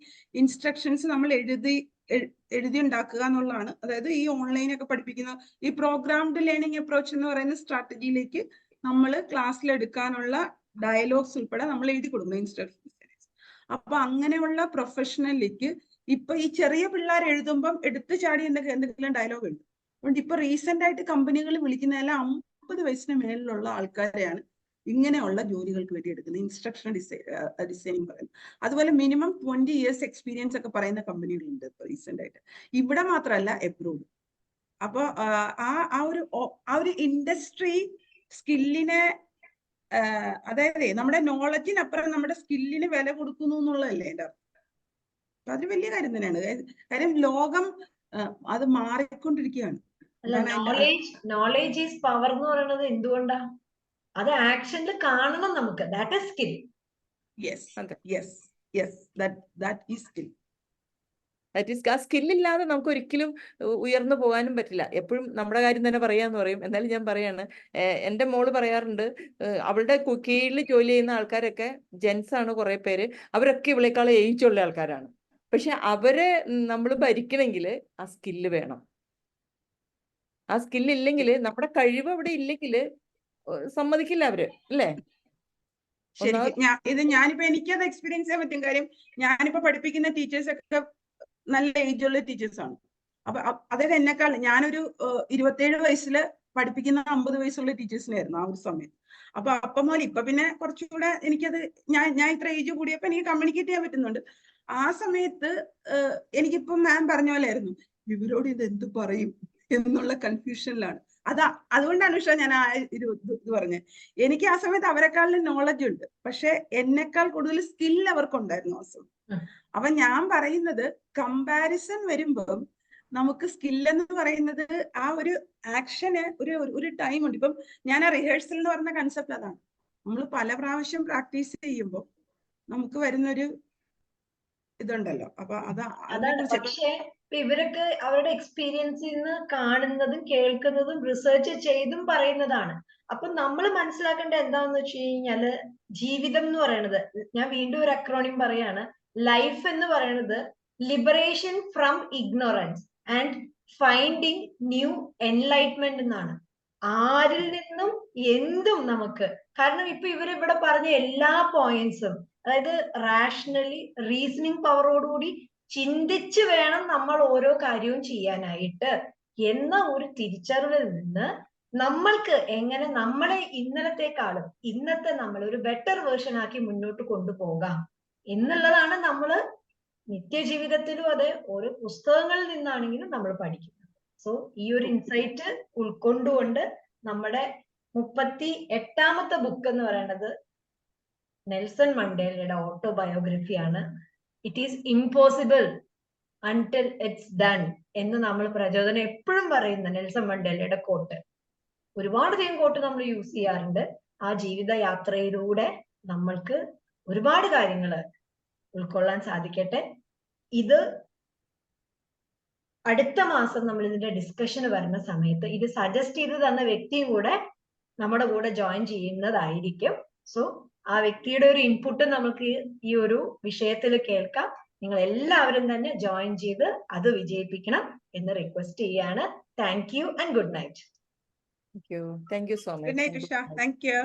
ഇൻസ്ട്രക്ഷൻസ് നമ്മൾ എഴുതി ഉണ്ടാക്കുക എന്നുള്ളതാണ്. അതായത് ഈ ഓൺലൈനൊക്കെ പഠിപ്പിക്കുന്ന ഈ പ്രോഗ്രാംഡ് ലേണിംഗ് അപ്രോച്ച് എന്ന് പറയുന്ന സ്ട്രാറ്റജിയിലേക്ക് നമ്മൾ ക്ലാസ്സിൽ എടുക്കാനുള്ള ഡയലോഗ്സ് ഉൾപ്പെടെ നമ്മൾ എഴുതി കൊടുക്കണം ഇൻസ്ട്രക്ഷൻ ഡിസൈനേഴ്സ്. അപ്പൊ അങ്ങനെയുള്ള പ്രൊഫഷണലിലേക്ക് ഇപ്പൊ ഈ ചെറിയ പിള്ളേർ എഴുതുമ്പം എടുത്തു ചാടി എന്തെങ്കിലും ഡയലോഗ് ഉണ്ട്. അതുകൊണ്ട് ഇപ്പൊ റീസെന്റ് ആയിട്ട് കമ്പനികൾ വിളിക്കുന്നതെല്ലാം 50 വയസ്സിന് മേലിലുള്ള ആൾക്കാരെയാണ് ഇങ്ങനെയുള്ള ജോലികൾക്ക് വേണ്ടി എടുക്കുന്നത്, ഇൻസ്ട്രക്ഷണൽ ഡിസൈനിങ് പറയുന്നത്. അതുപോലെ മിനിമം 20 years എക്സ്പീരിയൻസ് ഒക്കെ പറയുന്ന കമ്പനികളുണ്ട് റീസെന്റ് ആയിട്ട്. ഇവിടെ മാത്രമല്ല, എബ്രോഡ്. അപ്പൊ ആ ഒരു ഇൻഡസ്ട്രി സ്കില്ലിനെ, അതായത് നമ്മുടെ നോളജിനപ്പുറം നമ്മുടെ സ്കില്ലിന് വില കൊടുക്കുന്നു എന്നുള്ളതല്ലേ എൻ്റെ അർത്ഥം. അപ്പൊ അതൊരു വലിയ കാര്യം തന്നെയാണ്. കാര്യം ലോകം അത് മാറിക്കൊണ്ടിരിക്കുകയാണ്. നോളേജ് ഈസ് പവർ എന്ന് പറയുന്നത് എന്തുകൊണ്ടാ? അത് ആക്ഷനിൽ കാണണം നമുക്ക്. That is skill. ആ സ്കില്ലില്ലാതെ നമുക്ക് ഒരിക്കലും ഉയർന്നു പോകാനും പറ്റില്ല. എപ്പോഴും നമ്മുടെ കാര്യം തന്നെ പറയാന്ന് പറയും. എന്നാലും ഞാൻ പറയാണ്, എൻ്റെ മോള് പറയാറുണ്ട്, അവളുടെ കീഴിൽ ജോലി ചെയ്യുന്ന ആൾക്കാരൊക്കെ ജെൻസ് ആണ് കുറെ പേര്. അവരൊക്കെ ഇവളെക്കാൾ ഏജ് ഉള്ള ആൾക്കാരാണ്. പക്ഷെ അവരെ നമ്മൾ ഭരിക്കണമെങ്കിൽ ആ സ്കില്ല് വേണം. ആ സ്കില്ലില്ലെങ്കിൽ, നമ്മുടെ കഴിവ് അവിടെ ഇല്ലെങ്കിൽ സമ്മതിക്കില്ല അവര്, അല്ലേ? ശരിക്കും ഞാനിപ്പോ എനിക്കത് എക്സ്പീരിയൻസ് ചെയ്യാൻ പറ്റും. കാര്യം ഞാനിപ്പോ പഠിപ്പിക്കുന്ന ടീച്ചേഴ്സ് ഒക്കെ നല്ല ഏജ് ഉള്ള ടീച്ചേഴ്സ് ആണ്. അപ്പൊ അതായത് എന്നെക്കാൾ ഞാനൊരു 27 വയസ്സില് പഠിപ്പിക്കുന്ന 50 വയസ്സുള്ള ടീച്ചേഴ്സിനായിരുന്നു ആ ഒരു സമയത്ത്. അപ്പം മുതൽ ഇപ്പൊ പിന്നെ കുറച്ചുകൂടെ എനിക്കത് ഞാൻ ഇത്ര ഏജ് കൂടിയപ്പോ എനിക്ക് കമ്മ്യൂണിക്കേറ്റ് ചെയ്യാൻ പറ്റുന്നുണ്ട്. ആ സമയത്ത് എനിക്കിപ്പം മാം പറഞ്ഞ പോലെ ആയിരുന്നു, ഇവരോട് ഇത് എന്ത് പറയും എന്നുള്ള കൺഫ്യൂഷനിലാണ്. അതുകൊണ്ടാണ് ഉഷ ഞാൻ ആ ഇത് പറഞ്ഞത്. എനിക്ക് ആ സമയത്ത് അവരെക്കാളും നോളജ് ഉണ്ട്, പക്ഷെ എന്നെക്കാൾ കൂടുതൽ സ്കിൽ അവർക്കുണ്ടായിരുന്നു ആ സമയം. അപ്പൊ ഞാൻ പറയുന്നത്, കമ്പാരിസൺ വരുമ്പം നമുക്ക് സ്കില്ലെന്ന് പറയുന്നത് ആ ഒരു ആക്ഷന് ഒരു ടൈം ഉണ്ട്. ഇപ്പം ഞാൻ ആ റിഹേഴ്സൽ എന്ന് പറഞ്ഞ കൺസെപ്റ്റ് അതാണ്. നമ്മൾ പല പ്രാവശ്യം പ്രാക്ടീസ് ചെയ്യുമ്പോൾ നമുക്ക് വരുന്നൊരു ഇതുണ്ടല്ലോ. അപ്പൊ അതാണ്. പക്ഷേ ഇവരൊക്കെ അവരുടെ എക്സ്പീരിയൻസിൽ നിന്ന് കാണുന്നതും കേൾക്കുന്നതും റിസർച്ച് ചെയ്തും പറയുന്നതാണ്. അപ്പൊ നമ്മൾ മനസ്സിലാക്കേണ്ട എന്താന്ന് വെച്ച് കഴിഞ്ഞാല്, ജീവിതം എന്ന് പറയുന്നത്, ഞാൻ വീണ്ടും ഒരു അക്രോണിം പറയാണ്, ലൈഫ് എന്ന് പറയുന്നത് liberation from ignorance and finding new enlightenment എന്നാണ്. ആരിൽ നിന്നും എന്തും നമുക്ക്, കാരണം ഇപ്പൊ ഇവരിവിടെ പറഞ്ഞ എല്ലാ പോയിന്റ്സും, അതായത് റാഷണലി റീസണിങ് പവറോടുകൂടി ചിന്തിച്ച് വേണം നമ്മൾ ഓരോ കാര്യവും ചെയ്യാനായിട്ട് എന്ന ഒരു തിരിച്ചറിവിൽ നിന്ന് നമ്മൾക്ക് എങ്ങനെ നമ്മളെ ഇന്നലത്തെക്കാളും ഇന്നത്തെ നമ്മൾ ഒരു ബെറ്റർ വേർഷൻ ആക്കി മുന്നോട്ട് കൊണ്ടുപോകാം എന്നുള്ളതാണ് നമ്മൾ നിത്യജീവിതത്തിലും അതെ ഓരോ പുസ്തകങ്ങളിൽ നിന്നാണെങ്കിലും നമ്മൾ പഠിക്കുന്നത്. സോ ഈ ഒരു ഇൻസൈറ്റ് ഉൾക്കൊണ്ടുകൊണ്ട് നമ്മുടെ 38ാമത്തെ ബുക്ക് എന്ന് പറയുന്നത് നെൽസൺ മണ്ടേലയുടെ ഓട്ടോബയോഗ്രഫിയാണ്. It is impossible until it's done എന്ന് നമ്മൾ പ്രചോദനം എപ്പോഴും പറയുന്ന നെൽസൺ മണ്ടേലയുടെ കോട്ട്. ഒരുപാടധികം കോട്ട് നമ്മൾ യൂസ് ചെയ്യാറുണ്ട്. ആ ജീവിത യാത്രയിലൂടെ നമ്മൾക്ക് ഒരുപാട് കാര്യങ്ങൾ ഉൾക്കൊള്ളാൻ സാധിക്കട്ടെ. ഇത് അടുത്ത മാസം നമ്മൾ ഇതിന്റെ ഡിസ്കഷന് വരുന്ന സമയത്ത് ഇത് സജസ്റ്റ് ചെയ്ത് തന്ന വ്യക്തിയും കൂടെ നമ്മുടെ കൂടെ ജോയിൻ ചെയ്യുന്നതായിരിക്കും. സോ ആ വ്യക്തിയുടെ ഒരു ഇൻപുട്ട് നമുക്ക് ഈ ഒരു വിഷയത്തിൽ കേൾക്കാം. നിങ്ങൾ എല്ലാവരും തന്നെ ജോയിൻ ചെയ്ത് അത് വിജയിപ്പിക്കണം എന്ന് റിക്വസ്റ്റ് ചെയ്യാണ്. Thank you and good night. Thank you so much. Good night, Usha. Thank you.